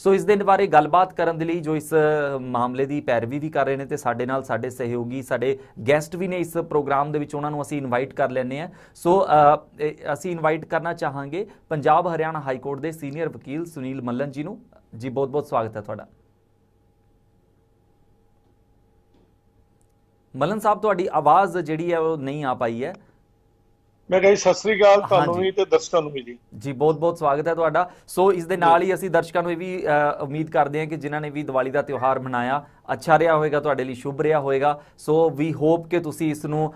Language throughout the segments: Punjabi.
ਸੋ ਇਸ ਦੇ ਬਾਰੇ ਗੱਲਬਾਤ ਕਰਨ ਦੇ ਲਈ ਜੋ ਇਸ ਮਾਮਲੇ ਦੀ ਪੈਰਵੀ ਵੀ ਕਰ ਰਹੇ ਨੇ ਤੇ ਸਾਡੇ ਨਾਲ ਸਾਡੇ ਸਹਿਯੋਗੀ ਸਾਡੇ ਗੈਸਟ ਵੀ ਨੇ ਇਸ ਪ੍ਰੋਗਰਾਮ ਦੇ ਵਿੱਚ, ਉਹਨਾਂ ਨੂੰ ਅਸੀਂ ਇਨਵਾਈਟ ਕਰ ਲੈਂਦੇ ਹਾਂ। ਸੋ ਅਸੀਂ ਇਨਵਾਈਟ ਕਰਨਾ ਚਾਹਾਂਗੇ ਪੰਜਾਬ ਹਰਿਆਣਾ ਹਾਈ ਕੋਰਟ ਦੇ ਸੀਨੀਅਰ ਵਕੀਲ ਸੁਨੀਲ ਮੱਲਨ ਜੀ ਨੂੰ। ਜੀ ਬਹੁਤ ਬਹੁਤ ਸਵਾਗਤ ਹੈ ਤੁਹਾਡਾ। ਮੱਲਨ ਸਾਹਿਬ, ਤੁਹਾਡੀ ਆਵਾਜ਼ ਜਿਹੜੀ ਹੈ ਉਹ ਨਹੀਂ ਆ ਪਾਈ ਹੈ। ਮੈਂ ਕਹਾਂ ਸਤਿ ਸ੍ਰੀ ਅਕਾਲ ਤੁਹਾਨੂੰ ਵੀ ਤੇ ਦਰਸ਼ਕਾਂ ਨੂੰ ਵੀ ਜੀ ਬਹੁਤ ਬਹੁਤ ਸਵਾਗਤ ਹੈ ਤੁਹਾਡਾ। ਸੋ ਇਸ ਦੇ ਨਾਲ ਹੀ ਅਸੀਂ ਦਰਸ਼ਕਾਂ ਨੂੰ ਇਹ ਵੀ ਉਮੀਦ ਕਰਦੇ ਹਾਂ ਕਿ ਜਿਨ੍ਹਾਂ ਨੇ ਵੀ ਦੀਵਾਲੀ ਦਾ ਤਿਉਹਾਰ ਮਨਾਇਆ ਅੱਛਾ ਰਿਹਾ ਹੋਵੇਗਾ, ਤੁਹਾਡੇ ਲਈ ਸ਼ੁਭ ਰਿਹਾ ਹੋਵੇਗਾ। ਸੋ ਵੀ ਹੋਪ ਕਿ ਤੁਸੀਂ ਇਸ ਨੂੰ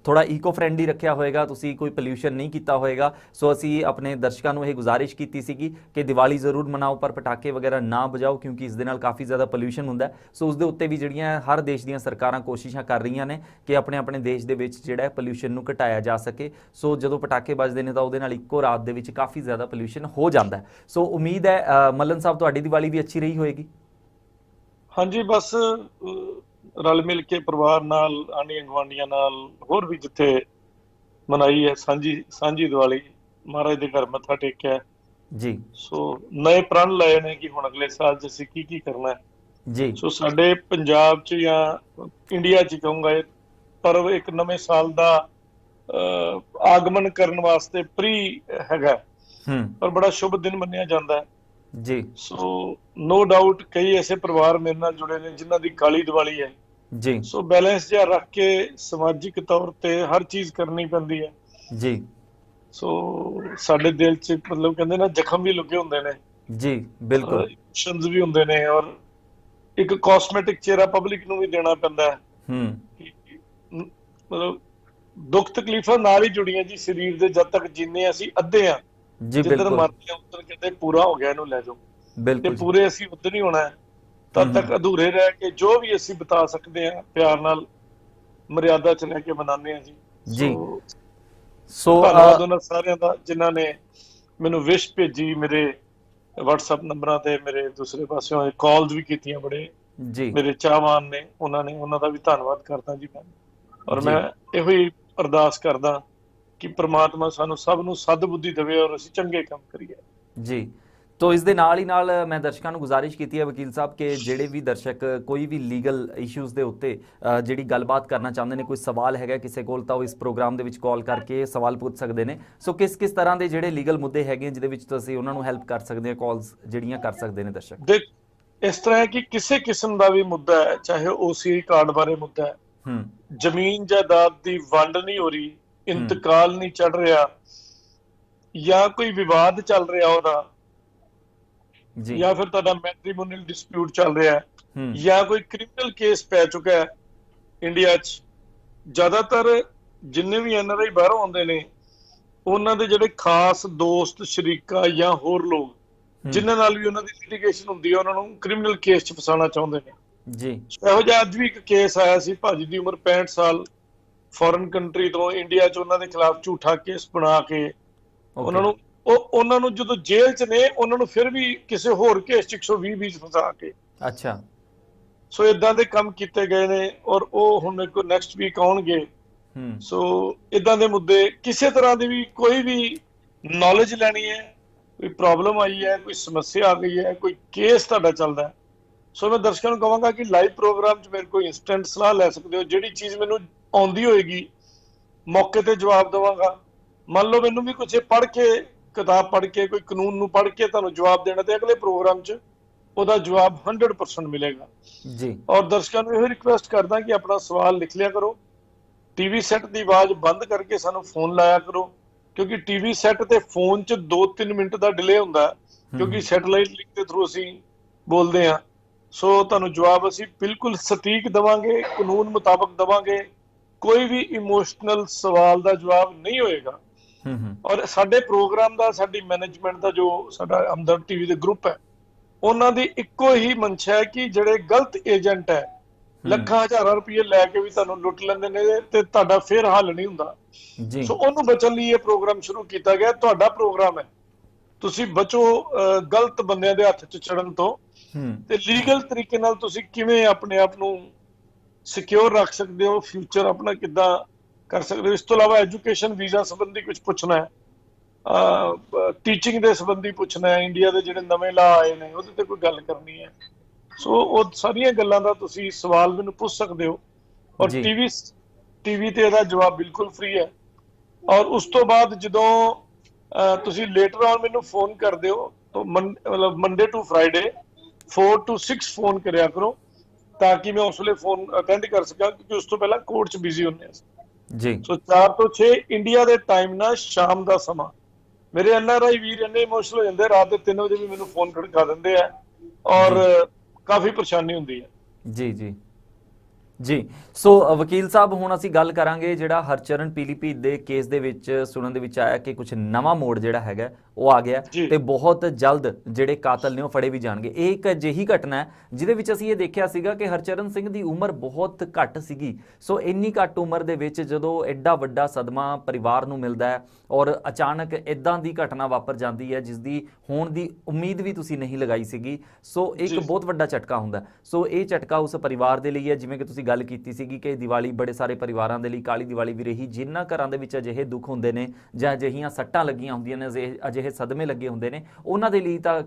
ਥੋੜਾ ਈਕੋ ਫਰੈਂਡਲੀ ਰੱਖਿਆ ਹੋਵੇਗਾ, ਤੁਸੀਂ ਕੋਈ ਪੋਲਿਊਸ਼ਨ ਨਹੀਂ ਕੀਤਾ ਹੋਵੇਗਾ। ਸੋ ਅਸੀਂ ਆਪਣੇ ਦਰਸ਼ਕਾਂ ਨੂੰ ਇਹ ਗੁਜ਼ਾਰਿਸ਼ ਕੀਤੀ ਸੀਗੀ ਕਿ ਦੀਵਾਲੀ ਜ਼ਰੂਰ ਮਨਾਓ ਪਰ ਪਟਾਕੇ ਵਗੈਰਾ ਨਾ ਵਜਾਓ, ਕਿਉਂਕਿ ਇਸ ਦੇ ਨਾਲ ਕਾਫੀ ਜ਼ਿਆਦਾ ਪੋਲਿਊਸ਼ਨ ਹੁੰਦਾ। ਸੋ ਉਸ ਦੇ ਉੱਤੇ ਵੀ ਜਿਹੜੀਆਂ ਹਰ ਦੇਸ਼ ਦੀਆਂ ਸਰਕਾਰਾਂ ਕੋਸ਼ਿਸ਼ਾਂ ਕਰ ਰਹੀਆਂ ਨੇ ਕਿ ਆਪਣੇ ਆਪਣੇ ਦੇਸ਼ ਦੇ ਵਿੱਚ ਜਿਹੜਾ ਪੋਲਿਊਸ਼ਨ ਨੂੰ ਘਟਾਇਆ ਜਾ ਸਕੇ। ਸੋ ਜਦੋਂ ਪਟਾਕੇ ਵੱਜਦੇ ਨੇ ਤਾਂ ਉਹਦੇ ਨਾਲ ਇੱਕੋ ਰਾਤ ਦੇ ਵਿੱਚ ਕਾਫੀ ਜ਼ਿਆਦਾ ਪੋਲਿਊਸ਼ਨ ਹੋ ਜਾਂਦਾ ਹੈ। ਸੋ ਉਮੀਦ ਹੈ ਮੱਲਨ ਸਾਹਿਬ ਤੁਹਾਡੀ ਦੀਵਾਲੀ ਵੀ ਅੱਛੀ ਰਹੀ ਹੋਏਗੀ। ਹਾਂਜੀ, ਬਸ ਰਲ ਮਿਲ ਕੇ ਪਰਿਵਾਰ ਨਾਲ, ਆਂਢੀਆਂ ਗੁਆਂਢੀਆਂ ਨਾਲ, ਹੋਰ ਵੀ ਜਿੱਥੇ ਮਨਾਈ ਹੈ ਸਾਂਝੀ ਦੀਵਾਲੀ, ਮਹਾਰਾਜ ਦੇ ਘਰ ਮੱਥਾ ਟੇਕਿਆ ਜੀ। ਸੋ ਨਵੇਂ ਪ੍ਰਣ ਲਏ ਨੇ ਕਿ ਹੁਣ ਅਗਲੇ ਸਾਲ 'ਚ ਅਸੀਂ ਕੀ ਕਰਨਾ ਹੈ ਜੀ। ਸੋ ਸਾਡੇ ਪੰਜਾਬ 'ਚ ਜਾਂ ਇੰਡੀਆ 'ਚ ਕਹੂੰਗਾ ਇਹ ਪਰਵ ਇੱਕ ਨਵੇਂ ਸਾਲ ਦਾ ਆਗਮਨ ਕਰਨ ਵਾਸਤੇ ਪ੍ਰੀ ਹੈਗਾ, ਪਰ ਬੜਾ ਸ਼ੁਭ ਦਿਨ ਮੰਨਿਆ ਜਾਂਦਾ ਹੈ ਜੀ। ਸੋ ਨੋ ਡਾਊਟ ਕਈ ਐਸੇ ਪਰਿਵਾਰ ਮੇਰੇ ਨਾਲ ਜੁੜੇ ਨੇ ਜਿਨ੍ਹਾਂ ਦੀ ਕਾਲੀ ਦੀਵਾਲੀ ਹੈ ਜੀ। ਸੋ ਬੈਲੈਂਸ ਜਿਹਾ ਰੱਖ ਕੇ ਸਮਾਜਿਕ ਤੌਰ ਤੇ ਹਰ ਚੀਜ਼ ਕਰਨੀ ਪੈਂਦੀ ਹੈ ਜੀ। ਸੋ ਸਾਡੇ ਦਿਲ 'ਚ ਮਤਲਬ ਕਹਿੰਦੇ ਨਾ ਜ਼ਖਮ ਵੀ ਲੱਗੇ ਹੁੰਦੇ ਨੇ ਜੀ, ਬਿਲਕੁਲ, ਇਮੋਸ਼ਨਸ ਵੀ ਹੁੰਦੇ ਨੇ, ਔਰ ਇੱਕ ਕਾਸਮੈਟਿਕ ਚਿਹਰਾ ਪਬਲਿਕ ਨੂੰ ਵੀ ਦੇਣਾ ਪੈਂਦਾ ਹੈ। ਮਤਲਬ ਦੁੱਖ ਤਕਲੀਫਾਂ ਨਾਲ ਹੀ ਜੁੜੀਆਂ ਜੀ ਸਰੀਰ ਦੇ, ਜਦ ਤੱਕ ਜੀਨੇ ਅਸੀਂ ਅੱਧੇ ਆ, ਜਿੱਧਰ ਮਰਦੇ ਆ ਉਧਰ ਕਹਿੰਦੇ ਪੂਰਾ ਹੋ ਗਿਆ ਇਹਨੂੰ ਲੈ ਜਾਓ, ਤੇ ਪੂਰੇ ਅਸੀਂ ਉਧਰ ਹੀ ਹੋਣਾ ਹੈ। ਤਦ ਤੱਕ ਅਧੂਰੇ ਰਹਿ ਕੇ ਜੋ ਵੀ ਅਸੀਂ ਬਿਤਾ ਸਕਦੇ ਆ ਪਿਆਰ ਨਾਲ ਮਰਿਆਦਾ ਚ ਲੈ ਕੇ ਮਨਾਉਂਦੇ ਆ ਜੀ। ਸੋ ਧੰਨਵਾਦ ਉਹਨਾਂ ਸਾਰਿਆਂ ਦਾ ਜਿਨ੍ਹਾਂ ਨੇ ਮੈਨੂੰ ਵਿਸ਼ ਭੇਜੀ, ਮੇਰੇ WhatsApp ਨੰਬਰਾਂ ਤੇ, ਮੇਰੇ ਦੂਸਰੇ ਪਾਸਿਓਂ ਕਾਲਸ ਵੀ ਕੀਤੀਆਂ, ਬੜੇ ਮੇਰੇ ਚਾਹਵਾਨ ਨੇ, ਉਹਨਾਂ ਦਾ ਵੀ ਧੰਨਵਾਦ ਕਰਦਾ ਜੀ ਮੈਂ। ਔਰ ਮੈਂ ਇਹੋ ਹੀ ਅਰਦਾਸ ਕਰਦਾ ਕਿ ਪ੍ਰਮਾਤਮਾ ਸਾਨੂੰ ਸਭ ਨੂੰ ਸਦ ਬੁੱਧੀ ਦੇਵੇ ਔਰ ਅਸੀਂ ਚੰਗੇ ਕੰਮ ਕਰੀਏ ਜੀ। ਤੋ ਇਸ ਦੇ ਨਾਲ ਹੀ ਨਾਲ ਮੈਂ ਦਰਸ਼ਕਾਂ ਨੂੰ ਗੁਜ਼ਾਰਿਸ਼ ਕੀਤੀ ਹੈ ਵਕੀਲ ਸਾਹਿਬ ਕਿ ਜਿਹੜੇ ਵੀ ਦਰਸ਼ਕ ਕੋਈ ਵੀ ਲੀਗਲ ਇਸ਼ੂਜ਼ ਦੇ ਉੱਤੇ ਜਿਹੜੀ ਗੱਲਬਾਤ ਕਰਨਾ ਚਾਹੁੰਦੇ ਨੇ, ਕੋਈ ਸਵਾਲ ਹੈਗਾ ਕਿਸੇ ਕੋਲ, ਤਾਂ ਉਹ ਇਸ ਪ੍ਰੋਗਰਾਮ ਦੇ ਵਿੱਚ ਕਾਲ ਕਰਕੇ ਸਵਾਲ ਪੁੱਛ ਸਕਦੇ ਨੇ। ਸੋ ਕਿਸ ਤਰ੍ਹਾਂ ਦੇ ਜਿਹੜੇ ਲੀਗਲ ਮੁੱਦੇ ਹੈਗੇ ਜਿਹਦੇ ਵਿੱਚ ਤੁਸੀਂ ਉਹਨਾਂ ਨੂੰ ਹੈਲਪ ਕਰ ਸਕਦੇ ਹੋ, ਕਾਲਸ ਜਿਹੜੀਆਂ ਕਰ ਸਕਦੇ ਨੇ ਦਰਸ਼ਕ? ਦੇਖ, ਇਸ ਤਰ੍ਹਾਂ ਹੈ ਕਿ ਕਿਸੇ ਕਿਸਮ ਦਾ ਵੀ ਮੁੱਦਾ ਹੈ, ਚਾਹੇ OCI ਕਾਰਡ ਬਾਰੇ ਮੁੱਦਾ ਹੈ, ਜ਼ਮੀਨ ਜਾਇਦਾਦ ਦੀ ਵੰਡ ਨਹੀਂ ਹੋ ਰਹੀ, ਇੰਤਕਾਲ ਨਹੀਂ ਚੜ ਰਿਹਾ, ਜਾਂ ਕੋਈ ਵਿਵਾਦ ਚੱਲ ਰਿਹਾ ਉਹਦਾ, ਜਾਂ ਫਿਰ ਤੁਹਾਡਾ ਮੈਟਰੀਮੋਨੀਅਲ ਡਿਸਪਿਊਟ ਚੱਲ ਰਿਹਾ ਹੈ, ਜਾਂ ਕੋਈ ਕ੍ਰਿਮੀਨਲ ਕੇਸ ਪੈ ਚੁੱਕਾ ਹੈ ਇੰਡੀਆ 'ਚ। ਜ਼ਿਆਦਾਤਰ ਜਿੰਨੇ ਵੀ NRI ਬਾਹਰੋਂ ਆਉਂਦੇ ਨੇ, ਉਹਨਾਂ ਦੇ ਜਿਹੜੇ ਖਾਸ ਦੋਸਤ, ਸ਼ਰੀਕਾ ਜਾਂ ਹੋਰ ਲੋਕ ਜਿਨ੍ਹਾਂ ਨਾਲ ਵੀ ਉਹਨਾਂ ਦੀ ਲਿਟੀਗੇਸ਼ਨ ਹੁੰਦੀ ਹੈ, ਉਹਨਾਂ ਨੂੰ ਕ੍ਰਿਮੀਨਲ ਕੇਸ 'ਚ ਫਸਾਉਣਾ ਚਾਹੁੰਦੇ ਨੇ ਜੀ। ਇਹੋ ਜਿਹਾ ਅੱਜ ਵੀ ਇੱਕ ਕੇਸ ਆਇਆ ਸੀ, ਭਾਜੀ ਦੀ ਉਮਰ 65 ਸਾਲ, ਫੋਰਨ ਕੰਟਰੀ ਤੋਂ ਇੰਡੀਆ 'ਚ ਉਹਨਾਂ ਦੇ ਖਿਲਾਫ ਝੂਠਾ ਕੇਸ ਬਣਾ ਕੇ ਉਹਨਾਂ ਨੂੰ ਜਦੋਂ ਜੇਲ੍ਹ 'ਚ ਨੇ, ਉਹਨਾਂ ਨੂੰ ਫਿਰ ਵੀ ਕਿਸੇ ਹੋਰ ਕੇਸ 'ਚ 120 ਫਸਾ ਕੇ। ਅੱਛਾ। ਸੋ ਇਦਾਂ ਦੇ ਕੰਮ ਕੀਤੇ ਗਏ ਨੇ, ਔਰ ਉਹ ਹੁਣ ਨੈਕਸਟ ਵੀਕ ਆਉਣਗੇ। ਸੋ ਇਦਾਂ ਦੇ ਮੁੱਦੇ, ਕਿਸੇ ਤਰ੍ਹਾਂ ਦੀ ਵੀ ਕੋਈ ਵੀ ਨੌਲੇਜ ਲੈਣੀ ਹੈ, ਕੋਈ ਪ੍ਰੋਬਲਮ ਆਈ ਹੈ, ਕੋਈ ਸਮੱਸਿਆ ਆ ਗਈ ਹੈ, ਕੋਈ ਕੇਸ ਤੁਹਾਡਾ ਚੱਲਦਾ ਹੈ, ਸੋ ਮੈਂ ਦਰਸ਼ਕਾਂ ਨੂੰ ਕਹਾਂਗਾ ਕਿ ਲਾਈਵ ਪ੍ਰੋਗਰਾਮ 'ਚ ਮੇਰੇ ਕੋਲ ਇੰਸਟੈਂਟ ਸਲਾਹ ਲੈ ਸਕਦੇ ਹੋ। ਜਿਹੜੀ ਚੀਜ਼ ਮੈਨੂੰ ਆਉਂਦੀ ਹੋਏਗੀ ਮੌਕੇ ਤੇ ਜਵਾਬ ਦੇਵਾਂਗਾ। ਮੰਨ ਲਓ ਮੈਨੂੰ ਵੀ ਕੁਛ ਪੜ੍ਹ ਕੇ, ਕਿਤਾਬ ਪੜ੍ਹ ਕੇ, ਕੋਈ ਕਾਨੂੰਨ ਨੂੰ ਪੜ੍ਹ ਕੇ ਤੁਹਾਨੂੰ ਜਵਾਬ ਦੇਣਾ, ਤੇ ਅਗਲੇ ਪ੍ਰੋਗਰਾਮ 'ਚ ਉਹਦਾ ਜਵਾਬ 100% ਮਿਲੇਗਾ ਜੀ। ਔਰ ਦਰਸ਼ਕਾਂ ਨੂੰ ਇਹ ਰਿਕੁਐਸਟ ਕਰਦਾ ਕਿ ਆਪਣਾ ਸਵਾਲ ਲਿਖ ਲਿਆ ਕਰੋ, TV ਸੈੱਟ ਦੀ ਆਵਾਜ਼ ਬੰਦ ਕਰਕੇ ਸਾਨੂੰ ਫੋਨ ਲਾਇਆ ਕਰੋ, ਕਿਉਂਕਿ TV ਸੈੱਟ ਤੇ ਫੋਨ 'ਚ 2-3 ਮਿੰਟ ਦਾ ਡਿਲੇ ਹੁੰਦਾ, ਕਿਉਂਕਿ ਸੈਟੇਲਾਈਟ ਲਿੰਕ ਦੇ ਥਰੂ ਅਸੀਂ ਬੋਲਦੇ ਹਾਂ। ਸੋ ਤੁਹਾਨੂੰ ਜਵਾਬ ਅਸੀਂ ਬਿਲਕੁਲ ਸਟੀਕ ਦੇਵਾਂਗੇ, ਕਾਨੂੰਨ ਮੁਤਾਬਕ ਦੇਵਾਂਗੇ, ਕੋਈ ਵੀ ਇਮੋਸ਼ਨਲ ਸਵਾਲ ਦਾ ਜਵਾਬ ਨਹੀਂ ਹੋਏਗਾ। ਔਰ ਸਾਡੇ ਪ੍ਰੋਗਰਾਮ ਦਾ, ਸਾਡੀ ਮੈਨੇਜਮੈਂਟ ਦਾ, ਜੋ ਸਾਡਾ ਹਮਦਰਦ TV ਦੇ ਗਰੁੱਪ ਹੈ, ਉਹਨਾਂ ਦੀ ਇੱਕੋ ਹੀ ਮਨਸ਼ਾ ਹੈ ਕਿ ਜਿਹੜੇ ਗਲਤ ਏਜੰਟ ਹੈ, ਲੱਖਾਂ ਹਜ਼ਾਰਾਂ ਰੁਪਏ ਲੈ ਕੇ ਵੀ ਤੁਹਾਨੂੰ ਲੁੱਟ ਲੈਂਦੇ ਨੇ ਤੇ ਤੁਹਾਡਾ ਫਿਰ ਹੱਲ ਨਹੀਂ ਹੁੰਦਾ। ਸੋ ਉਹਨੂੰ ਬਚਣ ਲਈ ਇਹ ਪ੍ਰੋਗਰਾਮ ਸ਼ੁਰੂ ਕੀਤਾ ਗਿਆ। ਤੁਹਾਡਾ ਪ੍ਰੋਗਰਾਮ ਹੈ, ਤੁਸੀਂ ਬਚੋ ਗਲਤ ਬੰਦਿਆਂ ਦੇ ਹੱਥ 'ਚ ਚੜਨ ਤੋਂ, ਤੇ ਲੀਗਲ ਤਰੀਕੇ ਨਾਲ ਤੁਸੀਂ ਕਿਵੇਂ ਆਪਣੇ ਆਪ ਨੂੰ ਸਿਕਿਉਰ ਰੱਖ ਸਕਦੇ ਹੋ, ਫਿਊਚਰ ਆਪਣਾ ਕਿੱਦਾਂ ਕਰ ਸਕਦੇ ਹੋ। ਇਸ ਤੋਂ ਇਲਾਵਾ ਐਜੂਕੇਸ਼ਨ ਵੀਜ਼ਾ ਸੰਬੰਧੀ ਕੁਝ ਪੁੱਛਣਾ ਹੈ ਟੀਚਿੰਗ ਦੇ ਸੰਬੰਧੀ ਪੁੱਛਣਾ ਹੈ, ਇੰਡੀਆ ਦੇ ਜਿਹੜੇ ਨਵੇਂ ਲਾਅ ਆਏ ਨੇ ਉਹਦੇ ਤੇ ਕੋਈ ਗੱਲ ਕਰਨੀ ਹੈ। ਸੋ ਉਹ ਸਾਰੀਆਂ ਗੱਲਾਂ ਦਾ ਤੁਸੀਂ ਸਵਾਲ ਮੈਨੂੰ ਪੁੱਛ ਸਕਦੇ ਹੋ। ਔਰ ਜੀ ਟੀਵੀ ਤੇ ਇਹਦਾ ਜਵਾਬ ਬਿਲਕੁਲ ਫ੍ਰੀ ਹੈ। ਔਰ ਉਸ ਤੋਂ ਬਾਅਦ ਜਦੋਂ ਤੁਸੀਂ ਲੇਟਰ ਆਨ ਮੈਨੂੰ ਫੋਨ ਕਰਦੇ ਹੋ ਤਾਂ ਮਤਲਬ Monday to Friday 4 to 6 phone ਕਰਿਆ ਕਰੋ, ਤਾਂ ਕਿ ਮੈਂ ਉਸ ਵੇਲੇ ਫੋਨ ਅਟੈਂਡ ਕਰ ਸਕਾਂ, ਕਿਉਂਕਿ ਉਸ ਤੋਂ ਪਹਿਲਾਂ ਕੋਰਟ 'ਚ ਬਿਜ਼ੀ ਹੁੰਦੇ ਹਾਂ। ਜੀ ਸੋ 4 ਤੋਂ 6 ਇੰਡੀਆ ਦੇ ਟਾਈਮ ਨਾਲ ਸ਼ਾਮ ਦਾ ਸਮਾਂ। ਮੇਰੇ NRI ਵੀਰ ਇੰਨੇ ਇਮੋਸ਼ਨਲ ਹੋ ਜਾਂਦੇ, ਰਾਤ ਦੇ 3 ਵਜੇ ਵੀ ਮੈਨੂੰ ਫੋਨ ਖੜਕਾ ਦਿੰਦੇ ਆ, ਔਰ ਜੀ ਕਾਫੀ ਪਰੇਸ਼ਾਨੀ ਹੁੰਦੀ ਹੈ। ਜੀ ਜੀ ਜੀ। ਸੋ ਵਕੀਲ ਸਾਹਿਬ, ਹੁਣ ਅਸੀਂ ਗੱਲ ਕਰਾਂਗੇ ਜਿਹੜਾ ਹਰਚਰਨ ਪੀਲੀਭੀਤ ਦੇ ਕੇਸ ਦੇ ਵਿੱਚ ਸੁਣਨ ਦੇ ਵਿੱਚ ਆਇਆ ਕਿ ਕੁਝ ਨਵਾਂ ਮੋੜ ਜਿਹੜਾ ਹੈਗਾ ਉਹ ਆ ਗਿਆ ਜੀ ਤੇ ਬਹੁਤ ਜਲਦ ਜਿਹੜੇ ਕਾਤਲ ਨੇ ਉਹ ਫੜੇ ਵੀ ਜਾਣਗੇ। ਇਹ ਇੱਕ ਅਜਿਹੀ ਘਟਨਾ ਹੈ ਜਿਹਦੇ ਵਿੱਚ ਅਸੀਂ ਇਹ ਦੇਖਿਆ ਸੀਗਾ ਕਿ ਹਰਚਰਨ ਸਿੰਘ ਦੀ ਉਮਰ ਬਹੁਤ ਘੱਟ ਸੀਗੀ। ਸੋ ਇੰਨੀ ਘੱਟ ਉਮਰ ਦੇ ਵਿੱਚ ਜਦੋਂ ਐਡਾ ਵੱਡਾ ਸਦਮਾ ਪਰਿਵਾਰ ਨੂੰ ਮਿਲਦਾ ਹੈ ਔਰ ਅਚਾਨਕ ਇਦਾਂ ਦੀ ਘਟਨਾ ਵਾਪਰ ਜਾਂਦੀ ਹੈ ਜਿਸ ਦੀ ਹੋਣ ਦੀ ਉਮੀਦ ਵੀ ਤੁਸੀਂ ਨਹੀਂ ਲਗਾਈ ਸੀਗੀ, ਸੋ ਇੱਕ ਬਹੁਤ ਵੱਡਾ ਝਟਕਾ ਹੁੰਦਾ। ਸੋ ਇਹ ਝਟਕਾ ਉਸ ਪਰਿਵਾਰ ਦੇ ਲਈ ਹੈ। ਜਿਵੇਂ ਕਿ ਤੁਸੀਂ ਗੱਲ ਕੀਤੀ ਸੀਗੀ ਕਿ ਦੀਵਾਲੀ ਬੜੇ ਸਾਰੇ ਪਰਿਵਾਰਾਂ ਦੇ ਲਈ ਕਾਲੀ ਦੀਵਾਲੀ ਵੀ ਰਹੀ, ਜਿਨ੍ਹਾਂ ਘਰਾਂ ਦੇ ਵਿੱਚ ਅਜਿਹੇ ਦੁੱਖ ਹੁੰਦੇ ਨੇ ਜਾਂ ਅਜਿਹੀਆਂ ਸੱਟਾਂ ਲੱਗੀਆਂ ਹੁੰਦੀਆਂ ਨੇ, ਅਜਿਹੇ ਸਦਮੇ ਲੱਗੇ ਹੁੰਦੇ ਨੇ, ਉਹਨਾਂ ਦੇ ਲਈ ਤਾਂ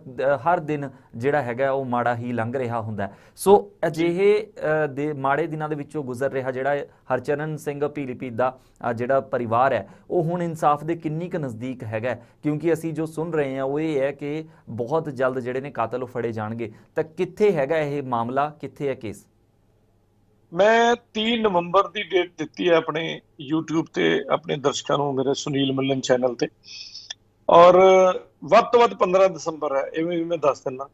ਹਰ ਦਿਨ ਜਿਹੜਾ ਹੈਗਾ ਉਹ ਮਾੜਾ ਹੀ ਲੰਘ ਰਿਹਾ ਹੁੰਦਾ। ਸੋ ਅਜਿਹੇ ਦੇ ਮਾੜੇ ਦਿਨਾਂ ਦੇ ਵਿੱਚੋਂ ਗੁਜ਼ਰ ਰਿਹਾ ਜਿਹੜਾ ਹਰਚਰਨ ਸਿੰਘ ਪੀਲੀਭੀਤ ਦਾ ਜਿਹੜਾ ਪਰਿਵਾਰ ਹੈ, ਉਹ ਹੁਣ ਇਨਸਾਫ ਦੇ ਕਿੰਨੀ ਕੁ ਨਜ਼ਦੀਕ ਹੈਗਾ? ਕਿਉਂਕਿ ਅਸੀਂ ਜੋ ਸੁਣ ਰਹੇ ਹਾਂ ਉਹ ਇਹ ਹੈ ਕਿ ਬਹੁਤ ਜਲਦ ਜਿਹੜੇ ਨੇ ਕਾਤਲ ਉਹ ਫੜੇ ਜਾਣਗੇ। ਤਾਂ ਕਿੱਥੇ ਹੈਗਾ ਇਹ ਮਾਮਲਾ, ਕਿੱਥੇ ਹੈ ਕੇਸ? ਮੈਂ 3 ਨਵੰਬਰ ਦੀ ਡੇਟ ਦਿੱਤੀ ਹੈ ਆਪਣੇ YouTube ਤੇ ਆਪਣੇ ਦਰਸ਼ਕਾਂ ਨੂੰ, ਮੇਰੇ ਸੁਨੀਲ ਮੱਲਨ ਚੈਨਲ ਤੇ, ਔਰ ਵੱਧ ਤੋਂ ਵੱਧ 15 ਦਸੰਬਰ ਹੈ, ਇਵੇਂ ਵੀ ਮੈਂ ਦੱਸ ਦਿੰਦਾ।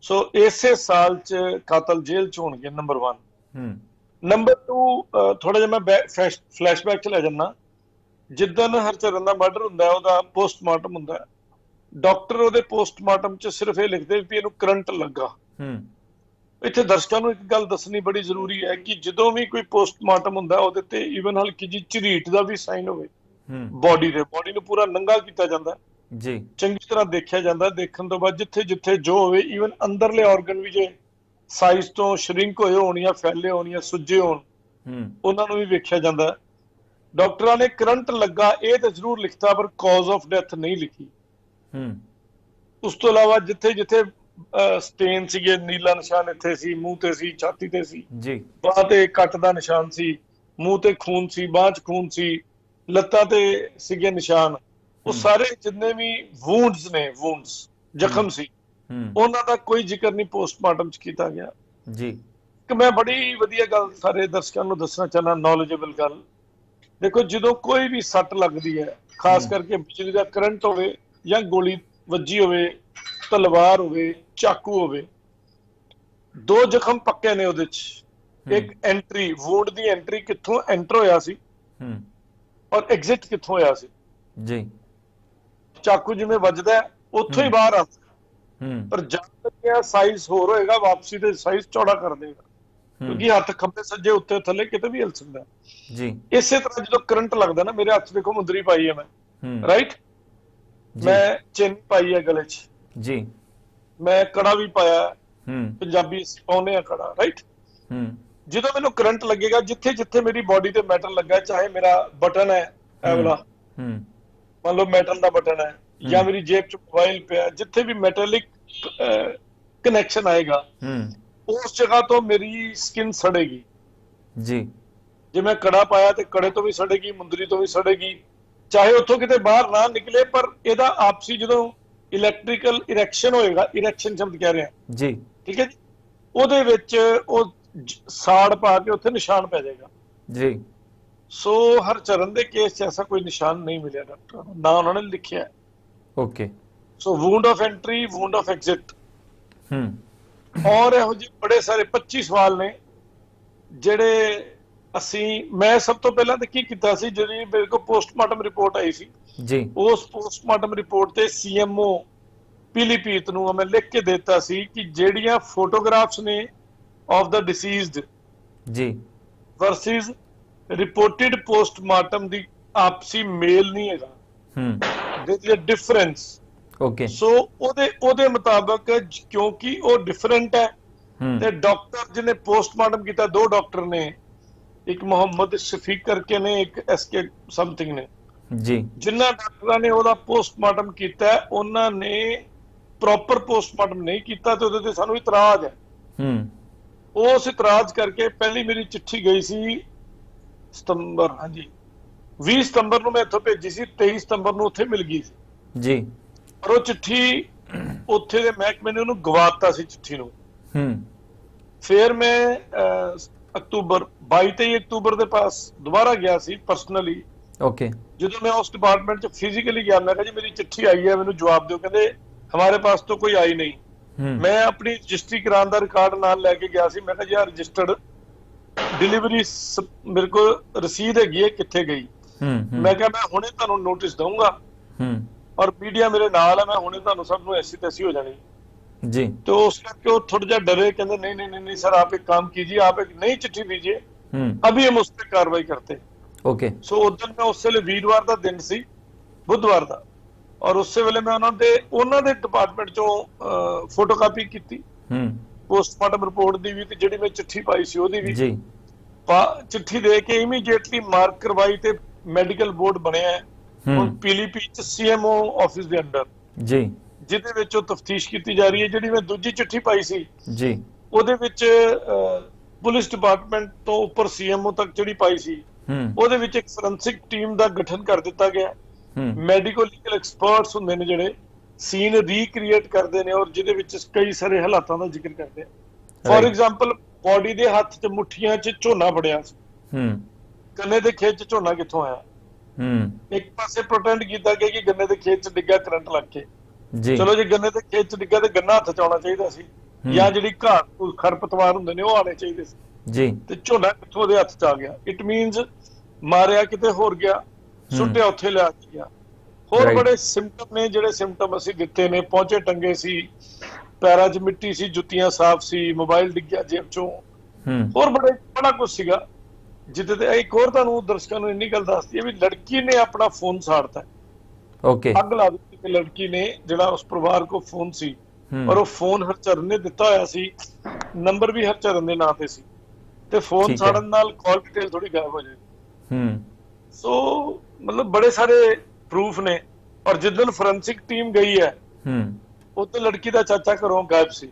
ਸੋ ਇਸੇ ਸਾਲ 'ਚ ਕਾਤਲ ਜੇਲ੍ਹ 'ਚ ਹੋਣਗੇ, ਨੰਬਰ 1। ਨੰਬਰ 2, ਥੋੜਾ ਜਿਹਾ ਮੈਂ ਫਲੈਸ਼ਬੈਕ 'ਚ ਲੈ ਜਾਂਦਾ। ਜਿੱਦਣ ਹਰਚਰਨ ਦਾ ਮਰਡਰ ਹੁੰਦਾ ਉਹਦਾ ਪੋਸਟਮਾਰਟਮ ਹੁੰਦਾ, ਡਾਕਟਰ ਉਹਦੇ ਪੋਸਟਮਾਰਟਮ 'ਚ ਸਿਰਫ ਇਹ ਲਿਖਦੇ ਵੀ ਇਹਨੂੰ ਕਰੰਟ ਲੱਗਾ। ਇੱਥੇ ਦਰਸ਼ਕਾਂ ਨੂੰ ਇੱਕ ਗੱਲ ਦੱਸਣੀ ਬੜੀ ਜ਼ਰੂਰੀ ਹੈ ਕਿ ਜਦੋਂ ਵੀ ਕੋਈ ਪੋਸਟਮਾਰਟਮ ਹੁੰਦਾ ਉਹਦੇ ਤੇ ਈਵਨ ਹਲਕੀ ਜਿਹੀ ਝਰੀਟ ਦਾ ਵੀ ਸਾਈਨ ਹੋਵੇ, ਬੋਡੀ ਨੂੰ ਪੂਰਾ ਨੰਗਾ ਕੀਤਾ ਜਾਂਦਾ ਜੀ, ਚੰਗੀ ਤਰ੍ਹਾਂ ਦੇਖਿਆ ਜਾਂਦਾ। ਦੇਖਣ ਤੋਂ ਬਾਅਦ ਜਿੱਥੇ ਜਿੱਥੇ ਜੋ ਹੋਵੇ, ਈਵਨ ਅੰਦਰਲੇ ਆਰਗਨ ਵੀ ਜੇ ਸਾਈਜ਼ ਤੋਂ ਸ਼ਰਿੰਕ ਹੋਏ ਹੋਣ ਜਾਂ ਫੈਲੇ ਹੋਣ ਜਾਂ ਸੁੱਜੇ ਹੋਣ, ਉਹਨਾਂ ਨੂੰ ਵੀ ਵੇਖਿਆ ਜਾਂਦਾ। ਡਾਕਟਰਾਂ ਨੇ ਕਰੰਟ ਲੱਗਾ ਇਹ ਤਾਂ ਜ਼ਰੂਰ ਲਿਖਤਾ, ਪਰ ਕਾਜ਼ ਆਫ ਡੈਥ ਨਹੀਂ ਲਿਖੀ। ਉਸ ਤੋਂ ਇਲਾਵਾ ਜਿੱਥੇ ਜਿੱਥੇ ਸਟੇਨ ਸੀਗੇ, ਨੀਲਾ ਨਿਸ਼ਾਨ ਇੱਥੇ ਸੀ, ਮੂੰਹ ਤੇ ਸੀ, ਛਾਤੀ ਤੇ ਸੀ ਜੀ, ਬਾਂਹ ਤੇ ਕੱਟ ਦਾ ਨਿਸ਼ਾਨ ਸੀ, ਮੂੰਹ ਤੇ ਖੂਨ ਸੀ, ਬਾਂਹ 'ਚ ਖੂਨ ਸੀ, ਲੱਤਾਂ ਤੇ ਸੀਗੇ ਨਿਸ਼ਾਨ। ਉਹ ਸਾਰੇ ਜਿੰਨੇ ਵੀ ਵੂੰਡਸ ਜ਼ਖਮ ਸੀ, ਉਹਨਾਂ ਦਾ ਕੋਈ ਜ਼ਿਕਰ ਨਹੀਂ ਪੋਸਟਮਾਰਟਮ 'ਚ ਕੀਤਾ ਗਿਆ ਜੀ। ਕਿ ਮੈਂ ਬੜੀ ਵਧੀਆ ਗੱਲ ਸਾਰੇ ਦਰਸ਼ਕਾਂ ਨੂੰ ਦੱਸਣਾ ਚਾਹੁੰਦਾ, ਨੌਲੇਜੇਬਲ ਗੱਲ। ਦੇਖੋ, ਜਦੋਂ ਕੋਈ ਵੀ ਸੱਟ ਲੱਗਦੀ ਹੈ, ਖਾਸ ਕਰਕੇ ਬਿਜਲੀ ਦਾ ਕਰੰਟ ਹੋਵੇ ਜਾਂ ਗੋਲੀ ਵੱਜੀ ਹੋਵੇ, ਤਲਵਾਰ ਹੋਵੇ, ਚਾਕੂ ਹੋਵੇ, 2 ਜ਼ਖਮ ਪੱਕੇ ਨੇ ਉਹਦੇ 'ਚ। ਇੱਕ ਐਂਟਰੀ, ਵੂੰਡ ਦੀ ਐਂਟਰੀ ਕਿੱਥੋਂ ਐਂਟਰ ਹੋਇਆ ਸੀ ਔਰ ਐਗਜ਼ਿਟ ਕਿੱਥੋਂ ਹੋਇਆ ਸੀ ਜੀ। ਚਾਕੂ ਜਿਵੇਂ ਵੱਜਦਾ ਉੱਥੋਂ ਹੀ ਬਾਹਰ ਆ, ਪਰ ਜਦ ਤੱਕ ਸਾਈਜ਼ ਹੋਰ ਹੋਏਗਾ, ਵਾਪਸੀ ਦੇ ਸਾਈਜ਼ ਚੌੜਾ ਕਰ ਦੇਗਾ, ਕਿਉਂਕਿ ਹੱਥ ਖੱਬੇ ਸੱਜੇ ਉੱਤੇ ਥੱਲੇ ਕਿਤੇ ਵੀ ਹਿਲ ਸਕਦਾ ਜੀ। ਇਸੇ ਤਰ੍ਹਾਂ ਜਦੋਂ ਕਰੰਟ ਲੱਗਦਾ ਨਾ, ਮੇਰੇ ਹੱਥ 'ਚ ਦੇਖੋ ਮੁੰਦਰੀ ਪਾਈ ਹੈ ਮੈਂ, ਰਾਈਟ, ਮੈਂ ਚੇਨ ਪਾਈ ਹੈ ਗਲੇ 'ਚ ਜੀ, ਮੈਂ ਕੜਾ ਵੀ ਪਾਇਆ, ਪੰਜਾਬੀ ਪਾਉਂਦੇ ਆ ਕੜਾ, ਰਾਈਟ। ਜਦੋਂ ਮੈਨੂੰ ਕਰੰਟ ਲੱਗੇਗਾ, ਜਿੱਥੇ ਜਿੱਥੇ ਮੇਰੀ ਬੋਡੀ ਤੇ ਮੈਟਲ ਲੱਗਾ, ਚਾਹੇ ਮੇਰਾ ਬਟਨ ਹੈ ਇਹ ਵਾਲਾ, ਮੰਨ ਲਓ ਮੈਟਲ ਦਾ ਬਟਨ ਹੈ, ਜਾਂ ਮੇਰੀ ਜੇਬ 'ਚ ਮੋਬਾਈਲ ਪਿਆ, ਜਿੱਥੇ ਵੀ ਮੈਟਲਿਕ ਕਨੈਕਸ਼ਨ ਆਏਗਾ, ਉਸ ਜਗ੍ਹਾ ਤੋਂ ਮੇਰੀ ਸਕਿਨ ਸੜੇਗੀ ਜੀ। ਜੇ ਮੈਂ ਕੜਾ ਪਾਇਆ ਤੇ ਕੜੇ ਤੋਂ ਵੀ ਸੜੇਗੀ, ਮੁੰਦਰੀ ਤੋਂ ਵੀ ਸੜੇਗੀ, ਚਾਹੇ ਉੱਥੋਂ ਕਿਤੇ ਬਾਹਰ ਨਾ ਨਿਕਲੇ, ਪਰ ਇਹਦਾ ਆਪਸੀ ਜਦੋਂ ਇਲੈਕਟ੍ਰੀਕਲ ਇਰੈਕਸ਼ਨ ਹੋਏਗਾ, ਇਰੈਕਸ਼ਨ ਸ਼ਬਦ ਕਹਿ ਰਿਹਾ ਜੀ, ਠੀਕ ਹੈ ਜੀ, ਉਹਦੇ ਵਿੱਚ ਉਹ ਸਾੜ ਪਾ ਕੇ ਉੱਥੇ ਨਿਸ਼ਾਨ ਪੈ ਜਾਏਗਾ ਜੀ। ਸੋ ਹਰਚਰਨ ਦੇ ਕੇਸ 'ਚ ਐਸਾ ਕੋਈ ਨਿਸ਼ਾਨ ਨਹੀਂ ਮਿਲਿਆ ਡਾਕਟਰਾਂ ਨੂੰ, ਨਾ ਉਹਨਾਂ ਨੇ ਲਿਖਿਆ। Okay, so wound of entry, wound of exit, ਔਰ ਇਹੋ ਜਿਹੇ ਬੜੇ ਸਾਰੇ 25 ਸਵਾਲ ਨੇ ਜਿਹੜੇ ਮੈਂ ਸਭ ਤੋਂ ਪਹਿਲਾਂ ਤਾਂ ਕੀ ਕੀਤਾ ਸੀ, ਜਿਹੜੀ ਮੇਰੇ ਕੋਲ ਪੋਸਟਮਾਰਟਮ ਰਿਪੋਰਟ ਆਈ ਸੀ ਜੀ, ਉਸ ਪੋਸਟਮਾਰਟਮ ਰਿਪੋਰਟ ਤੇ CMO ਪੀਲੀਭੀਤ ਨੂੰ ਮੈਂ ਲਿਖ ਕੇ ਦਿੱਤਾ ਸੀ ਕਿ ਜਿਹੜੀਆਂ ਫੋਟੋਗ੍ਰਾਫਸ ਨੇ ਆਫ ਦਾ ਡਿਸੀਜ਼ਡ ਜੀ ਵਰਸਸ ਰਿਪੋਰਟਡ ਪੋਸਟਮਾਰਟਮ ਦੀ ਆਪਸੀ ਮੇਲ ਨਹੀਂ ਹੈਗਾ, ਦੇयर इज अ डिफरेंस। ਓਕੇ, ਸੋ ਉਹਦੇ ਮੁਤਾਬਕ ਕਿਉਂਕਿ ਉਹ ਡਿਫਰੈਂਟ ਹੈ ਤੇ ਡਾਕਟਰ ਜਿਹਨੇ ਪੋਸਟਮਾਰਟਮ ਕੀਤਾ, 2 ਡਾਕਟਰ ਨੇ, ਇੱਕ ਮੁਹੰਮਦ ਸ਼ਫੀਕ ਕਰਕੇ ਨੇ, ਇੱਕ SK ਸਮਥਿੰਗ ਨੇ, ਜੀ ਜਿਨ੍ਹਾਂ ਡਾਕਟਰਾਂ ਨੇ ਉਹਦਾ ਪੋਸਟਮਾਰਟਮ ਕੀਤਾ ਉਹਨਾਂ ਨੇ ਪ੍ਰੋਪਰ ਪੋਸਟਮਾਰਟਮ ਨਹੀਂ ਕੀਤਾ ਤੇ ਉਹਦੇ ਤੇ ਸਾਨੂੰ ਇਤਰਾਜ਼ ਹੈ। ਉਸ ਇਤਰਾਜ਼ ਕਰਕੇ ਪਹਿਲੀ ਮੇਰੀ ਚਿੱਠੀ ਗਈ ਸੀ ਸਤੰਬਰ, ਹਾਂਜੀ 20 ਸਤੰਬਰ ਨੂੰ ਮੈਂ ਇੱਥੋਂ ਭੇਜੀ ਸੀ, 23 ਸਤੰਬਰ ਨੂੰ ਉੱਥੇ ਮਿਲ ਗਈ ਸੀ ਜੀ। ਪਰ ਉਹ ਚਿੱਠੀ ਉੱਥੇ ਦੇ ਮਹਿਕਮੇ ਨੇ ਉਹਨੂੰ ਗਵਾਤਾ ਸੀ ਚਿੱਠੀ ਨੂੰ। ਫਿਰ ਮੈਂ ਅਕਤੂਬਰ 22-23 ਅਕਤੂਬਰ ਦੇ ਪਾਸ ਦੁਬਾਰਾ ਗਿਆ ਸੀ ਪਰਸਨਲੀ। ਓਕੇ। ਜਦੋਂ ਮੈਂ ਉਸ ਡਿਪਾਰਟਮੈਂਟ 'ਚ ਫਿਜ਼ੀਕਲੀ ਗਿਆ, ਮੈਂ ਕਿਹਾ ਜੀ ਮੇਰੀ ਚਿੱਠੀ ਆਈ ਹੈ, ਮੈਨੂੰ ਜਵਾਬ ਦਿਓ। ਕਹਿੰਦੇ ਹਮਾਰੇ ਪਾਸ तो कोई आई नहीं। मैं अपनी रजिस्ट्री कराने का रिकॉर्ड नाल लेके गया सी। मैं कहा जी रजिस्टर्ड डिलीवरी मेरे को रसीद हैगी है, कित्थे गई? मैं कहा मैं हुणे तुहानू नोटिस दूंगा और मीडिया मेरे नाल है, मैं हुणे तुहानू सब नू ऐसी तैसी हो जानी जी। तो उस करके वो थोड़ा जा डरे, कहते नहीं नहीं नहीं नहीं सर आप एक काम कीजिए, आप एक नई चिट्ठी दीजिए, अभी हम उस पर कार्रवाई करते। ओके। सो उस दिन मैं उस वेले वीरवार का दिन सी, बुधवार का, और उस वेले मैं उन्होंने डिपार्टमेंट चो फोटोकापी की पोस्टमार्टम रिपोर्ट दी भी, जिहड़ी मैं चिट्ठी पाई सी ओहदी भी चिट्ठी दे के इमीडिएटली मार्क करवाई ते मैडिकल बोर्ड बनिया है हुण पीलीपी च सीएमओ ऑफिस दे अंडर जी, जिहदे विच तफ्तीश की जा रही है। जिहड़ी मैं दूजी चिट्ठी पाई सी जी ओहदे विच पुलिस डिपार्टमेंट तो उपर सीएमओ तक जिहड़ी पाई सी ओहदे विच एक फोरेंसिक टीम दा गठन कर दिता गया। मैडिकल लीगल एक्सपर्ट्स होंदे ने जिहड़े सीन रीक्रिएट करते हैं और जिहदे विच कई सारे हालातां दा जिक्र करते हैं। फॉर एग्जांपल बॉडी दे हत्थ च मुठियां च झोना फड़िया सी, गन्ने दे खेत च झोना कित्थों आया? एक पासे प्रोटेंड कीता गया कि गन्ने दे खेत च डिग्गा करंट लग के जी। चलो जी गन्ने दे खेत च डिग्गा ते गन्ना हत्थ च आउणा चाहीदा सी या जिहड़ी घाह खरपतवार हुंदे ने ओह आने चाहीदे सी जी, ते झोना कित्थों दे हत्थ च आ गया? इट मीनस मारिया किते होर गया, सुट्टिया उत्थे लिया गया। होर बड़े सिम्पटम ने जिहड़े सिम्पटम असीं दित्ते ने, पहुंचे टंगे सी, पैरां 'च मिट्टी सी, जुत्तियां साफ सी, मोबाइल डिग्गिया जेब चों, होर बड़ा कुछ सीगा। जिद्दे ते एक होर तुहानूं दर्शकां नूं इन्नी गल दस दईए भी लड़की ने अपना फोन साड़ता है। ओके। अग ला दित्ती लड़की ने, जिहड़ा उस परिवार को फोन सी और वो फोन हरचरण ने दिता होया सी, नंबर भी हरचरण दे नां ते सी, ते फोन साड़न नाल कॉल डिटेल थोड़ी गायब हो जाएगी। सो मतलब बड़े सारे प्रूफ ने। और जिस दिन फोरेंसिक टीम गई है उस दिन लड़की का चाचा घरों गायब सी।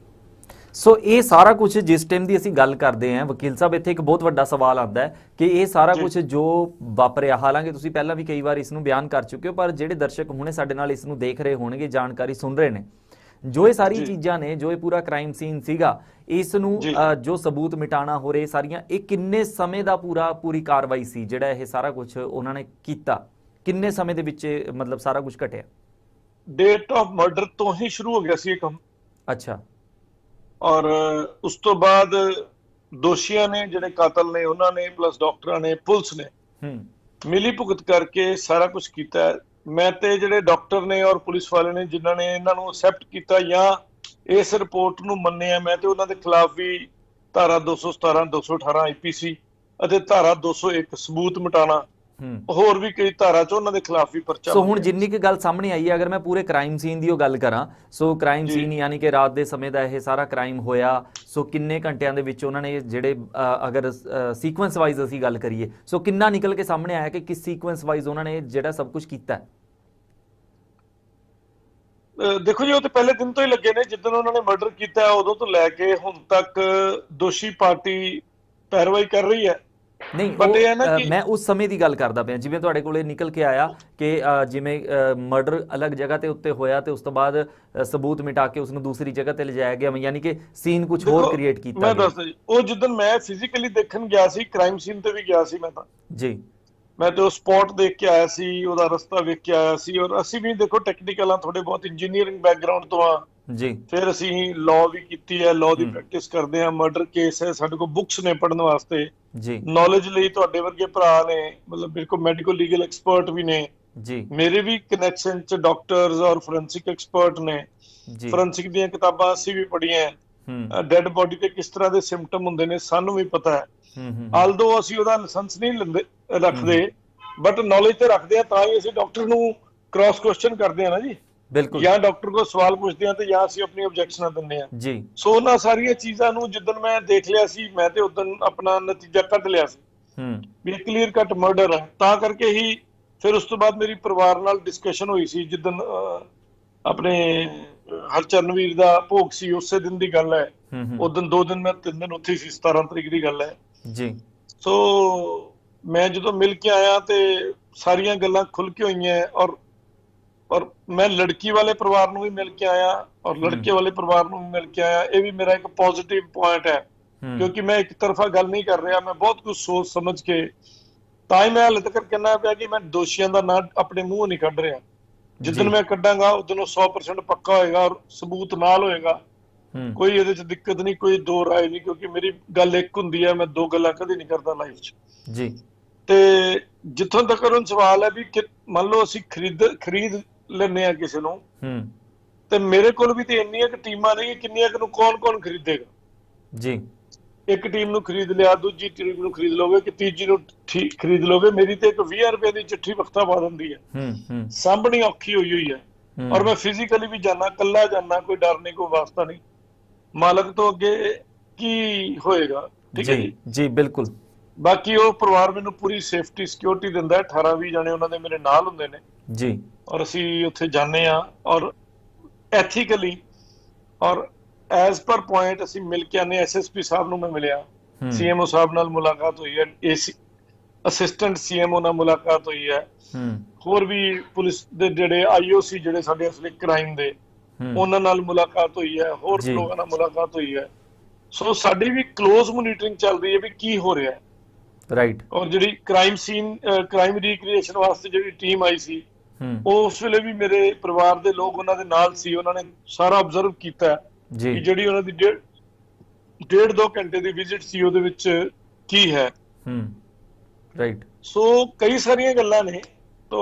सो ये सारा कुछ जिस टाइम की असीं गल करते हैं वकील साहब, इत्थे एक बहुत वड्डा सवाल आता है कि ये सारा कुछ जो वापरिया, हालांकि तुसीं पहलां भी कई बार इसनूं बयान कर चुके हो, पर जिहड़े दर्शक हुणे साडे नाल इसनूं देख रहे होणगे, जानकारी सुन रहे ने, जो ये सारी चीज़ां ने, जो ये पूरा क्राइम सीन सीगा, इसनूं जो सबूत मिटाना हो रहे सारियां, ये किन्ने समय दा पूरी कार्रवाई सी जिहड़ा ये सारा कुछ उन्हां ने कीता? किन्ने समय दे विच मतलब सारा कुछ घटिया? डेट ऑफ मर्डर तो ही शुरू हो गया सी काम। अच्छा। और उस तो बाद दोषियां ने, जिहड़े कातल ने, उन्होंने प्लस डॉक्टरां ने, पुलिस ने मिली भुगत करके सारा कुछ कीता है। मैं ते जिहड़े डॉक्टर ने और पुलिस वाले ने जिन्हां ने इन्हां नूं एक्सेप्ट कीता या इस रिपोर्ट नूं मन्निया, मैं ते उन्हां दे खिलाफ भी धारा 217 218 आईपीसी ਅਤੇ ਧਾਰਾ 201 सबूत मिटाना, ਹੋਰ ਵੀ ਕਈ ਧਾਰਾ ਚ ਉਹਨਾਂ ਦੇ ਖਿਲਾਫ ਵੀ ਪਰਚਾ। ਸੋ ਹੁਣ ਜਿੰਨੀ ਕਿ ਗੱਲ ਸਾਹਮਣੇ ਆਈ ਹੈ, ਅਗਰ ਮੈਂ ਪੂਰੇ ਕ੍ਰਾਈਮ ਸੀਨ ਦੀ ਉਹ ਗੱਲ ਕਰਾਂ, ਸੋ ਕ੍ਰਾਈਮ ਸੀਨ ਯਾਨੀ ਕਿ ਰਾਤ ਦੇ ਸਮੇਂ ਦਾ ਇਹ ਸਾਰਾ ਕ੍ਰਾਈਮ ਹੋਇਆ, ਸੋ ਕਿੰਨੇ ਘੰਟਿਆਂ ਦੇ ਵਿੱਚ ਉਹਨਾਂ ਨੇ ਜਿਹੜੇ ਅਗਰ ਸੀਕੁਐਂਸ ਵਾਈਜ਼ ਅਸੀਂ ਗੱਲ ਕਰੀਏ, ਸੋ ਕਿੰਨਾ ਨਿਕਲ ਕੇ ਸਾਹਮਣੇ ਆਇਆ ਕਿ ਕਿਸ ਸੀਕੁਐਂਸ ਵਾਈਜ਼ ਉਹਨਾਂ ਨੇ ਜਿਹੜਾ ਸਭ ਕੁਝ ਕੀਤਾ? ਦੇਖੋ ਜੀ, ਉਹ ਤੇ ਪਹਿਲੇ ਦਿਨ ਤੋਂ ਹੀ ਲੱਗੇ ਨੇ, ਜਿੱਦਣ ਉਹਨਾਂ ਨੇ ਮਰਡਰ ਕੀਤਾ ਉਦੋਂ ਤੋਂ ਲੈ ਕੇ ਹੁਣ ਤੱਕ ਦੋਸ਼ੀ ਪਾਰਟੀ ਪੈਰਵਾਈ ਕਰ ਰਹੀ ਹੈ। नहीं मैं उस समय की गल करदा पिया, जिवें तुहाडे कोले निकल के आया कि जिवें मर्डर अलग जगह ते उत्ते होया ते उस तो बाद सबूत मिटा के उसनूं दूसरी जगह ते ले जाया गया, यानी कि सीन कुछ होर क्रिएट कीता। मैं दसदा जी, ਉਹ ਜਿੱਦਣ मैं फिजिकली देखण गया सी, क्राइम सीन ते भी गया सी मैं ਤਾਂ जी, मैं तो स्पॉट देख के आया सी, ਉਹਦਾ ਰਸਤਾ ਵੇਖ ਕੇ ਆਇਆ ਸੀ। ਔਰ ਅਸੀਂ ਵੀ ਦੇਖੋ ਟੈਕਨੀਕਲ ਆ, ਥੋੜੇ ਬਹੁਤ ਇੰਜੀਨੀਅਰਿੰਗ ਬੈਕਗ੍ਰਾਉਂਡ ਤੋਂ ਆ ਜੀ। ਫਿਰ ਅਸੀਂ ਲਾਅ ਵੀ ਕੀਤੀ ਹੈ, ਲਾਅ ਦੀ ਪ੍ਰੈਕਟਿਸ ਕਰਦੇ ਆ। ਮਰਡਰ ਕੇਸ ਹੈ, ਸਾਡੇ ਕੋਲ ਬੁੱਕਸ ਨੇ ਪੜ੍ਹਨ ਵਾਸਤੇ ਜੀ, ਨੌਲੇਜ ਲਈ। ਤੁਹਾਡੇ ਵਰਗੇ ਭਰਾ ਨੇ, ਮਤਲਬ ਮੇਰੇ ਕੋਲ ਮੈਡੀਕਲ ਲੀਗਲ ਐਕਸਪਰਟ ਵੀ ਨੇ ਜੀ, ਮੇਰੇ ਵੀ ਕਨੈਕਸ਼ਨ ਚ ਡਾਕਟਰਸ ਔਰ ਫੋਰੈਂਸਿਕ ਐਕਸਪਰਟ ਨੇ ਜੀ। ਫੋਰੈਂਸਿਕ ਦੀਆਂ ਕਿਤਾਬਾਂ ਅਸੀਂ ਵੀ ਪੜ੍ਹੀਆਂ, ਡੈਡ ਬੋਡੀ ਤੇ ਕਿਸ ਤਰ੍ਹਾਂ ਦੇ ਸਿੰਪਟਮ ਹੁੰਦੇ ਨੇ ਸਾਨੂੰ ਵੀ ਪਤਾ ਹੈ। ਆਲਦੋ ਅਸੀਂ ਉਹਦਾ ਲਾਇਸੈਂਸ ਨਹੀਂ ਰੱਖਦੇ, ਬਟ ਨੌਲੇਜ ਤੇ ਰੱਖਦੇ ਆ, ਤਾਂ ਹੀ ਅਸੀਂ ਡਾਕਟਰ ਨੂੰ ਕ੍ਰਾਸ ਕੁਐਸਚਨ ਕਰਦੇ ਆ ਨਾ ਜੀ। ਬਿਲਕੁਲ। ਜਾਂ ਡਾਕਟਰ ਕੋਲ ਸਵਾਲ ਪੁੱਛਦੇ ਆ ਤੇ ਜਾਂ ਅਸੀਂ ਆਪਣੀ ਆਬਜੈਕਸ਼ਨਾਂ ਦਿੰਦੇ ਆ ਜੀ। ਸੋ ਉਹਨਾਂ ਸਾਰੀਆਂ ਚੀਜ਼ਾਂ ਨੂੰ ਜਿੱਦਣ ਮੈਂ ਦੇਖ ਲਿਆ ਸੀ, ਮੈਂ ਤੇ ਉਦੋਂ ਆਪਣਾ ਨਤੀਜਾ ਕੱਢ ਲਿਆ ਸੀ ਵੀ ਕਲੀਅਰ ਕੱਟ ਮਰਡਰ ਹੈ। ਤਾਂ ਕਰਕੇ ਹੀ ਫਿਰ ਉਸ ਤੋਂ ਬਾਅਦ ਮੇਰੀ ਪਰਿਵਾਰ ਨਾਲ ਡਿਸਕਸ਼ਨ ਹੋਈ ਸੀ, ਜਿੱਦਣ ਆਪਣੇ ਹਰਚਰਨਵੀਰ ਦਾ ਭੋਗ ਸੀ, ਉਸੇ ਦਿਨ ਦੀ ਗੱਲ ਹੈ। ਉਸ ਦਿਨ 2 ਦਿਨ ਮੈਂ 3 ਦਿਨ ਉੱਥੇ ਸੀ, 17 ਤਰੀਕ ਦੀ ਗੱਲ ਹੈ ਜੀ। ਸੋ ਮੈਂ ਜਦੋਂ ਮਿਲ ਕੇ ਆਇਆ ਤੇ ਸਾਰੀਆਂ ਗੱਲਾਂ ਖੁੱਲ ਕੇ ਹੋਈਆਂ, ਔਰ ਮੈਂ ਲੜਕੀ ਵਾਲੇ ਪਰਿਵਾਰ ਨੂੰ ਵੀ ਮਿਲ ਕੇ ਆਇਆ ਔਰ ਲੜਕੇ ਵਾਲੇ ਪਰਿਵਾਰ ਨੂੰ ਵੀ ਮਿਲ ਕੇ ਆਇਆ। ਇਹ ਵੀ ਮੇਰਾ ਇੱਕ ਪੋਜ਼ਿਟਿਵ ਪੁਆਇੰਟ ਹੈ, ਕਿਉਂਕਿ ਮੈਂ ਇੱਕ ਤਰਫਾ ਗੱਲ ਨਹੀਂ ਕਰ ਰਿਹਾ, ਮੈਂ ਬਹੁਤ ਕੁਝ ਸੋਚ ਸਮਝ ਕੇ, ਤਾਂ ਹੀ ਮੈਂ ਹਾਲੇ ਤੱਕ ਕਹਿਣਾ ਪਿਆ ਕਿ ਮੈਂ ਦੋਸ਼ੀਆਂ ਦਾ ਨਾਂ ਆਪਣੇ ਮੂੰਹੋਂ ਨਹੀਂ ਕੱਢ ਰਿਹਾ। ਜਿੱਦਣ ਮੈਂ ਕੱਢਾਂਗਾ ਉਦੋਂ 100% ਪੱਕਾ ਹੋਏਗਾ ਔਰ ਸਬੂਤ ਨਾਲ ਹੋਏਗਾ, ਕੋਈ ਇਹਦੇ ਚ ਦਿੱਕਤ ਨਹੀਂ, ਕੋਈ ਦੋ ਰਾਏ ਨਹੀਂ, ਕਿਉਂਕਿ ਮੇਰੀ ਗੱਲ ਇੱਕ ਹੁੰਦੀ ਹੈ, ਮੈਂ 2 ਗੱਲਾਂ ਕਦੇ ਨਹੀਂ ਕਰਦਾ ਲਾਈਫ 'ਚ ਜੀ। ਤੇ ਜਿੱਥੋਂ ਤੱਕ ਹੁਣ ਸਵਾਲ ਹੈ ਵੀ ਮੰਨ ਲਓ ਅਸੀਂ ਖਰੀਦ ਲੈਂਦੇ ਆ ਕਿਸੇ ਨੂੰ, ਤੇ ਮੇਰੇ ਕੋਲ ਵੀ ਤੇ ਇੰਨੀਆਂ ਕੁ ਟੀਮਾਂ ਨਹੀਂ, ਕਿੰਨੀਆਂ ਕੁ ਨੂੰ ਕੌਣ ਖਰੀਦੇਗਾ ਜੀ। ਇੱਕ ਟੀਮ ਨੂੰ ਖਰੀਦ ਲਿਆ, ਦੂਜੀ ਟੀਮ ਨੂੰ ਖਰੀਦ ਲਓਗੇ, ਕਿ ਤੀਜੀ ਨੂੰ ਖਰੀਦ ਲਓਗੇ। ਮੇਰੀ ਤੇ ਇੱਕ 20 ਰੁਪਏ ਦੀ ਚਿੱਠੀ ਵਕਤਾ ਪਾ ਦਿੰਦੀ ਹੈ, ਸਾਂਭਣੀ ਔਖੀ ਹੋਈ ਹੈ। ਔਰ ਮੈਂ ਫਿਜ਼ੀਕਲੀ ਵੀ ਜਾਣਾ, ਕੱਲਾ ਜਾਣਾ, ਕੋਈ ਡਰ ਨਹੀਂ, ਕੋਈ ਵਾਸਤਾ ਨਹੀਂ, ਮਾਲਕ ਤੋਂ ਅੱਗੇ ਕੀ ਹੋਏਗਾ। ਠੀਕ ਹੈ ਜੀ, ਬਿਲਕੁਲ। ਬਾਕੀ ਉਹ ਪਰਿਵਾਰ ਮੈਨੂੰ ਪੂਰੀ ਸੇਫਟੀ ਸਿਕਿਉਰਿਟੀ ਦਿੰਦਾ ਹੈ, 18-20 ਜਣੇ ਉਹਨਾਂ ਦੇ ਮੇਰੇ ਨਾਲ ਹੁੰਦੇ ਨੇ ਜੀ, ਔਰ ਅਸੀਂ ਉੱਥੇ ਜਾਂਦੇ ਆ ਔਰ ਐਥੀਕਲੀ ਔਰ ਐਜ਼ ਪਰ ਪੁਆਇੰਟ ਅਸੀਂ ਮਿਲ ਕੇ ਆਨੇ। ਐਸਐਸਪੀ ਸਾਹਿਬ ਨੂੰ ਮੈਂ ਮਿਲਿਆ, ਸੀਐਮਓ ਸਾਹਿਬ ਨਾਲ ਮੁਲਾਕਾਤ ਹੋਈ ਹੈ, ਅਸਿਸਟੈਂਟ ਸੀਐਮਓ ਨਾਲ ਮੁਲਾਕਾਤ ਹੋਈ ਹੈ, ਹੋਰ ਵੀ ਪੁਲਿਸ ਦੇ ਜਿਹੜੇ ਆਈਓਸੀ ਜਿਹੜੇ ਸਾਡੇ ਅਸਲੇ ਕ੍ਰਾਈਮ ਦੇ, ਉਹਨਾਂ ਨਾਲ ਮੁਲਾਕਾਤ ਹੋਈ ਹੈ, ਹੋਰ ਲੋਕਾਂ ਨਾਲ ਮੁਲਾਕਾਤ ਹੋਈ ਹੈ। ਸੋ ਸਾਡੀ ਵੀ ਕਲੋਜ਼ ਮੋਨੀਟਰਿੰਗ ਚੱਲ ਰਹੀ ਹੈ ਵੀ ਕੀ ਹੋ ਰਿਹਾ ਹੈ, ਰਾਈਟ। ਔਰ ਜਿਹੜੀ ਕ੍ਰਾਈਮ ਰੀਕ੍ਰੀਏਸ਼ਨ ਵਾਸਤੇ ਜਿਹੜੀ ਟੀਮ ਆਈ ਸੀ, ਉਸ ਵੇਲੇ ਵੀ ਮੇਰੇ ਪਰਿਵਾਰ ਦੇ ਲੋਕ ਉਹਨਾਂ ਦੇ ਨਾਲ ਸੀ, ਉਹਨਾਂ ਨੇ ਸਾਰਾ ਆਬਜ਼ਰਵ ਕੀਤਾ ਕਿ ਜਿਹੜੀ ਉਹਨਾਂ ਦੀ 1.5-2 ਘੰਟੇ ਦੀ ਵਿਜ਼ਿਟ ਸੀ, ਉਹਦੇ ਵਿੱਚ ਕੀ ਹੈ, ਰਾਈਟ। ਸੋ ਕਈ ਸਾਰੀਆਂ ਗੱਲਾਂ ਨੇ। ਤੋ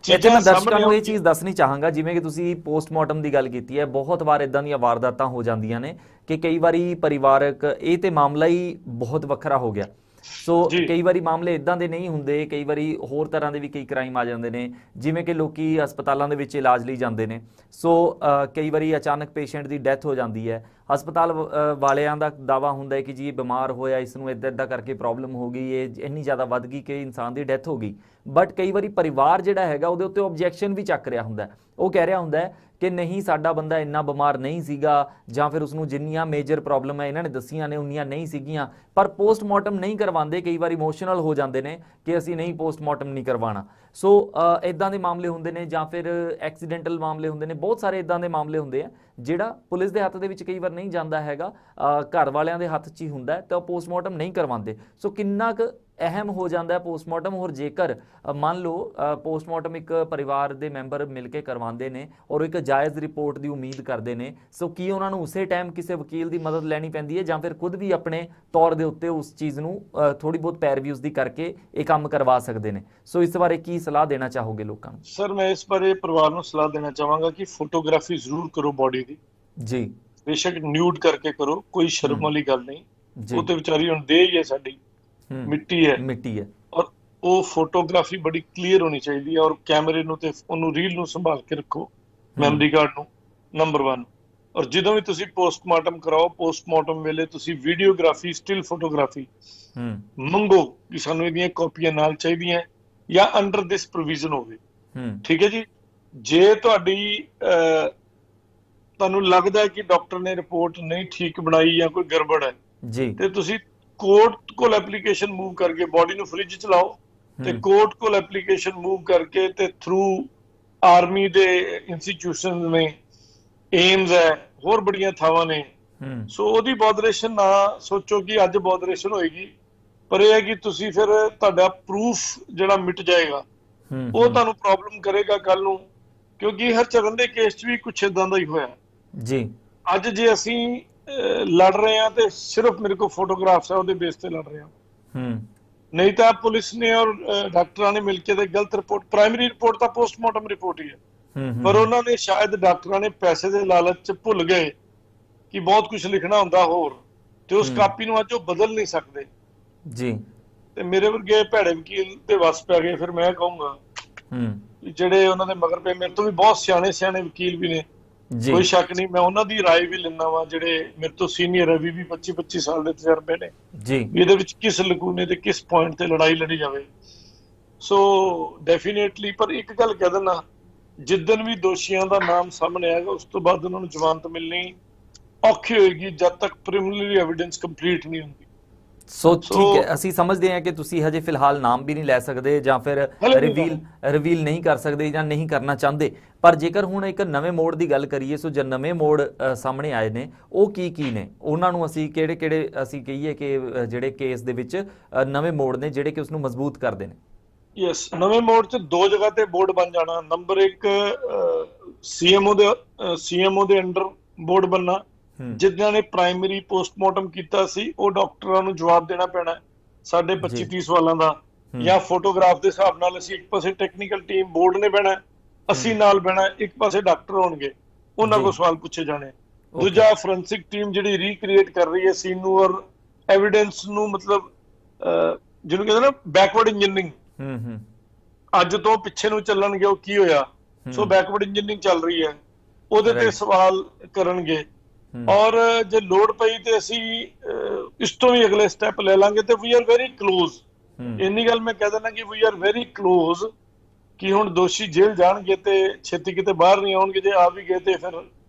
ਇੱਥੇ ਮੈਂ ਦਰਸ਼ਕਾਂ ਨੂੰ ਇਹ ਚੀਜ਼ ਦੱਸਣੀ ਚਾਹਾਂਗਾ, ਜਿਵੇਂ ਕਿ ਤੁਸੀਂ ਪੋਸਟਮਾਰਟਮ ਦੀ ਗੱਲ ਕੀਤੀ ਹੈ, ਬਹੁਤ ਵਾਰ ਇਦਾਂ ਦੀਆਂ ਵਾਰਦਾਤਾਂ ਹੋ ਜਾਂਦੀਆਂ ਨੇ ਕਿ ਕਈ ਵਾਰੀ ਪਰਿਵਾਰਕ, ਇਹ ਤੇ ਮਾਮਲਾ ਹੀ ਬਹੁਤ ਵੱਖਰਾ ਹੋ ਗਿਆ। ਸੋ ਕਈ ਵਾਰੀ ਮਾਮਲੇ ਇਦਾਂ ਦੇ ਨਹੀਂ ਹੁੰਦੇ, ਕਈ ਵਾਰੀ ਹੋਰ ਤਰ੍ਹਾਂ ਦੇ ਵੀ ਕਈ ਕ੍ਰਾਈਮ ਆ ਜਾਂਦੇ ਨੇ, ਜਿਵੇਂ ਕਿ ਲੋਕੀ ਹਸਪਤਾਲਾਂ ਦੇ ਵਿੱਚ ਇਲਾਜ ਲਈ ਜਾਂਦੇ ਨੇ। ਸੋ ਕਈ ਵਾਰੀ ਅਚਾਨਕ ਪੇਸ਼ੈਂਟ ਦੀ ਡੈਥ ਹੋ ਜਾਂਦੀ ਹੈ, ਹਸਪਤਾਲ ਵਾਲਿਆਂ ਦਾ ਦਾਵਾ ਹੁੰਦਾ ਹੈ ਕਿ ਜੀ ਇਹ ਬਿਮਾਰ ਹੋਇਆ, ਇਸ ਨੂੰ ਇੱਦਾਂ ਕਰਕੇ ਪ੍ਰੋਬਲਮ ਹੋ ਗਈ, ਇਹ ਇੰਨੀ ਜ਼ਿਆਦਾ ਵੱਧ ਗਈ ਕਿ ਇਨਸਾਨ ਦੀ ਡੈਥ ਹੋ ਗਈ। ਬਟ ਕਈ ਵਾਰੀ ਪਰਿਵਾਰ ਜਿਹੜਾ ਹੈਗਾ ਉਹਦੇ ਉੱਤੇ ਓਬਜੈਕਸ਼ਨ ਵੀ ਚੱਕ ਰਿਹਾ ਹੁੰਦਾ, ਉਹ ਕਹਿ ਰਿਹਾ ਹੁੰਦਾ ਕਿ ਨਹੀਂ, ਸਾਡਾ ਬੰਦਾ ਇੰਨਾ ਬਿਮਾਰ ਨਹੀਂ ਸੀਗਾ, ਜਾਂ ਫਿਰ ਉਸਨੂੰ ਜਿੰਨੀਆਂ ਮੇਜਰ ਪ੍ਰੋਬਲਮ ਹੈ ਇਹਨਾਂ ਨੇ ਦੱਸੀਆਂ ਨੇ ਉਨੀਆਂ ਨਹੀਂ ਸੀਗੀਆਂ, ਪਰ ਪੋਸਟਮਾਰਟਮ ਨਹੀਂ ਕਰਵਾਉਂਦੇ। ਕਈ ਵਾਰ ਇਮੋਸ਼ਨਲ ਹੋ ਜਾਂਦੇ ਨੇ ਕਿ ਅਸੀਂ ਨਹੀਂ ਪੋਸਟਮਾਰਟਮ ਨਹੀਂ ਕਰਵਾਉਣਾ। ਸੋ ਇਦਾਂ ਦੇ ਮਾਮਲੇ ਹੁੰਦੇ ਨੇ, ਜਾਂ ਫਿਰ ਐਕਸੀਡੈਂਟਲ ਮਾਮਲੇ ਹੁੰਦੇ ਨੇ, ਬਹੁਤ ਸਾਰੇ ਇਦਾਂ ਦੇ ਮਾਮਲੇ ਹੁੰਦੇ ਆ ਜਿਹੜਾ ਪੁਲਿਸ ਦੇ ਹੱਥ ਦੇ ਵਿੱਚ ਕਈ ਵਾਰ ਨਹੀਂ ਜਾਂਦਾ ਹੈਗਾ, ਘਰ ਵਾਲਿਆਂ ਦੇ ਹੱਥ 'ਚ ਹੀ ਹੁੰਦਾ, ਤਾਂ ਉਹ ਪੋਸਟਮਾਰਟਮ ਨਹੀਂ ਕਰਵਾਉਂਦੇ। ਸੋ ਕਿੰਨਾ ਕੁ ਅਹਿਮ ਹੋ ਜਾਂਦਾ ਹੈ ਪੋਸਟਮਾਰਟਮ। ਹੋਰ ਜੇਕਰ ਮੰਨ ਲਓ ਪੋਸਟਮਾਰਟਮ ਇੱਕ ਪਰਿਵਾਰ ਦੇ ਮੈਂਬਰ ਮਿਲ ਕੇ ਕਰਵਾਉਂਦੇ ਨੇ ਔਰ ਇੱਕ ਜਾਇਜ਼ ਰਿਪੋਰਟ ਦੀ ਉਮੀਦ ਕਰਦੇ ਨੇ, ਸੋ ਕੀ ਉਹਨਾਂ ਨੂੰ ਉਸੇ ਟਾਈਮ ਕਿਸੇ ਵਕੀਲ ਦੀ ਮਦਦ ਲੈਣੀ ਪੈਂਦੀ ਹੈ, ਜਾਂ ਫਿਰ ਖੁਦ ਵੀ ਆਪਣੇ ਤੌਰ ਦੇ ਉੱਤੇ ਉਸ ਚੀਜ਼ ਨੂੰ ਥੋੜੀ ਬਹੁਤ ਪੈਰਵੀ ਉਸਦੀ ਕਰਕੇ ਇਹ ਕੰਮ ਕਰਵਾ ਸਕਦੇ ਨੇ? ਸੋ ਇਸ ਬਾਰੇ ਕੀ ਸਲਾਹ ਦੇਣਾ ਚਾਹੋਗੇ ਲੋਕਾਂ ਨੂੰ? ਸਰ, ਮੈਂ ਇਸ ਬਾਰੇ ਪਰਿਵਾਰ ਨੂੰ ਸਲਾਹ ਦੇਣਾ ਚਾਹਾਂਗਾ ਕਿ ਫੋਟੋਗ੍ਰਾਫੀ ਜ਼ਰੂਰ ਕਰੋ ਬੋਡੀ ਦੀ ਜੀ, ਬੇਸ਼ੱਕ ਨਿਊਡ ਕਰਕੇ ਕਰੋ, ਕੋਈ ਸ਼ਰਮ ਵਾਲੀ ਗੱਲ ਨਹੀਂ। ਉਹ ਤੇ ਵਿਚਾਰੀ ਹੁਣ ਦੇਹ ਹੀ ਹੈ ਸਾਡੀ, ਮਿੱਟੀ ਹੈ, ਔਰ ਉਹ ਫੋਟੋਗ੍ਰਾਫੀ ਬੜੀ ਕਲੀਅਰ ਹੋਣੀ ਚਾਹੀਦੀ ਹੈ। ਔਰ ਕੈਮਰੇ ਨੂੰ ਤੇ ਉਹਨੂੰ ਰੀਲ ਨੂੰ ਸੰਭਾਲ ਕੇ ਰੱਖੋ, ਮੈਮਰੀ ਕਾਰਡ ਨੂੰ, ਨੰਬਰ 1। ਔਰ ਜਦੋਂ ਵੀ ਤੁਸੀਂ ਪੋਸਟਮਾਰਟਮ ਕਰਾਓ, ਪੋਸਟਮਾਰਟਮ ਵੇਲੇ ਤੁਸੀਂ ਵੀਡੀਓਗ੍ਰਾਫੀ, ਸਟਿਲ ਫੋਟੋਗ੍ਰਾਫੀ ਮੰਗੋ ਕਿ ਸਾਨੂੰ ਇਹਦੀਆਂ ਕਾਪੀਆਂ ਨਾਲ ਚਾਹੀਦੀਆਂ, ਜਾਂ ਅੰਡਰ ਦਿਸ ਪ੍ਰੋਵੀਜ਼ਨ ਹੋਵੇ। ਠੀਕ ਹੈ ਜੀ। ਜੇ ਤੁਹਾਨੂੰ ਲੱਗਦਾ ਹੈ ਕਿ ਡਾਕਟਰ ਨੇ ਰਿਪੋਰਟ ਨਹੀਂ ਠੀਕ ਬਣਾਈ ਜਾਂ ਕੋਈ ਗੜਬੜ ਹੈ ਜੀ, ਤੇ ਤੁਸੀਂ ਕੋਰਟ ਕੋਲ ਐਪਲੀਕੇਸ਼ਨ ਮੂਵ ਕਰਕੇ ਬੋਡੀ ਨੂੰ ਫ੍ਰਿਜ ਚ ਲਾਓ, ਤੇ ਕੋਰਟ ਕੋਲ ਐਪਲੀਕੇਸ਼ਨ ਮੂਵ ਕਰਕੇ, ਤੇ ਥਰੂ ਆਰਮੀ ਦੇ ਇੰਸਟੀਟਿਊਸ਼ਨ ਨੇ, ਏਮਜ਼ ਹੈ, ਹੋਰ ਬੜੀਆਂ ਥਾਵਾਂ ਨੇ। ਸੋ ਉਹਦੀ ਬੋਦਰੇਸ਼ਨ ਨਾ ਸੋਚੋ ਕਿ ਅੱਜ ਬੋਦਰੇਸ਼ਨ ਹੋਏਗੀ, ਪਰ ਇਹ ਹੈ ਕਿ ਤੁਸੀਂ ਫਿਰ ਤੁਹਾਡਾ ਪ੍ਰੂਫ ਜਿਹੜਾ ਮਿਟ ਜਾਏਗਾ, ਉਹ ਤੁਹਾਨੂੰ ਪ੍ਰੋਬਲਮ ਕਰੇਗਾ ਕੱਲ ਨੂੰ, ਕਿਉਂਕਿ ਹਰਚਰਨ ਦੇ ਕੇਸ 'ਚ ਵੀ ਕੁਛ ਏਦਾਂ ਦਾ ਹੀ ਹੋਇਆ ਜੀ। ਅੱਜ ਜੇ ਅਸੀਂ ਲੜ ਰਹੇ ਹਾਂ ਤੇ ਸਿਰਫ ਮੇਰੇ ਕੋਲ ਫੋਟੋਗ੍ਰਾਫਸ ਹੈ, ਉਹਦੇ ਬੇਸ ਤੇ ਲੜ ਰਹੇ ਹਾਂ, ਨਹੀਂ ਤਾਂ ਪੁਲਿਸ ਨੇ ਔਰ ਡਾਕਟਰਾਂ ਨੇ ਮਿਲ ਕੇ ਤੇ ਗਲਤ ਰਿਪੋਰਟ, ਪ੍ਰਾਇਮਰੀ ਰਿਪੋਰਟ ਤਾਂ ਪੋਸਟਮਾਰਟਮ ਰਿਪੋਰਟ ਹੀ ਹੈ, ਪਰ ਉਹਨਾਂ ਨੇ ਸ਼ਾਇਦ ਡਾਕਟਰਾਂ ਨੇ ਪੈਸੇ ਦੇ ਲਾਲਚ 'ਚ ਭੁੱਲ ਗਏ ਕਿ ਬਹੁਤ ਕੁਝ ਲਿਖਣਾ ਹੁੰਦਾ ਹੋਰ, ਤੇ ਉਸ ਕਾਪੀ ਨੂੰ ਅੱਜ ਉਹ ਬਦਲ ਨਹੀਂ ਸਕਦੇ ਜੀ। ਤੇ ਮੇਰੇ ਵਰਗੇ ਭੈੜੇ ਵਕੀਲ ਦੇ ਵਸ ਪੈ ਗਏ। ਫਿਰ ਮੈਂ ਕਹੂੰਗਾ ਜਿਹੜੇ ਉਹਨਾਂ ਦੇ ਮਗਰ ਪਏ, ਮੇਰੇ ਤੋਂ ਵੀ ਬਹੁਤ ਸਿਆਣੇ ਵਕੀਲ ਵੀ ਨੇ, ਕੋਈ ਸ਼ੱਕ ਨਹੀਂ, ਮੈਂ ਉਹਨਾਂ ਦੀ ਰਾਏ ਵੀ ਲੈਣਾ ਵਾ, ਜਿਹੜੇ ਮੇਰੇ ਤੋਂ ਸੀਨੀਅਰ ਹੈ, 20-25 ਸਾਲ ਦੇ ਤਜਰਬੇ ਨੇ ਜੀ, ਇਹਦੇ ਵਿੱਚ ਕਿਸ ਲਕੂਨੇ ਤੇ ਕਿਸ ਪੁਆਇੰਟ ਤੇ ਲੜਾਈ ਲੜੀ ਜਾਵੇ। ਸੋ ਡੈਫੀਨੇਟਲੀ, ਪਰ ਇੱਕ ਗੱਲ ਕਹਿ ਦਿੰਦਾ, ਜਿੱਦਣ ਵੀ ਦੋਸ਼ੀਆਂ ਦਾ ਨਾਮ ਸਾਹਮਣੇ ਆਏਗਾ ਉਸ ਤੋਂ ਬਾਅਦ ਉਹਨਾਂ ਨੂੰ ਜ਼ਮਾਨਤ ਮਿਲਣੀ ਔਖੀ ਹੋਏਗੀ ਜਦ ਤੱਕ ਪ੍ਰੀਲਿਮਿਨਰੀ ਐਵੀਡੈਂਸ ਕੰਪਲੀਟ ਨਹੀਂ ਹੁੰਦੀ। ਸੋ ਠੀਕ ਹੈ, ਅਸੀਂ ਸਮਝਦੇ ਹਾਂ ਕਿ ਤੁਸੀਂ ਹਜੇ ਫਿਲਹਾਲ ਨਾਮ ਵੀ ਨਹੀਂ ਲੈ ਸਕਦੇ ਜਾਂ ਫਿਰ ਰਿਵੀਲ ਨਹੀਂ ਕਰ ਸਕਦੇ ਜਾਂ ਨਹੀਂ ਕਰਨਾ ਚਾਹੁੰਦੇ, ਪਰ ਜੇਕਰ ਹੁਣ ਇੱਕ ਨਵੇਂ ਮੋੜ ਦੀ ਗੱਲ ਕਰੀਏ, ਸੋ ਜੋ ਨਵੇਂ ਮੋੜ ਸਾਹਮਣੇ ਆਏ ਨੇ ਉਹ ਕੀ ਨੇ, ਉਹਨਾਂ ਨੂੰ ਅਸੀਂ ਕਿਹੜੇ ਅਸੀਂ ਕਹੀਏ ਕਿ ਜਿਹੜੇ ਕੇਸ ਦੇ ਵਿੱਚ ਨਵੇਂ ਮੋੜ ਨੇ ਜਿਹੜੇ ਕਿ ਉਸ ਨੂੰ ਮਜ਼ਬੂਤ ਕਰਦੇ ਨੇ? ਯੈਸ, ਨਵੇਂ ਮੋੜ 'ਚ ਦੋ ਜਗ੍ਹਾ ਤੇ ਬੋਰਡ ਬਣ ਜਾਣਾ। ਨੰਬਰ 1, ਸੀਐਮਓ ਦੇ ਅੰਡਰ ਬੋਰਡ ਬਣਨਾ। ਜਿਨ੍ਹਾਂ ਨੇ ਪ੍ਰਾਇਮਰੀ ਪੋਸਟਮਾਰਟਮ ਕੀਤਾ ਸੀ ਉਹ ਡਾਕਟਰਾਂ ਨੂੰ ਜਵਾਬ ਦੇਣਾ ਪੈਣਾ ਸਾਡੇ 25-30 ਸਵਾਲਾਂ ਦਾ, ਜਾਂ ਫੋਟੋਗ੍ਰਾਫ ਦੇ ਹਿਸਾਬ ਨਾਲ ਅਸੀਂ ਇੱਕ ਪਾਸੇ ਟੈਕਨੀਕਲ ਟੀਮ ਬੋਰਡ ਨੇ ਬਹਿਣਾ, ਅਸੀਂ ਨਾਲ ਬਹਿਣਾ, ਇੱਕ ਪਾਸੇ ਡਾਕਟਰ ਹੋਣਗੇ, ਉਹਨਾਂ ਕੋਲ ਸਵਾਲ ਪੁੱਛੇ ਜਾਣੇ। ਦੂਜਾ ਫੋਰੈਂਸਿਕ ਟੀਮ ਜਿਹੜੀ ਰੀਕ੍ਰੀਏਟ ਕਰ ਰਹੀ ਹੈ ਸੀਨ ਨੂੰ ਔਰ ਐਵੀਡੈਂਸ ਨੂੰ, ਮਤਲਬ ਜਿਹਨੂੰ ਕਹਿੰਦੇ ਨਾ ਬੈਕਵਰਡ ਇੰਜੀਨੀਅਰਿੰਗ, ਅੱਜ ਤੋਂ ਪਿੱਛੇ ਨੂੰ ਚੱਲਣਗੇ ਉਹ ਕੀ ਹੋਇਆ, ਸੋ ਬੈਕਵਰਡ ਇੰਜੀਨੀਅਰਿੰਗ ਚੱਲ ਰਹੀ ਹੈ, ਉਹਦੇ ਤੇ ਸਵਾਲ ਕਰਨਗੇ। ਔਰ ਜੇ ਲੋੜ ਪਈ ਤੇ ਅਸੀਂ ਇਸ ਤੋਂ ਵੀ ਅਗਲੇ ਸਟੈਪ ਲੈ ਲਾਂਗੇ ਤੇ ਵੀ ਆਰ ਵੈਰੀ ਕਲੋਜ਼। ਇੰਨੀ ਗੱਲ ਮੈਂ ਕਹਿ ਦਿੰਦਾ ਕਿ ਵੀ ਆਰ ਵੈਰੀ ਕਲੋਜ਼ ਕਿ ਹੁਣ ਦੋਸ਼ੀ ਜੇਲ੍ਹ ਜਾਣਗੇ ਤੇ ਛੇਤੀ ਕਿਤੇ ਬਾਹਰ ਨਹੀਂ ਆਉਣਗੇ, ਜੇ ਆ ਵੀ ਗਏ ਤੇ ਫਿਰ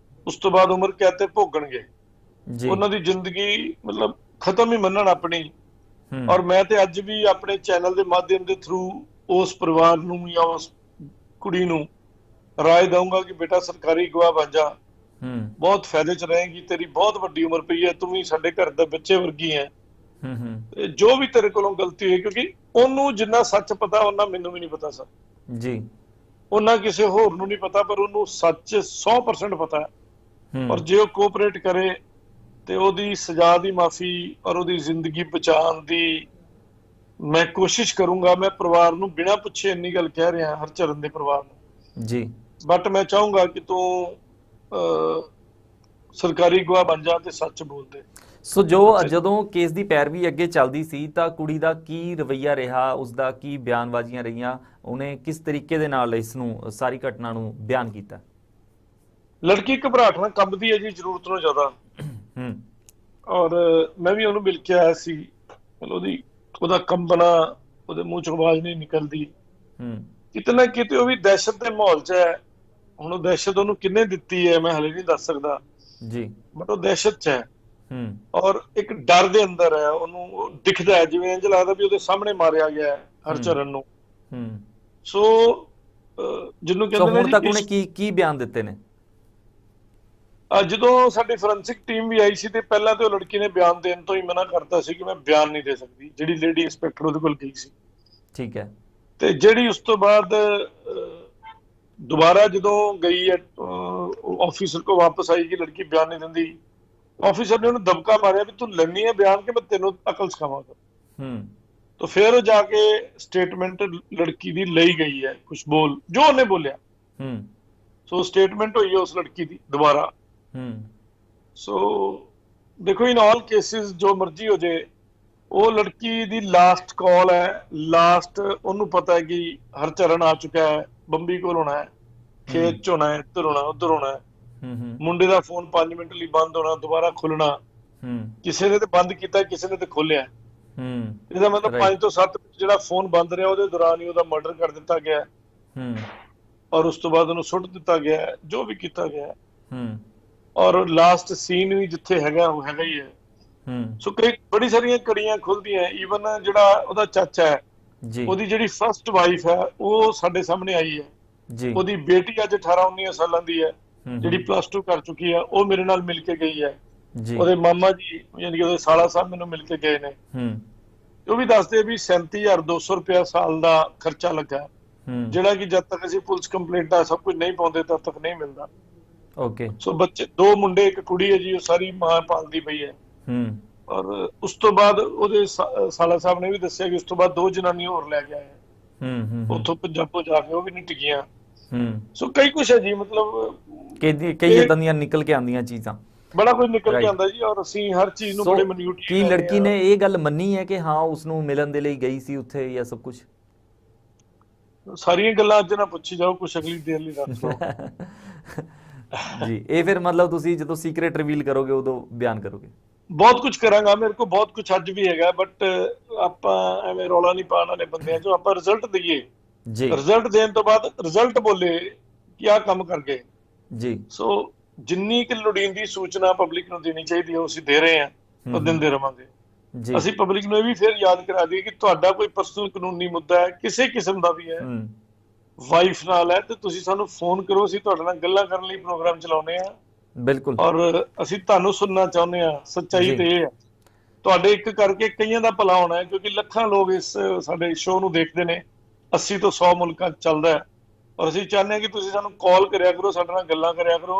ਉਸ ਤੋਂ ਬਾਅਦ ਉਮਰ ਕੈਦ ਤੇ ਭੋਗਣਗੇ, ਉਹਨਾਂ ਦੀ ਜ਼ਿੰਦਗੀ ਮਤਲਬ ਖਤਮ ਹੀ ਮੰਨਣ ਆਪਣੀ। ਔਰ ਮੈਂ ਤੇ ਅੱਜ ਵੀ ਆਪਣੇ ਚੈਨਲ ਦੇ ਮਾਧਿਅਮ ਦੇ ਥਰੂ ਉਸ ਪਰਿਵਾਰ ਨੂੰ ਜਾਂ ਉਸ ਕੁੜੀ ਨੂੰ ਰਾਏ ਦਊਂਗਾ ਕਿ ਬੇਟਾ ਸਰਕਾਰੀ ਗਵਾਹ ਬਣ ਜਾ, ਬਹੁਤ ਫਾਇਦੇ ਚ ਰਹੇਗੀ, ਤੇਰੀ ਬਹੁਤ ਵੱਡੀ ਉਮਰ ਪਈ ਹੈ, ਤੂੰ ਵੀ ਸਾਡੇ ਘਰ ਦੇ ਬੱਚੇ ਵਰਗੀ ਹੈ, ਜੋ ਵੀ ਤੇਰੇ ਕੋਲੋਂ ਗਲਤੀ ਹੋਈ, ਕਿਉਂਕਿ ਉਹਨੂੰ ਜਿੰਨਾ ਸੱਚ ਪਤਾ ਉਹਨਾਂ ਮੈਨੂੰ ਵੀ ਨਹੀਂ ਪਤਾ ਸਰ ਜੀ, ਉਹਨਾਂ ਕਿਸੇ ਹੋਰ ਨੂੰ ਨਹੀਂ ਪਤਾ, ਪਰ ਉਹਨੂੰ ਸੱਚ 100% ਪਤਾ ਹੈ। ਔਰ ਜੇ ਉਹ ਕੋਆਪਰੇਟ ਕਰੇ ਤੇ ਉਹਦੀ ਸਜ਼ਾ ਦੀ ਮਾਫੀ ਔਰ ਉਹਦੀ ਜ਼ਿੰਦਗੀ ਬਚਾਉਣ ਦੀ ਮੈਂ ਕੋਸ਼ਿਸ਼ ਕਰੂੰਗਾ। ਮੈਂ ਪਰਿਵਾਰ ਨੂੰ ਬਿਨਾਂ ਪੁੱਛੇ ਇੰਨੀ ਗੱਲ ਕਹਿ ਰਿਹਾ, ਹਰਚਰਨ ਦੇ ਪਰਿਵਾਰ ਨੂੰ ਜੀ, ਬਟ ਮੈਂ ਚਾਹੂੰਗਾ ਕਿ ਤੂੰ ਸਰਕਾਰੀ ਗਵਾਹ ਬਣ ਜਾ ਤੇ ਸੱਚ ਬੋਲ ਦੇ। ਸੋ ਜਦੋਂ ਕੇਸ ਦੀ ਪੈਰਵੀ ਅੱਗੇ ਚੱਲਦੀ ਸੀ ਤਾਂ ਕੁੜੀ ਦਾ ਕੀ ਰਵੱਈਆ ਰਿਹਾ, ਉਸਦਾ ਕੀ ਬਿਆਨਬਾਜ਼ੀਆਂ ਰਹੀਆਂ, ਉਹਨੇ ਕਿਸ ਤਰੀਕੇ ਦੇ ਨਾਲ ਇਸ ਨੂੰ ਸਾਰੀ ਘਟਨਾ ਨੂੰ ਬਿਆਨ ਕੀਤਾ? ਲੜਕੀ ਘਬਰਾਹਟ ਨਾਲ ਕੰਬਦੀ ਹੈ ਜੀ, ਜ਼ਰੂਰਤ ਤੋਂ ਜ਼ਿਆਦਾ। ਔਰ ਮੈਂ ਵੀ ਉਹਨੂੰ ਮਿਲ ਕੇ ਆਇਆ ਸੀ, ਉਹਦਾ ਕੰਬਣਾ, ਉਹਦੇ ਮੂੰਹ ਚੋਂ ਆਵਾਜ਼ ਨਹੀਂ ਨਿਕਲਦੀ, ਕਿਤੇ ਨਾ ਕਿਤੇ ਉਹ ਵੀ ਦਹਿਸ਼ਤ ਦੇ ਮਾਹੌਲ 'ਚ ਹੈ। ਹੁਣ ਉਹ ਦਹਿਸ਼ਤ ਉਹਨੂੰ ਕਿੰਨੇ ਦਿੱਤੀ ਹੈ ਮੈਂ ਹਲੇ ਨਹੀਂ ਦੱਸ ਸਕਦਾ ਜੀ, ਬਟ ਉਹ ਦਹਿਸ਼ਤ 'ਚ ਹੈ ਔਰ ਇੱਕ ਡਰ ਦੇ ਅੰਦਰ ਹੈ। ਉਹਨੂੰ ਦਿਖਦਾ ਹੈ ਜਿਵੇਂ ਇੰਝ ਲੱਗਦਾ ਵੀ ਉਹਦੇ ਸਾਹਮਣੇ ਮਾਰਿਆ ਗਿਆ ਹੈ ਹਰਚਰਨ ਨੂੰ। ਸੋ ਜਿਹਨੂੰ ਕਹਿੰਦੇ ਨੇ, ਹੁਣ ਤੱਕ ਉਹਨੇ ਕੀ ਬਿਆਨ ਦਿੱਤੇ ਨੇ? ਜਦੋਂ ਸਾਡੀ ਫੋਰੈਂਸਿਕ ਟੀਮ ਵੀ ਆਈ ਸੀ ਤੇ ਪਹਿਲਾਂ ਤੇ ਉਹ ਲੜਕੀ ਨੇ ਬਿਆਨ ਦੇਣ ਤੋਂ ਹੀ ਮਨਾ ਕਰਤਾ ਸੀ ਕਿ ਮੈਂ ਬਿਆਨ ਨਹੀਂ ਦੇ ਸਕਦੀ, ਜਿਹੜੀ ਲੇਡੀ ਇੰਸਪੈਕਟਰ ਉਹਦੇ ਕੋਲ ਗਈ ਸੀ। ਠੀਕ ਹੈ, ਤੇ ਜਿਹੜੀ ਉਸ ਤੋਂ ਬਾਅਦ दोबारा जो गई है ऑफिसर को वापस आई कि लड़की बयान नहीं दिंदी, ऑफिसर ने उन्हें दबका मारा भी तू लैनी है बयान के मैं तेनों अकल सिखावांगा। तो फिर जाके स्टेटमेंट लड़की दी लई गई है, कुछ बोल जो उन्हें बोलिया। सो स्टेटमेंट हुई है उस लड़की दी दोबारा। सो देखो इन ऑल केसेस जो मर्जी हो जाए, वो लड़की दी लास्ट कॉल है, लास्ट उन्होंने पता है कि हरचरण आ चुका है, ਬੰਬੀ ਕੋਲ ਹੋਣਾ ਹੈ, ਖੇਤ ਚ ਹੋਣਾ ਹੈ, ਇੱਧਰ ਹੋਣਾ ਉੱਧਰ ਹੋਣਾ ਹੈ। ਮੁੰਡੇ ਦਾ ਫੋਨ 5 ਮਿੰਟ ਲਈ ਬੰਦ ਹੋਣਾ, ਦੁਬਾਰਾ ਖੁੱਲਣਾ, ਕਿਸੇ ਨੇ ਤੇ ਬੰਦ ਕੀਤਾ, ਕਿਸੇ ਨੇ ਤੇ ਖੋਲਿਆ। ਇਹਦਾ ਮਤਲਬ 5 ਤੋਂ 7 ਜਿਹੜਾ ਫੋਨ ਬੰਦ ਰਿਹਾ ਉਹਦੇ ਦੌਰਾਨ ਹੀ ਉਹਦਾ ਮਰਡਰ ਕਰ ਦਿੱਤਾ ਗਿਆ ਔਰ ਉਸ ਤੋਂ ਬਾਅਦ ਉਹਨੂੰ ਸੁੱਟ ਦਿੱਤਾ ਗਿਆ, ਜੋ ਵੀ ਕੀਤਾ ਗਿਆ। ਔਰ ਲਾਸਟ ਸੀਨ ਵੀ ਜਿੱਥੇ ਹੈਗਾ ਉਹ ਹੈਗਾ ਹੀ ਹੈ। ਸੋ ਕਈ ਬੜੀ ਸਾਰੀਆਂ ਕੜੀਆਂ ਖੁੱਲਦੀਆਂ। ਈਵਨ ਜਿਹੜਾ ਉਹਦਾ ਚਾਚਾ ਹੈ, ਉਹਦੀ ਜਿਹੜੀ ਫਸਟ ਵਾਈਫ ਹੈ ਉਹ ਸਾਡੇ ਸਾਹਮਣੇ ਆਈ ਹੈ। ਉਹਦੀ ਬੇਟੀ ਅੱਜ 18-19 ਸਾਲਾਂ ਦੀ ਹੈ, ਜਿਹੜੀ +2 ਕਰ ਚੁੱਕੀ ਹੈ, ਉਹ ਮੇਰੇ ਨਾਲ ਮਿਲ ਕੇ ਗਈ ਹੈ। ਉਹਦੇ ਮਾਮਾ ਜੀ ਯਾਨੀ ਕਿ ਉਹਦੇ ਸਾਲਾ ਸਾਹਿਬ ਮੈਨੂੰ ਮਿਲ ਕੇ ਗਏ ਨੇ। ਉਹ ਵੀ ਦੱਸਦੇ ਵੀ 37,200 ਰੁਪਇਆ ਸਾਲ ਦਾ ਖਰਚਾ ਲੱਗਾ, ਜਿਹੜਾ ਕਿ ਜਦ ਤੱਕ ਅਸੀਂ ਪੁਲਿਸ ਕੰਪਲੇਂਟ ਦਾ ਸਭ ਕੁਝ ਨਹੀਂ ਪਾਉਂਦੇ ਤਦ ਤੱਕ ਨਹੀਂ ਮਿਲਦਾ। ਓਕੇ, ਸੋ ਬੱਚੇ 2 ਮੁੰਡੇ 1 ਕੁੜੀ ਹੈ ਜੀ, ਉਹ ਸਾਰੀ ਮਾਂ ਪਾਲਦੀ ਪਈ ਹੈ। ਔਰ ਉਸ ਤੋਂ ਬਾਅਦ ਉਹਦੇ ਸਾਲਾ ਸਾਹਿਬ ਨੇ ਵੀ ਦੱਸਿਆ ਕਿ ਉਸ ਤੋਂ ਬਾਅਦ 2 ਜਨਾਨੀਆਂ ਹੋਰ ਲੈ ਕੇ ਆਏ ਉੱਥੋਂ ਪੰਜਾਬੋਂ ਜਾ ਕੇ, ਉਹ ਵੀ ਨਹੀਂ ਟਿਕੀਆਂ। ਸੋ ਕਈ ਕੁਛ ਹੈ ਜੀ, ਮਤਲਬ ਕਈ ਇਦਾਂ ਦੀਆਂ ਨਿਕਲ ਕੇ ਆਉਂਦੀਆਂ ਚੀਜ਼ਾਂ, ਬੜਾ ਕੁਝ ਨਿਕਲ ਕੇ ਆਉਂਦਾ ਜੀ। ਔਰ ਅਸੀਂ ਹਰ ਚੀਜ਼ ਨੂੰ ਬੜੇ ਮਿਨਿਊਟ। ਕੀ ਲੜਕੀ ਨੇ ਇਹ ਗੱਲ ਮੰਨੀ ਹੈ ਕਿ ਹਾਂ ਉਸ ਨੂੰ ਮਿਲਣ ਦੇ ਲਈ ਗਈ ਸੀ ਉੱਥੇ, ਜਾਂ ਸਭ ਕੁਝ? ਸਾਰੀਆਂ ਗੱਲਾਂ ਅੱਜ ਨਾ ਪੁੱਛੀ ਜਾਓ, ਕੁਛ ਅਗਲੀ ਦੇਰ ਲਈ ਰੱਖ ਲਓ ਜੀ। ਇਹ ਫਿਰ ਮਤਲਬ ਤੁਸੀਂ ਜਦੋਂ ਸੀਕ੍ਰੇਟ ਰਿਵੀਲ ਕਰੋਗੇ ਉਦੋਂ ਬਿਆਨ ਕਰੋਗੇ? ਬਹੁਤ ਕੁਝ ਕਰਾਂਗਾ, ਮੇਰੇ ਕੋਲ ਬਹੁਤ ਕੁਝ ਅੱਜ ਵੀ ਹੈਗਾ, ਬਟ ਆਪਾਂ ਐਵੇਂ ਰੌਲਾ ਨਹੀਂ ਪਾਉਣ ਵਾਲੇ ਬੰਦਿਆਂ ਚੋਂ, ਆਪਾਂ ਰਿਜ਼ਲਟ ਦਈਏ ਜੀ ਰਿਜ਼ਲਟ ਦੇਣ ਤੋਂ ਬਾਅਦ ਰਿਜ਼ਲਟ ਬੋਲੇ ਕਿ ਆਹ ਕੰਮ ਕਰ ਗਏ ਜੀ। ਸੋ ਜਿੰਨੀ ਕਿ ਲੋੜੀਂਦੀ ਸੂਚਨਾ ਪਬਲਿਕ ਨੂੰ ਦੇਣੀ ਚਾਹੀਦੀ ਹੈ ਉਹ ਅਸੀਂ ਦੇ ਰਹੇ ਹਾਂ, ਉਹ ਦਿੰਦੇ ਰਵਾਂਗੇ। ਜੀ ਅਸੀਂ ਪਬਲਿਕ ਨੂੰ ਇਹ ਵੀ ਫਿਰ ਯਾਦ ਕਰਾ ਦਈਏ ਕਿ ਤੁਹਾਡਾ ਕੋਈ ਪਰਸਨਲ ਕਾਨੂੰਨੀ ਮੁੱਦਾ ਹੈ, ਕਿਸੇ ਕਿਸਮ ਦਾ ਵੀ ਹੈ, ਵਾਈਫ ਨਾਲ ਹੈ, ਤੇ ਤੁਸੀਂ ਸਾਨੂੰ ਫੋਨ ਕਰੋ, ਅਸੀਂ ਤੁਹਾਡੇ ਨਾਲ ਗੱਲਾਂ ਕਰਨ ਲਈ ਪ੍ਰੋਗਰਾਮ ਚਲਾਉਂਦੇ ਆ। ਬਿਲਕੁਲ। ਔਰ ਅਸੀਂ ਤੁਹਾਨੂੰ ਸੁਣਨਾ ਚਾਹੁੰਦੇ ਆ। ਸੱਚਾਈ ਤੇ ਇਹ ਹੈ, ਤੁਹਾਡੇ ਇੱਕ ਕਰਕੇ ਕਈਆਂ ਦਾ ਭਲਾ ਹੋਣਾ ਹੈ, ਕਿਉਂਕਿ ਲੱਖਾਂ ਲੋਕ ਇਸ ਸਾਡੇ ਸ਼ੋਅ ਨੂੰ ਦੇਖਦੇ ਨੇ, 80 ਤੋਂ 100 ਮੁਲਕਾਂ 'ਚ ਚੱਲਦਾ ਹੈ। ਔਰ ਅਸੀਂ ਚਾਹੁੰਦੇ ਹਾਂ ਕਿ ਤੁਸੀਂ ਸਾਨੂੰ ਕਾਲ ਕਰਿਆ ਕਰੋ, ਸਾਡੇ ਨਾਲ ਗੱਲਾਂ ਕਰਿਆ ਕਰੋ।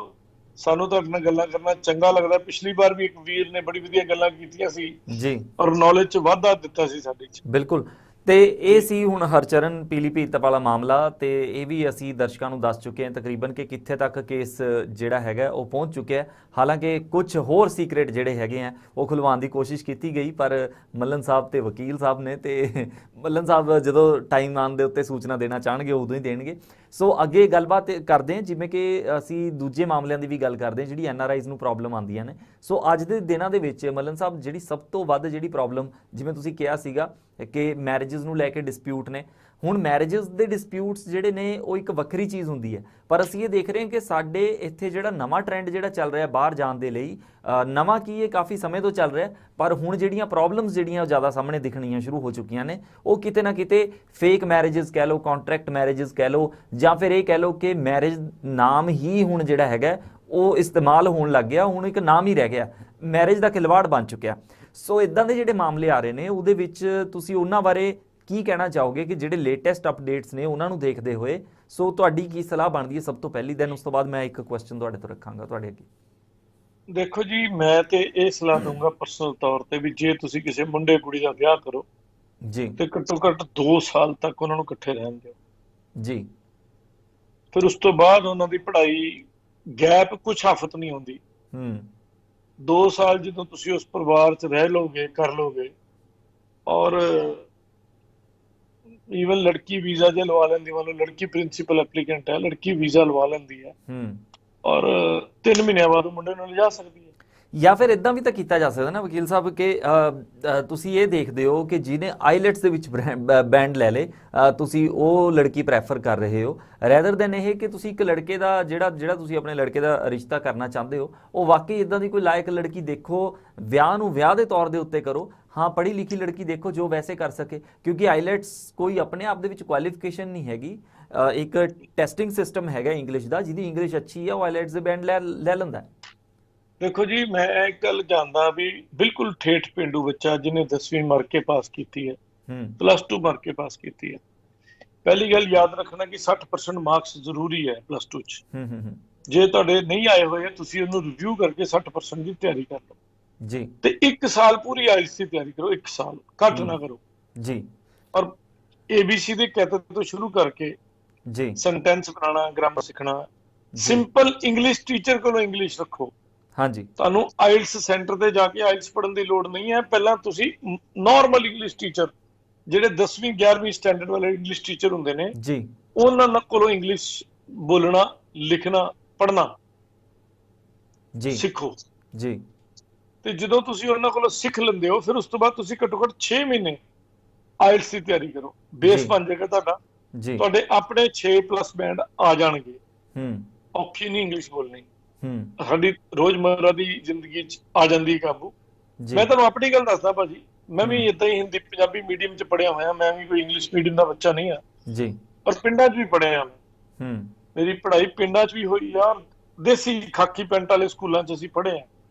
ਸਾਨੂੰ ਤੁਹਾਡੇ ਨਾਲ ਗੱਲਾਂ ਕਰਨਾ ਚੰਗਾ ਲੱਗਦਾ। ਪਿਛਲੀ ਵਾਰ ਵੀ ਇੱਕ ਵੀਰ ਨੇ ਬੜੀ ਵਧੀਆ ਗੱਲਾਂ ਕੀਤੀਆਂ ਸੀ ਜੀ, ਔਰ ਨੌਲੇਜ 'ਚ ਵਾਧਾ ਦਿੱਤਾ ਸੀ ਸਾਡੇ 'ਚ। ਬਿਲਕੁਲ। ਤੇ ਇਹ ਸੀ ਹੁਣ ਹਰਚਰਨ ਪੀਲੀਭੀਤ ਵਾਲਾ ਮਾਮਲਾ, ਤੇ ਇਹ ਵੀ ਅਸੀਂ ਦਰਸ਼ਕਾਂ ਨੂੰ ਦੱਸ ਚੁੱਕੇ ਹਾਂ ਤਕਰੀਬਨ ਕਿ ਕਿੱਥੇ ਤੱਕ ਕੇਸ ਜਿਹੜਾ ਹੈਗਾ ਉਹ ਪਹੁੰਚ ਚੁੱਕਿਆ। ਹਾਲਾਂਕਿ ਕੁਝ ਹੋਰ ਸੀਕ੍ਰੇਟ ਜਿਹੜੇ ਹੈਗੇ ਆ ਉਹ ਖੁਲਵਾਉਣ ਦੀ ਕੋਸ਼ਿਸ਼ ਕੀਤੀ ਗਈ, ਪਰ ਮੱਲਨ ਸਾਹਿਬ ਤੇ ਵਕੀਲ ਸਾਹਿਬ ਨੇ, ਤੇ ਮੱਲਨ ਸਾਹਿਬ ਜਦੋਂ ਟਾਈਮ ਆਉਣ ਦੇ ਉੱਤੇ ਸੂਚਨਾ ਦੇਣਾ ਚਾਹਣਗੇ ਉਦੋਂ ਹੀ ਦੇਣਗੇ। ਸੋ ਅੱਗੇ ਗੱਲਬਾਤ ਕਰਦੇ ਹਾਂ, ਜਿਵੇਂ ਕਿ ਅਸੀਂ ਦੂਜੇ ਮਾਮਲਿਆਂ ਦੀ ਵੀ ਗੱਲ ਕਰਦੇ ਹਾਂ ਜਿਹੜੀ NRIs ਨੂੰ ਪ੍ਰੋਬਲਮ ਆਉਂਦੀਆਂ ਨੇ। ਸੋ ਅੱਜ ਦੇ ਦਿਨਾਂ ਦੇ ਵਿੱਚ ਮੱਲਨ ਸਾਹਿਬ ਜਿਹੜੀ ਸਭ ਤੋਂ ਵੱਧ ਜਿਹੜੀ ਪ੍ਰੋਬਲਮ, ਜਿਵੇਂ ਤੁਸੀਂ ਕਿਹਾ ਸੀਗਾ ਕਿ ਮੈਰਿਜਸ ਨੂੰ ਲੈ ਕੇ ਡਿਸਪਿਊਟ ਨੇ, ਹੁਣ ਮੈਰਿਜਸ ਦੇ ਡਿਸਪਿਊਟਸ ਜਿਹੜੇ ਨੇ ਉਹ ਇੱਕ ਵੱਖਰੀ ਚੀਜ਼ ਹੁੰਦੀ ਹੈ, ਪਰ ਅਸੀਂ ਇਹ ਦੇਖ ਰਹੇ ਹਾਂ ਕਿ ਸਾਡੇ ਇੱਥੇ ਜਿਹੜਾ ਨਵਾਂ ਟ੍ਰੈਂਡ ਜਿਹੜਾ ਚੱਲ ਰਿਹਾ ਬਾਹਰ ਜਾਣ ਦੇ ਲਈ, ਨਵਾਂ ਕੀ ਇਹ ਕਾਫੀ ਸਮੇਂ ਤੋਂ ਚੱਲ ਰਿਹਾ, ਪਰ ਹੁਣ ਜਿਹੜੀਆਂ ਪ੍ਰੋਬਲਮਸ ਜਿਹੜੀਆਂ ਉਹ ਜ਼ਿਆਦਾ ਸਾਹਮਣੇ ਦਿਖਣੀਆਂ ਸ਼ੁਰੂ ਹੋ ਚੁੱਕੀਆਂ ਨੇ, ਉਹ ਕਿਤੇ ਨਾ ਕਿਤੇ ਫੇਕ ਮੈਰਿਜਸ ਕਹਿ ਲਓ, ਕੰਟਰੈਕਟ ਮੈਰਿਜਸ ਕਹਿ ਲਓ, ਜਾਂ ਫਿਰ ਇਹ ਕਹਿ ਲਓ ਕਿ ਮੈਰਿਜ ਨਾਮ ਹੀ ਹੁਣ ਜਿਹੜਾ ਹੈਗਾ ਉਹ ਇਸਤੇਮਾਲ ਹੋਣ ਲੱਗ ਗਿਆ, ਹੁਣ ਇੱਕ ਨਾਮ ਹੀ ਰਹਿ ਗਿਆ, ਮੈਰਿਜ ਦਾ ਖਿਲਵਾੜ ਬਣ ਚੁੱਕਿਆ। ਸੋ ਇਦਾਂ ਦੇ ਜਿਹੜੇ ਮਾਮਲੇ ਆ ਰਹੇ ਨੇ ਉਹਦੇ ਵਿੱਚ ਤੁਸੀਂ ਉਹਨਾਂ ਬਾਰੇ ਕੀ ਕਹਿਣਾ ਚਾਹੋਗੇ ਕਿ ਜਿਹੜੇ ਲੇਟੈਸਟ ਅਪਡੇਟਸ ਨੇ ਉਹਨਾਂ ਨੂੰ ਦੇਖਦੇ ਹੋਏ? ਸੋ ਤੁਹਾਡੀ ਕੀ ਸਲਾਹ ਬਣਦੀ ਹੈ ਸਭ ਤੋਂ ਪਹਿਲੀ, ਦਿਨ ਉਸ ਤੋਂ ਬਾਅਦ ਮੈਂ ਇੱਕ ਕੁਐਸਚਨ ਤੁਹਾਡੇ ਤੋਂ ਰੱਖਾਂਗਾ ਤੁਹਾਡੇ ਅੱਗੇ। ਦੇਖੋ ਜੀ, ਮੈਂ ਤੇ ਇਹ ਸਲਾਹ ਦਊਂਗਾ ਪਰਸਨਲ ਤੌਰ ਤੇ ਵੀ ਜੇ ਤੁਸੀਂ ਕਿਸੇ ਮੁੰਡੇ ਕੁੜੀ ਦਾ ਵਿਆਹ ਕਰੋ ਜੀ, ਤੇ ਘੱਟੋ ਘੱਟ 2 ਸਾਲ ਤੱਕ ਉਹਨਾਂ ਨੂੰ ਇਕੱਠੇ ਰਹਿਣ ਦਿਓ ਜੀ। ਫਿਰ ਉਸ ਤੋਂ ਬਾਅਦ ਉਹਨਾਂ ਦੀ ਪੜ੍ਹਾਈ ਗੈਪ ਕੁਛ ਆਫਤ ਨਹੀਂ ਹੁੰਦੀ। 2 ਸਾਲ ਜਦੋਂ ਤੁਸੀਂ ਉਸ ਪਰਿਵਾਰ 'ਚ ਰਹਿ ਲੋਗੇ, ਕਰ ਲੋਗੇ, ਔਰ ਈਵਨ ਲੜਕੀ ਵੀਜ਼ਾ ਜੇ ਲਵਾ ਲੈਂਦੀ, ਮੰਨ ਲਓ ਲੜਕੀ ਪ੍ਰਿੰਸੀਪਲ ਐਪਲੀਕੈਂਟ ਹੈ, ਲੜਕੀ ਵੀਜ਼ਾ ਲਵਾ ਲੈਂਦੀ ਹੈ ਔਰ 3 ਮਹੀਨਿਆਂ ਬਾਅਦ ਉਹ ਮੁੰਡੇ ਨੂੰ ਲਿਜਾ ਸਕਦੀ ਹੈ। ਜਾਂ ਫਿਰ ਇਦਾਂ ਵੀ ਤਾਂ ਕੀਤਾ ਜਾ ਸਕਦਾ ਨਾ ਵਕੀਲ ਸਾਹਿਬ ਕਿ ਤੁਸੀਂ ਇਹ ਦੇਖਦੇ ਹੋ ਕਿ ਜਿਹਨੇ ਆਈਲੈਟਸ ਦੇ ਵਿੱਚ ਬੈਂਡ ਲੈ ਲੇ, ਤੁਸੀਂ ਉਹ ਲੜਕੀ ਪ੍ਰੈਫਰ ਕਰ ਰਹੇ ਹੋ, ਰੈਦਰ ਦੈਨ ਇਹ ਕਿ ਤੁਸੀਂ ਇੱਕ ਲੜਕੇ ਦਾ ਜਿਹੜਾ ਤੁਸੀਂ ਆਪਣੇ ਲੜਕੇ ਦਾ ਰਿਸ਼ਤਾ ਕਰਨਾ ਚਾਹੁੰਦੇ ਹੋ ਉਹ ਵਾਕਈ ਇਦਾਂ ਦੀ ਕੋਈ ਲਾਇਕ ਲੜਕੀ ਦੇਖੋ, ਵਿਆਹ ਨੂੰ ਵਿਆਹ ਦੇ ਤੌਰ ਦੇ ਉੱਤੇ ਕਰੋ। ਹਾਂ, ਪੜ੍ਹੀ ਲਿਖੀ ਲੜਕੀ ਦੇਖੋ ਜੋ ਵੈਸੇ ਕਰ ਸਕੇ, ਕਿਉਂਕਿ ਆਈਲੈਟਸ ਕੋਈ ਆਪਣੇ ਆਪ ਦੇ ਵਿੱਚ ਕੁਆਲੀਫਿਕੇਸ਼ਨ ਨਹੀਂ ਹੈਗੀ, ਇੱਕ ਟੈਸਟਿੰਗ ਸਿਸਟਮ ਹੈਗਾ ਇੰਗਲਿਸ਼ ਦਾ, ਜਿਹਦੀ ਇੰਗਲਿਸ਼ ਅੱਛੀ ਹੈ ਉਹ ਆਈਲੈਟਸ ਦੇ ਬੈਂਡ ਲੈ ਲੈਂਦਾ। ਦੇਖੋ ਜੀ, ਮੈਂ ਇੱਕ ਗੱਲ ਜਾਣਦਾ ਵੀ ਬਿਲਕੁਲ ਠੇਠ ਪੇਂਡੂ ਬੱਚਾ ਜਿਹਨੇ 10ਵੀਂ ਮਾਰ ਕੇ ਪਾਸ ਕੀਤੀ ਹੈ, +2 ਮਾਰ ਕੇ ਪਾਸ ਕੀਤੀ ਹੈ, ਪਹਿਲੀ ਗੱਲ ਯਾਦ ਰੱਖਣਾ ਕਿ 60% ਮਾਰਕਸ ਜ਼ਰੂਰੀ ਹੈ +2 'ਚ। ਜੇ ਤੁਹਾਡੇ ਨਹੀਂ ਆਏ ਹੋਏ ਤੁਸੀਂ ਉਹਨੂੰ ਰਿਵਿਊ ਕਰਕੇ 60% ਦੀ ਤਿਆਰੀ ਕਰ ਲਓ ਜੀ, ਤੇ 1 ਸਾਲ ਪੂਰੀ ਆਇਲਟਸ ਦੀ ਤਿਆਰੀ ਕਰੋ, 1 ਸਾਲ ਘੱਟ ਨਾ ਕਰੋ ਜੀ। ਔਰ ABC ਦੇ ਕੈਤਰ ਤੋਂ ਸ਼ੁਰੂ ਕਰਕੇ ਜੀ ਸੈਂਟੈਂਸ ਬਣਾਉਣਾ, ਗ੍ਰਾਮਰ ਸਿੱਖਣਾ, ਸਿੰਪਲ ਇੰਗਲਿਸ਼ ਟੀਚਰ ਕੋਲੋਂ ਇੰਗਲਿਸ਼ ਰੱਖੋ। ਹਾਂਜੀ, ਤੁਹਾਨੂੰ ਆਇਲਟਸ ਸੈਂਟਰ ਤੇ ਜਾ ਕੇ ਆਇਲਟਸ ਪੜ੍ਹਨ ਦੀ ਲੋੜ ਨਹੀਂ ਹੈ। ਪਹਿਲਾਂ ਤੁਸੀਂ ਨਾਰਮਲ ਇੰਗਲਿਸ਼ ਟੀਚਰ, ਜਿਹੜੇ 10ਵੀਂ 11ਵੀਂ ਸਟੈਂਡਰਡ ਵਾਲੇ ਇੰਗਲਿਸ਼ ਟੀਚਰ ਹੁੰਦੇ ਨੇ ਜੀ, ਉਹਨਾਂ ਕੋਲੋਂ ਇੰਗਲਿਸ਼ ਬੋਲਣਾ, ਲਿਖਣਾ, ਪੜ੍ਹਨਾ ਜੀ ਸਿੱਖੋ ਜੀ। ਤੇ ਜਦੋਂ ਤੁਸੀਂ ਉਹਨਾਂ ਕੋਲੋਂ ਸਿੱਖ ਲੈਂਦੇ ਹੋ, ਫਿਰ ਉਸ ਤੋਂ ਬਾਅਦ ਤੁਸੀਂ ਘੱਟੋ ਘੱਟ 6 ਮਹੀਨੇ ਆਇਲਟਸ ਦੀ ਤਿਆਰੀ ਕਰੋ, ਬੇਸ ਬਣ ਜਾਏਗਾ ਤੁਹਾਡਾ ਜੀ, ਤੁਹਾਡੇ ਆਪਣੇ 6+ ਬੈਂਡ ਆ ਜਾਣਗੇ। ਔਖੀ ਨਹੀਂ ਇੰਗਲਿਸ਼ ਬੋਲਣੀ, ਸਾਡੀ ਰੋਜ਼ਮर्रा ਦੀ ਜ਼ਿੰਦਗੀ 'ਚ ਆ ਜਾਂਦੀ ਕਾਬੂ। ਮੈਂ ਤੁਹਾਨੂੰ ਆਪਣੀ ਗੱਲ ਦੱਸਦਾ ਭਾਜੀ, ਮੈਂ ਵੀ ਏਦਾਂ ਹੀ ਹਿੰਦੀ ਪੰਜਾਬੀ ਮੀਡੀਅਮ 'ਚ ਪੜ੍ਹਿਆ ਹੋਇਆ, ਮੈਂ ਵੀ ਕੋਈ ਇੰਗਲਿਸ਼ ਮੀਡੀਅਮ ਦਾ ਬੱਚਾ ਨਹੀਂ ਆ ਜੀ, ਔਰ ਪਿੰਡਾਂ 'ਚ ਵੀ ਪੜ੍ਹਿਆ ਮੈਂ। ਮੇਰੀ ਪੜ੍ਹਾਈ ਪਿੰਡਾਂ 'ਚ ਵੀ ਹੋਈ ਆ, ਦੇਸੀ ਖਾਕੀ ਪੈਂਟ ਵਾਲੇ ਸਕੂਲਾਂ 'ਚ ਅਸੀਂ ਪੜ੍ਹੇ ਆ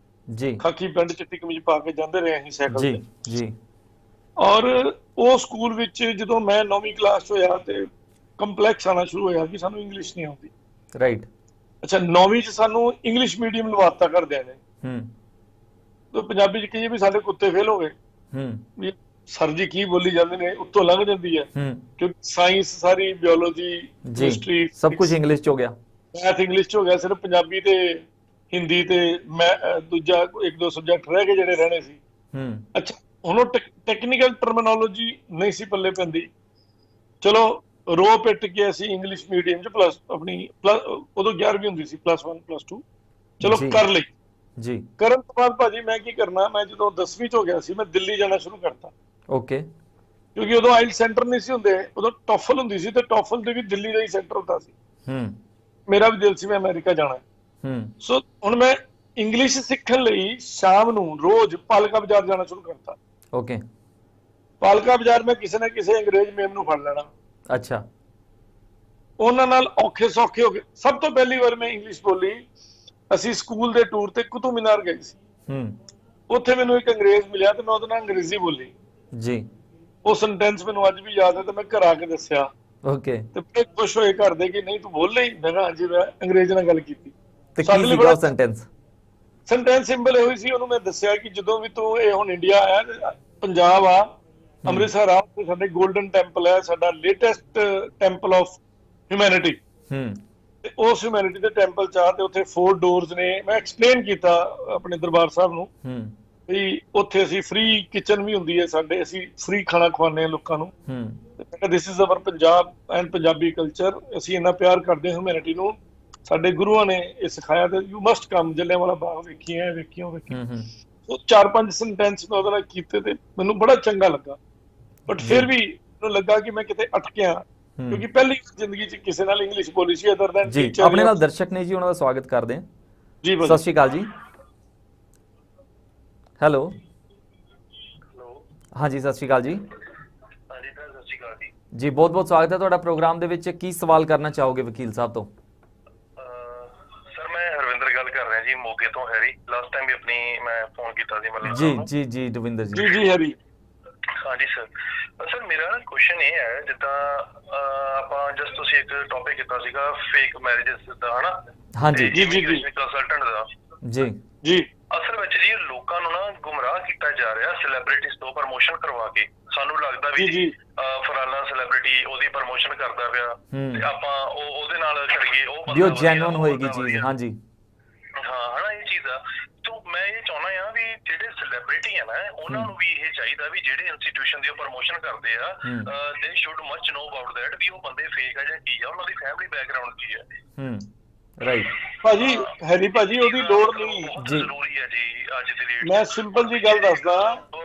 ਜੀ, ਖਾਕੀ ਪੈਂਟ ਚਿੱਟੀ ਕਮੀਜ਼ ਪਾ ਕੇ ਜਾਂਦੇ ਰਹੇ ਅਸੀਂ ਸਾਈਕਲ ਤੇ ਜੀ। ਔਰ ਉਹ ਸਕੂਲ ਵਿੱਚ ਜਦੋਂ ਮੈਂ 9ਵੀਂ ਕਲਾਸ 'ਚ ਹੋਇਆ ਤੇ ਕੰਪਲੈਕਸ ਆਉਣਾ ਸ਼ੁਰੂ ਹੋਇਆ ਕਿ ਸਾਨੂੰ ਇੰਗਲਿਸ਼ ਨਹੀਂ ਆਉਂਦੀ। ਰਾਈਟ, ਅੱਛਾ, 9ਵੀਂ 'ਚ ਸਾਨੂੰ ਇੰਗਲਿਸ਼ ਮੀਡੀਅਮ ਲਵਾਤਾ ਘਰਦਿਆਂ ਨੇ, ਤੇ ਪੰਜਾਬੀ 'ਚ ਕਹੀਏ ਵੀ ਸਾਡੇ ਕੁੱਤੇ ਫੇਲ ਹੋ ਗਏ ਵੀ ਸਰ ਜੀ ਕੀ ਬੋਲੀ ਜਾਂਦੇ ਨੇ, ਉੱਤੋਂ ਲੰਘ ਜਾਂਦੀ ਹੈ ਕਿਉਂਕਿ ਸਾਇੰਸ ਸਾਰੀ, ਬਿਓਲੋਜੀ, ਹਿਸਟਰੀ ਸਭ ਕੁਝ ਇੰਗਲਿਸ਼ 'ਚ ਹੋ ਗਿਆ, ਮੈਥ ਇੰਗਲਿਸ਼ 'ਚ ਹੋ ਗਿਆ, ਸਿਰਫ ਪੰਜਾਬੀ ਤੇ ਹਿੰਦੀ ਤੇ ਮੈਂ ਦੂਜਾ 1-2 ਸਬਜੈਕਟ ਰਹਿ ਗਏ ਜਿਹੜੇ ਰਹਿਣੇ ਸੀ। ਅੱਛਾ, ਹੁਣ ਉਹ ਟੈਕਨੀਕਲ ਟਰਮੀਨੋਲੋਜੀ ਨਹੀਂ ਸੀ ਪੱਲੇ ਪੈਂਦੀ, ਚਲੋ ਰੋ ਪਿੱਟ ਕੇ ਅਸੀਂ ਇੰਗਲਿਸ਼ ਮੀਡੀਅਮ 'ਚ ਉਦੋਂ 11ਵੀਂ ਹੁੰਦੀ ਸੀ, +1 +2 ਚਲੋ ਕਰ ਲਈ ਜੀ। ਕਰਨ ਤੋਂ ਬਾਅਦ ਭਾਜੀ ਮੈਂ ਕੀ ਕਰਨਾ, ਮੈਂ ਜਦੋਂ 10ਵੀਂ 'ਚ ਹੋ ਗਿਆ ਸੀ ਮੈਂ ਦਿੱਲੀ ਜਾਣਾ ਸ਼ੁਰੂ ਕਰਤਾ। ਓਕੇ, ਕਿਉਂਕਿ ਉਦੋਂ ਆਈਲ ਸੈਂਟਰ ਨਹੀਂ ਸੀ ਹੁੰਦੇ, ਉਦੋਂ ਟੋਫਲ ਹੁੰਦੀ ਸੀ, ਤੇ ਟੋਫਲ ਦੇ ਵੀ ਦਿੱਲੀ ਦਾ ਹੀ ਸੈਂਟਰ ਹੁੰਦਾ ਸੀ। ਮੇਰਾ ਵੀ ਦਿਲ ਸੀ ਮੈਂ ਅਮਰੀਕਾ ਜਾਣਾ। ਸੋ ਹੁਣ ਮੈਂ ਇੰਗਲਿਸ਼ ਸਿੱਖਣ ਲਈ ਸ਼ਾਮ ਨੂੰ ਰੋਜ਼ ਪਾਲਕਾ ਬਾਜ਼ਾਰ ਜਾਣਾ ਸ਼ੁਰੂ ਕਰਤਾ। ਓਕੇ। ਪਾਲਕਾ ਬਾਜ਼ਾਰ ਮੈਂ ਕਿਸੇ ਨਾ ਕਿਸੇ ਅੰਗਰੇਜ਼ ਮੇਮ ਨੂੰ ਫੜ ਲੈਣਾ। ਅੱਛਾ। ਉਹਨਾਂ ਨਾਲ ਔਖੇ ਸੌਖੇ ਹੋ ਗਏ। ਸਭ ਤੋਂ ਪਹਿਲੀ ਵਾਰ ਮੈਂ ਇੰਗਲਿਸ਼ ਬੋਲੀ, ਅਸੀਂ ਸਕੂਲ ਦੇ ਟੂਰ ਤੇ ਕੁਤਬ ਮੀਨਾਰ ਗਏ ਸੀ। ਉੱਥੇ ਮੈਨੂੰ ਇੱਕ ਅੰਗਰੇਜ਼ ਮਿਲਿਆ ਤੇ ਮੈਂ ਉਹਦੇ ਨਾਲ ਅੰਗਰੇਜ਼ੀ ਬੋਲੀ ਜੀ। ਉਹ ਸੈਂਟੈਂਸ ਮੈਨੂੰ ਅੱਜ ਵੀ ਯਾਦ ਹੈ ਤੇ ਮੈਂ ਘਰ ਆ ਕੇ ਦੱਸਿਆ। ਓਕੇ। ਤੇ ਬੜੇ ਖੁਸ਼ ਹੋਏ ਘਰ ਦੇ ਕਿ ਨਹੀਂ ਤੂੰ ਬੋਲ ਲਈ। ਮੈਂ ਕਿਹਾ ਹਾਂਜੀ, ਮੈਂ ਅੰਗਰੇਜ਼ ਨਾਲ ਗੱਲ ਕੀਤੀ। ਤੇ ਕੀ ਸੀਗਾ ਉਹ ਸੈਂਟੈਂਸ? ਸੈਂਟੈਂਸ ਸਿੰਪਲ ਇਹੋ ਹੀ ਸੀ। ਉਹਨੂੰ ਮੈਂ ਦੱਸਿਆ ਕਿ ਜਦੋਂ ਵੀ ਤੂੰ ਇਹ ਹੁਣ ਇੰਡੀਆ ਆਇਆ, ਪੰਜਾਬ ਆ, ਅੰਮ੍ਰਿਤਸਰ ਆ, ਤੇ ਸਾਡੇ ਗੋਲਡਨ ਟੈਂਪਲ ਹੈ, ਸਾਡਾ ਲੇਟੈਸਟ ਟੈਂਪਲ ਆਫ ਹਿਊਮੈਨਿਟੀ, ਤੇ ਉਸ ਹਿਊਮੈਨਿਟੀ ਦੇ ਟੈਂਪਲ ਚ ਆ, ਤੇ ਉੱਥੇ 4 ਡੋਰਸ ਨੇ। ਮੈਂ ਐਕਸਪਲੇਨ ਕੀਤਾ ਆਪਣੇ ਦਰਬਾਰ ਸਾਹਿਬ ਨੂੰ ਵੀ ਉੱਥੇ ਅਸੀਂ ਫ੍ਰੀ ਕਿਚਨ ਵੀ ਹੁੰਦੀ ਹੈ ਸਾਡੇ, ਅਸੀਂ ਫ੍ਰੀ ਖਾਣਾ ਖਵਾਉਂਦੇ ਹਾਂ ਲੋਕਾਂ ਨੂੰ। This is our Punjab and Punjabi culture. ਅਸੀਂ ਇੰਨਾ ਪਿਆਰ ਕਰਦੇ ਹਾਂ ਹਿਊਮੈਨਿਟੀ ਨੂੰ, ਸਾਡੇ ਗੁਰੂਆਂ ਨੇ ਇਹ ਸਿਖਾਇਆ, ਤੇ ਯੂ ਮਸਟ ਕਮ। ਜਲਿਆਂਵਾਲਾ ਬਾਗ ਵੇਖੀਏ, ਵੇਖਿਓ। ਉਹ 4-5 ਸੈਂਟੈਂਸ ਮੈਂ ਉਹਦੇ ਨਾਲ ਕੀਤੇ ਤੇ ਮੈਨੂੰ ਬੜਾ ਚੰਗਾ ਲੱਗਾ। ਬਟ ਫਿਰ ਵੀ ਮੈਨੂੰ ਲੱਗਾ ਕਿ ਮੈਂ ਕਿਤੇ ਅਟਕਿਆ, ਕਿਉਂਕਿ ਪਹਿਲੀ ਜ਼ਿੰਦਗੀ 'ਚ ਕਿਸੇ ਨਾਲ ਇੰਗਲਿਸ਼ ਬੋਲੀ ਸੀ ਅਦਰ ਦੈਨ ਟੀਚਰ। ਆਪਣੇ ਨਾਲ ਦਰਸ਼ਕ ਨੇ ਜੀ, ਉਹਨਾਂ ਦਾ ਸਵਾਗਤ ਕਰਦੇ ਹਾਂ ਜੀ। ਸਤਿ ਸ਼੍ਰੀ ਅਕਾਲ ਜੀ। ਹੈਲੋ। ਹਾਂਜੀ, ਸਤਿ ਸ਼੍ਰੀ ਅਕਾਲ ਜੀ। ਹਾਂਜੀ ਸਰ, ਸਤਿ ਸ਼੍ਰੀ ਅਕਾਲ ਜੀ। ਜੀ, ਬਹੁਤ ਬਹੁਤ ਸਵਾਗਤ ਹੈ ਤੁਹਾਡਾ ਪ੍ਰੋਗਰਾਮ ਦੇ ਵਿੱਚ। ਕੀ ਸਵਾਲ ਕਰਨਾ ਚਾਹੋਗੇ ਵਕੀਲ ਸਾਹਿਬ ਤੋਂ? ਸਰ ਮੈਂ ਹਰਵਿੰਦਰ ਗੱਲ ਕਰ ਰਿਹਾ ਜੀ, ਮੋਗੇ ਤੋਂ। ਹੈਰੀ, ਲਾਸਟ ਟਾਈਮ ਵੀ ਆਪਣੀ ਮੈਂ ਫੋਨ ਕੀਤਾ ਸੀ ਮਤਲਬ ਜੀ ਜੀ ਜੀ ਦਵਿੰਦਰ ਜੀ। ਜੀ ਜੀ ਹੈਰੀ। ਹਾਂਜੀ ਸਰ। ਸਰ ਮੇਰਾ ਕੁਐਸਚਨ ਇਹ ਹੈ, ਜਿੱਦਾਂ ਆਪਾਂ ਜਸਟ ਤੁਸੀਂ ਇੱਕ ਟੌਪਿਕ ਕੀਤਾ ਸੀਗਾ ਫੇਕ ਮੈਰਿਜਸ ਦਾ, ਹਨਾ? ਹਾਂਜੀ ਜੀ ਜੀ ਜੀ। ਕੰਸਲਟੈਂਟ ਦਾ ਜੀ ਜੀ। ਅਸਲ ਵਿੱਚ ਜੀ ਲੋਕਾਂ ਨੂੰ ਨਾ ਗੁੰਮਰਾਹ ਕੀਤਾ ਜਾ ਰਿਹਾ ਸੈਲੀਬ੍ਰਿਟੀਜ਼ ਤੋਂ ਪ੍ਰਮੋਸ਼ਨ ਕਰਵਾ ਕੇ। ਸਾਨੂੰ ਲੱਗਦਾ ਵੀ ਜੀ ਫਲਾਣਾ ਸੈਲੀਬ੍ਰਿਟੀ ਉਹਦੀ ਪ੍ਰਮੋਸ਼ਨ ਕਰਦਾ ਪਿਆ, ਤੇ ਆਪਾਂ ਉਹਦੇ ਨਾਲ ਕਰੀਏ, ਉਹ ਬੰਦਾ ਜੈਨੂਇਨ ਹੋਏਗੀ ਚੀਜ਼। ਹਾਂਜੀ ਹਾਂ, ਹਨਾ, ਇਹ ਚੀਜ਼ ਆ। ਤੋ ਮੈਂ ਇਹ ਚਾਹੁੰਦਾ ਆ ਵੀ ਜਿਹੜੇ ਸੈਲੀਬ੍ਰਿਟੀ ਆ ਨਾ, ਉਹਨਾਂ ਨੂੰ ਵੀ ਇਹ ਚਾਹੀਦਾ ਵੀ ਜਿਹੜੇ ਇੰਸਟੀਟਿਊਸ਼ਨ ਦੀ ਪ੍ਰਮੋਸ਼ਨ ਕਰਦੇ ਆ, they should much know about that, ਵੀ ਉਹ ਬੰਦੇ ਫੇਕ ਆ ਜਾਂ ਕੀ ਆ, ਉਹਨਾਂ ਦੀ ਫੈਮਿਲੀ ਬੈਕਗ੍ਰਾਉਂਡ ਕੀ ਹੈ। ਰਾਈਟ ਭਾਜੀ। ਹੈਰੀ ਭਾਜੀ, ਉਹਦੀ ਲੋੜ ਨਹੀਂ ਜੀ। ਜ਼ਰੂਰੀ ਹੈ ਜੀ ਅੱਜ ਦੀ ਡੇਟ। ਮੈਂ ਸਿੰਪਲ ਜੀ ਗੱਲ ਦੱਸਦਾ।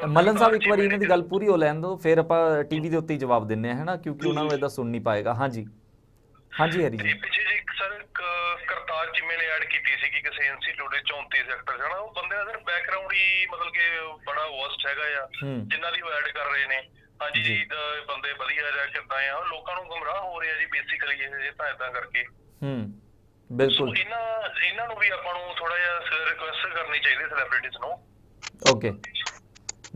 ਮਲਨ ਸਾਹਿਬ, ਇੱਕ ਵਾਰੀ ਇਹਨਾਂ ਦੀ ਗੱਲ ਪੂਰੀ ਹੋ ਲੈਣ ਦਿਓ, ਫਿਰ ਆਪਾਂ ਟੀਵੀ ਦੇ ਉੱਤੇ ਹੀ ਜਵਾਬ ਦਿੰਨੇ ਆ, ਹੈਨਾ, ਕਿਉਂਕਿ ਉਹਨਾਂ ਨੂੰ ਇਹਦਾ ਸੁਣ ਨਹੀਂ ਪਾਏਗਾ। ਹਾਂਜੀ ਹਾਂਜੀ ਹੈਰੀ ਜੀ। ਪਿੱਛੇ ਜੀ ਸਰ ਕਰਤਾਰ ਚੀਮੇ ਨੇ ਐਡ ਕੀਤੀ ਸੀ ਕਿ ਕਿਸੇ ਇੰਸਟੀਟਿਊਟ ਦੇ 34 ਸੈਕਟਰ ਜਾਣਾ, ਉਹ ਬੰਦੇ ਦਾ ਸਰ ਬੈਕਗ੍ਰਾਉਂਡ ਹੀ ਮਤਲਬ ਕਿ ਬੜਾ ਵਰਸਟ ਹੈਗਾ ਆ, ਜਿਨ੍ਹਾਂ ਦੀ ਉਹ ਐਡ ਕਰ ਰਹੇ ਨੇ। ਹਾਂਜੀ ਜੀ, ਬੰਦੇ ਵਧੀਆ ਜਾਂ ਕਿੱਦਾਂ ਆ, ਲੋਕਾਂ ਨੂੰ ਗੁੰਮਰਾਹ ਹੋ ਰਿਹਾ ਜੀ ਬੇਸਿਕਲੀ ਇਹ ਤਾਂ ਏਦਾਂ ਕਰਕੇ। ਬਿਲਕੁਲ। ਇਹਨਾਂ ਨੂੰ ਵੀ ਆਪਾਂ ਨੂੰ ਥੋੜਾ ਜਿਹਾ ਰਿਕੁਐਸਟ ਕਰਨੀ ਚਾਹੀਦੀ ਸੈਲੀਬ੍ਰਿਟੀਜ਼ ਨੂੰ। ਓਕੇ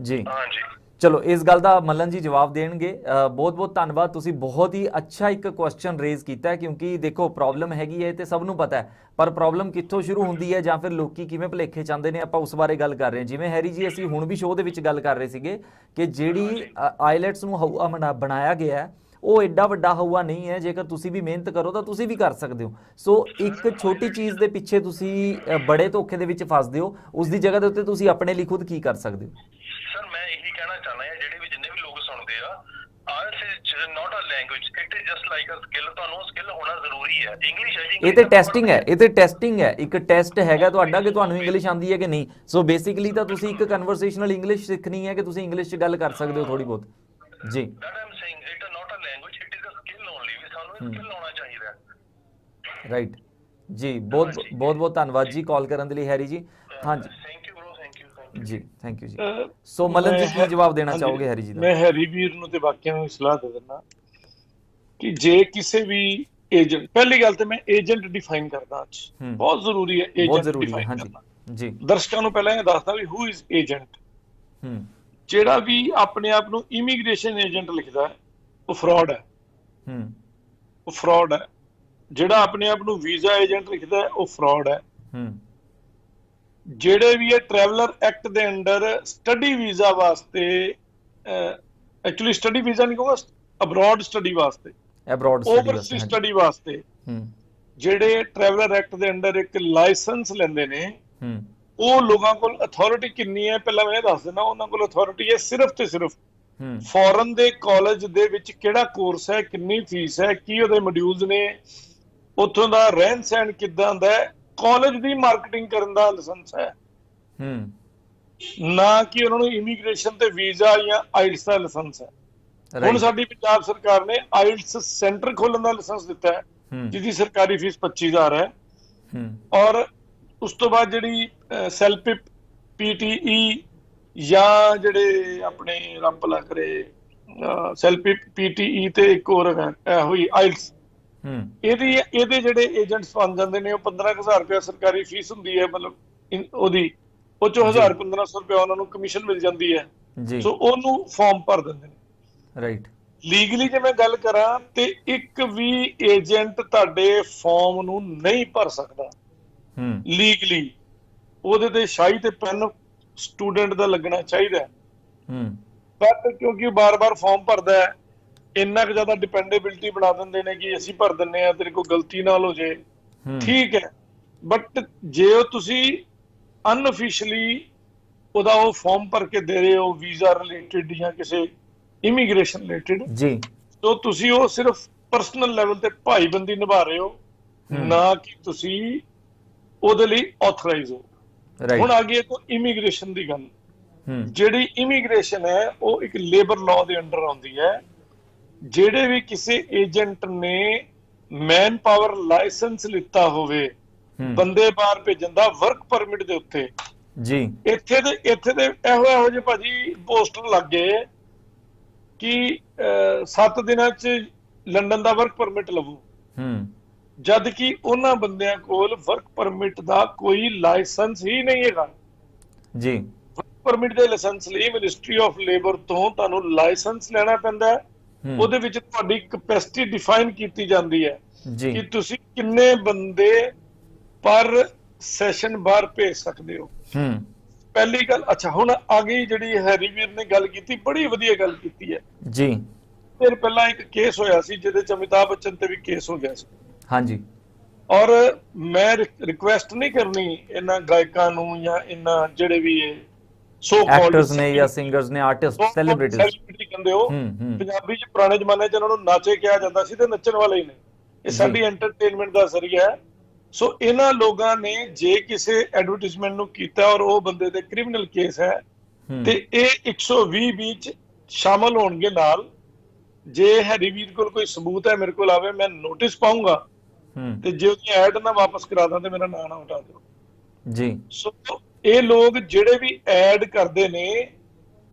ਜੀ। ਹਾਂਜੀ, ਚਲੋ ਇਸ ਗੱਲ ਦਾ ਮਲਨ ਜੀ ਜਵਾਬ ਦੇਣਗੇ। ਬਹੁਤ ਬਹੁਤ ਧੰਨਵਾਦ। ਤੁਸੀਂ ਬਹੁਤ ਹੀ ਅੱਛਾ ਇੱਕ ਕੁਐਸਚਨ ਰੇਜ਼ ਕੀਤਾ ਹੈ, ਕਿਉਂਕਿ ਦੇਖੋ ਪ੍ਰੋਬਲਮ ਹੈਗੀ ਹੈ ਤੇ ਸਭ ਨੂੰ ਪਤਾ ਹੈ, ਪਰ ਪ੍ਰੋਬਲਮ ਕਿੱਥੋਂ ਸ਼ੁਰੂ ਹੁੰਦੀ ਹੈ ਜਾਂ ਫਿਰ ਲੋਕੀ ਕਿਵੇਂ ਭੁਲੇਖੇ ਚਾਹੁੰਦੇ ਨੇ, ਆਪਾਂ ਉਸ ਬਾਰੇ ਗੱਲ ਕਰ ਰਹੇ ਹਾਂ। ਜਿਵੇਂ ਹੈਰੀ ਜੀ, ਅਸੀਂ ਹੁਣ ਵੀ ਸ਼ੋਅ ਦੇ ਵਿੱਚ ਗੱਲ ਕਰ ਰਹੇ ਸੀਗੇ ਕਿ ਜਿਹੜੀ ਆਈਲੈਟਸ ਨੂੰ ਹਊਆ ਬਣਾਇਆ ਗਿਆ ਹੈ, ਉਹ ਐਡਾ ਵੱਡਾ ਹਊਆ ਨਹੀਂ ਹੈ। ਜੇਕਰ ਤੁਸੀਂ ਵੀ ਮਿਹਨਤ ਕਰੋ ਤਾਂ ਤੁਸੀਂ ਵੀ ਕਰ ਸਕਦੇ ਹੋ। ਸੋ ਇੱਕ ਛੋਟੀ ਚੀਜ਼ ਦੇ ਪਿੱਛੇ ਤੁਸੀਂ ਬੜੇ ਧੋਖੇ ਦੇ ਵਿੱਚ ਫਸਦੇ ਹੋ, ਉਸ ਦੀ ਜਗ੍ਹਾ ਦੇ ਉੱਤੇ ਤੁਸੀਂ ਆਪਣੇ ਲਈ ਖੁਦ ਕੀ ਕਰ ਸਕਦੇ ਹੋ? ਸਰ ਮੈਂ ਇਹੀ ਕਹਿਣਾ ਚਾਹੁੰਦਾ ਹਾਂ, ਜਿਹੜੇ ਵੀ ਜਿੰਨੇ ਵੀ ਲੋਕ ਸੁਣਦੇ ਆ, IELTS is not a language, it is just like a skill. ਤੁਹਾਨੂੰ ਸਕਿੱਲ ਹੋਣਾ ਜ਼ਰੂਰੀ ਹੈ। ਇੰਗਲਿਸ਼ ਹੈ ਜੀ, ਇਹ ਤੇ ਟੈਸਟਿੰਗ ਹੈ, ਇਹ ਤੇ ਟੈਸਟਿੰਗ ਹੈ, ਇੱਕ ਟੈਸਟ ਹੈਗਾ ਤੁਹਾਡਾ ਕਿ ਤੁਹਾਨੂੰ ਇੰਗਲਿਸ਼ ਆਉਂਦੀ ਹੈ ਕਿ ਨਹੀਂ। ਸੋ ਬੇਸਿਕਲੀ ਤਾਂ ਤੁਸੀਂ ਇੱਕ ਕਨਵਰਸੇਸ਼ਨਲ ਇੰਗਲਿਸ਼ ਸਿੱਖਣੀ ਹੈ ਕਿ ਤੁਸੀਂ ਇੰਗਲਿਸ਼ 'ਚ ਗੱਲ ਕਰ ਸਕਦੇ ਹੋ ਥੋੜੀ ਬਹੁਤ ਜੀ। ਰਾਈਟ ਜੀ। ਬਹੁਤ ਬਹੁਤ ਧੰਨਵਾਦ ਜੀ ਕਾਲ ਕਰਨ ਦੇ ਲਈ ਹੈਰੀ ਜੀ। ਹਾਂਜੀ ਜੀ, ਥੈਂਕ ਯੂ ਜੀ। ਸੋ ਮਲਨ ਜੀ, ਕੀ ਜਵਾਬ ਦੇਣਾ ਚਾਹੋਗੇ ਹੈਰੀ ਜੀ ਦਾ? ਮੈਂ ਹੈਰੀ ਵੀਰ ਨੂੰ ਤੇ ਬਾਕੀਆਂ ਨੂੰ ਸਲਾਹ ਦੇ ਦਿੰਦਾ ਕਿ ਜੇ ਕਿਸੇ ਵੀ ਏਜੰਟ, ਪਹਿਲੀ ਗੱਲ ਤੇ ਮੈਂ ਏਜੰਟ ਡਿਫਾਈਨ ਕਰਦਾ ਅੱਜ, ਬਹੁਤ ਜ਼ਰੂਰੀ ਹੈ ਏਜੰਟ ਡਿਫਾਈਨ ਕਰਨਾ ਜੀ। ਦਰਸ਼ਕਾਂ ਨੂੰ ਪਹਿਲਾਂ ਇਹ ਦੱਸਦਾ ਵੀ ਹੂ ਇਜ਼ ਏਜੰਟ। ਜਿਹੜਾ ਵੀ ਆਪਣੇ ਆਪ ਨੂੰ ਇਮੀਗ੍ਰੇਸ਼ਨ ਏਜੰਟ ਲਿਖਦਾ ਹੈ, ਉਹ ਫਰਾਡ ਹੈ। ਉਹ ਫਰਾਡ ਹੈ। ਜਿਹੜਾ ਆਪਣੇ ਆਪ ਨੂੰ ਵੀਜ਼ਾ ਏਜੰਟ ਲਿਖਦਾ ਹੈ, ਉਹ ਫਰਾਡ ਹੈ। ਜਿਹੜੇ ਵੀ ਇਹ ਟਰੈਵਲਰ ਐਕਟ ਦੇ ਅੰਡਰ ਸਟੱਡੀ ਵੀਜ਼ਾ ਵਾਸਤੇ, ਐਕਚੁਅਲੀ ਸਟੱਡੀ ਵੀਜ਼ਾ ਨਹੀਂ ਕਹੂੰਗਾ, ਅਬਰੋਡ ਸਟੱਡੀ ਵਾਸਤੇ, ਓਵਰਸੀਜ਼ ਸਟੱਡੀ ਵਾਸਤੇ, ਜਿਹੜੇ ਟਰੈਵਲਰ ਐਕਟ ਦੇ ਅੰਡਰ ਇੱਕ ਲਾਇਸੈਂਸ ਲੈਂਦੇ ਨੇ, ਉਹ ਲੋਕਾਂ ਕੋਲ ਅਥਾਰਟੀ ਕਿੰਨੀ ਹੈ ਪਹਿਲਾਂ ਮੈਂ ਇਹ ਦੱਸ ਦਿੰਦਾ। ਉਹਨਾਂ ਕੋਲ ਅਥਾਰਟੀ ਹੈ ਸਿਰਫ ਤੇ ਸਿਰਫ ਫੋਰਨ ਦੇ ਕਾਲਜ ਦੇ ਵਿੱਚ ਕਿਹੜਾ ਕੋਰਸ ਹੈ, ਕਿੰਨੀ ਫੀਸ ਹੈ, ਕੀ ਉਹਦੇ ਮੋਡਿਊਲਸ ਨੇ, ਉੱਥੋਂ ਦਾ ਰਹਿਣ ਸਹਿਣ ਕਿੱਦਾਂ ਦਾ ਹੈ, ਕਾਲਜ ਦੀ ਮਾਰਕੀਟਿੰਗ ਕਰਨ ਦਾ ਲਾਇਸੈਂਸ ਹੈ, ਨਾ ਕਿ ਉਹਨਾਂ ਨੂੰ ਇਮੀਗ੍ਰੇਸ਼ਨ ਤੇ ਵੀਜ਼ਾ ਜਾਂ ਆਈਲਟਸ ਦਾ ਲਾਇਸੈਂਸ ਹੈ। ਹੁਣ ਸਾਡੀ ਪੰਜਾਬ ਸਰਕਾਰ ਨੇ ਆਇਲਟਸ ਸੈਂਟਰ ਖੋਲਣ ਦਾ ਲਾਇਸੈਂਸ ਦਿੱਤਾ ਹੈ, ਜਿਹਦੀ ਸਰਕਾਰੀ ਫੀਸ 25,000 ਹੈ। ਔਰ ਉਸ ਤੋਂ ਬਾਅਦ ਜਿਹੜੀ ਸੈਲਫ ਪੀਟੀਈ ਜਾਂ ਜਿਹੜੇ ਆਪਣੇ ਰੱਬ ਭਲਾ ਕਰੇ ਸੈਲਫ ਪੀਟੀਈ ਤੇ ਇੱਕ ਹੋਰ ਹੈ ਹੋਈ ਆਇਲਟਸ, ਇਹਦੇ ਜਿਹੜੇ ਏਜੰਟਸ ਬਣ ਜਾਂਦੇ ਨੇ, ਉਹ 15,000 ਰੁਪਇਆ ਸਰਕਾਰੀ ਫੀਸ ਹੁੰਦੀ ਹੈ, ਮਤਲਬ ਉਹਦੀ ਉਹ ਚੋਂ 1,000-1,500 ਰੁਪਇਆ ਉਹਨਾਂ ਨੂੰ ਕਮਿਸ਼ਨ ਮਿਲ ਜਾਂਦੀ ਹੈ। ਸੋ ਉਹਨੂੰ ਫਾਰਮ ਭਰ ਦਿੰਦੇ ਨੇ। ਰਾਈਟ। ਲੀਗਲੀ ਜੇ ਮੈਂ ਗੱਲ ਕਰਾਂ ਤੇ ਇੱਕ ਵੀ ਏਜੰਟ ਤੁਹਾਡੇ ਫਾਰਮ ਨੂੰ ਨਹੀਂ ਭਰ ਸਕਦਾ ਲੀਗਲੀ। ਉਹਦੇ ਤੇ ਸ਼ਾਹੀ ਤੇ ਪੈਨ ਸਟੂਡੈਂਟ ਦਾ ਲੱਗਣਾ ਚਾਹੀਦਾ, ਬਟ ਕਿਉਂਕਿ ਉਹ ਬਾਰ-ਬਾਰ ਫਾਰਮ ਭਰਦਾ ਹੈ, ਇੰਨਾ ਕੁ ਜ਼ਿਆਦਾ ਡਿਪੈਂਡੇਬਿਲਿਟੀ ਬਣਾ ਦਿੰਦੇ ਨੇ ਕਿ ਅਸੀਂ ਭਰ ਦਿੰਨੇ ਆ, ਤੇਰੇ ਕੋਲ ਗਲਤੀ ਨਾਲ ਹੋ ਜੇ, ਠੀਕ ਹੈ। ਬਟ ਜੇ ਉਹ ਤੁਸੀਂ ਅਨਅਫੀਸ਼ੀਅਲੀ ਉਹਦਾ ਉਹ ਫਾਰਮ ਭਰ ਕੇ ਦੇ ਰਹੇ ਹੋ ਵੀਜ਼ਾ ਰਿਲੇਟਡ ਜਾਂ ਕਿਸੇ ਇਮੀਗ੍ਰੇਸ਼ਨ ਰਿਲੇਟਡ ਜੀ, ਤਾਂ ਤੁਸੀਂ ਉਹ ਸਿਰਫ ਪਰਸਨਲ ਲੈਵਲ ਤੇ ਭਾਈਬੰਦੀ ਨਿਭਾ ਰਹੇ ਹੋ, ਨਾ ਕਿ ਤੁਸੀਂ ਉਹਦੇ ਲਈ ਆਥੋਰਾਈਜ਼ ਹੋ। ਹੁਣ ਆ ਗਈ ਤੋਂ ਇਮੀਗ੍ਰੇਸ਼ਨ ਦੀ ਗੱਲ। ਜਿਹੜੀ ਇਮੀਗ੍ਰੇਸ਼ਨ ਹੈ ਉਹ ਇੱਕ ਲੇਬਰ ਲਾਅ ਦੇ ਅੰਡਰ ਆਉਂਦੀ ਹੈ। ਜਿਹੜੇ ਵੀ ਕਿਸੇ ਏਜੰਟ ਨੇ ਮੈਨ ਪਾਵਰ ਲਾਇਸੈਂਸ ਲਿੱਤਾ ਹੋਵੇ ਬੰਦੇ ਬਾਹਰ ਭੇਜਣ ਦਾ ਵਰਕ ਪਰਮਿਟ ਦੇ ਉੱਤੇ ਜੀ, ਇੱਥੇ ਦੇ ਇਹੋ ਜਿਹੇ ਭਾਜੀ ਪੋਸਟਰ ਲੱਗ ਗਏ ਕਿ 7 ਦਿਨਾਂ ਚ ਲੰਡਨ ਦਾ ਵਰਕ ਪਰਮਿਟ ਲਵੋ, ਜਦ ਕਿ ਉਹਨਾਂ ਬੰਦਿਆਂ ਕੋਲ ਵਰਕ ਪਰਮਿਟ ਦਾ ਕੋਈ ਲਾਇਸੈਂਸ ਹੀ ਨਹੀਂ ਹੈਗਾ ਜੀ। ਵਰਕ ਪਰਮਿਟ ਦੇ ਲਾਇਸੈਂਸ ਲਈ ਮਿਨਿਸਟਰੀ ਆਫ ਲੇਬਰ ਤੋਂ ਤੁਹਾਨੂੰ ਲਾਇਸੈਂਸ ਲੈਣਾ ਪੈਂਦਾ ਹੈ। ਉਹਦੇ ਵਿੱਚ ਤੁਹਾਡੀ ਕੈਪੈਸਿਟੀ ਡਿਫਾਈਨ ਕੀਤੀ ਜਾਂਦੀ ਹੈ ਕਿ ਤੁਸੀਂ ਕਿੰਨੇ ਬੰਦੇ ਪਰ ਸੈਸ਼ਨ ਬਾਹਰ ਭੇਜ ਸਕਦੇ ਹੋ। ਪਹਿਲੀ ਗੱਲ। ਅੱਛਾ, ਹੁਣ ਆ ਗਈ ਜਿਹੜੀ ਹੈਰੀਵੀਰ ਨੇ ਗੱਲ ਕੀਤੀ, ਬੜੀ ਵਧੀਆ ਗੱਲ ਕੀਤੀ ਹੈ ਜੀ। ਫਿਰ ਪਹਿਲਾਂ ਇੱਕ ਕੇਸ ਹੋਇਆ ਸੀ ਜਿਹਦੇ ਚ ਅਮਿਤਾਭ ਬੱਚਨ ਤੇ ਵੀ ਕੇਸ ਹੋ ਗਿਆ ਸੀ। ਹਾਂਜੀ। ਔਰ ਮੈਂ ਰਿਕੁਐਸਟ ਨਹੀਂ ਕਰਨੀ ਇਹਨਾਂ ਗਾਇਕਾਂ ਨੂੰ ਜਾਂ ਇਹਨਾਂ ਜਿਹੜੇ ਵੀ ਸੋ ਐਕਟਰਸ ਨੇ ਜਾਂ ਸਿੰਗਰਸ ਨੇ, ਆਰਟਿਸਟ, ਸੈਲੀਬ੍ਰਿਟੀ ਕਹਿੰਦੇ ਹੋ ਪੰਜਾਬੀ ਚ ਪੁਰਾਣੇ ਜ਼ਮਾਨੇ ਚ ਇਹਨਾਂ ਨੂੰ ਨਾਚੇ ਕਿਹਾ ਜਾਂਦਾ ਸੀ ਤੇ ਨੱਚਣ ਵਾਲੇ ਹੀ ਨੇ। ਇਹ ਸਾਡੀ ਐਂਟਰਟੇਨਮੈਂਟ ਦਾ ਜ਼ਰੀਆ ਹੈ। ਸੋ ਇਹਨਾਂ ਲੋਕਾਂ ਨੇ ਜੇ ਕਿਸੇ ਐਡਵਰਟਾਈਜ਼ਮੈਂਟ ਨੂੰ ਕੀਤਾ ਔਰ ਉਹ ਬੰਦੇ ਤੇ ਕ੍ਰਿਮੀਨਲ ਕੇਸ ਹੈ ਤੇ ਇਹ 120 ਵਿੱਚ ਸ਼ਾਮਲ ਹੋਣਗੇ ਨਾਲ। ਜੇ ਹੈਰੀਵੀਰ ਕੋਲ ਕੋਈ ਸਬੂਤ ਹੈ ਮੇਰੇ ਕੋਲ ਆਵੇ, ਮੈਂ ਨੋਟਿਸ ਪਾਉਂਗਾ ਤੇ ਜੇ ਉਹਦੀ ਐਡ ਨਾ ਵਾਪਸ ਕਰਾ ਦਾਂ ਤੇ ਮੇਰਾ ਨਾਂ ਨਾ ਹਟਾ ਦਿਓ ਜੀ। ਸੋ ਇਹ ਲੋਕ ਜਿਹੜੇ ਵੀ ਐਡ ਕਰਦੇ ਨੇ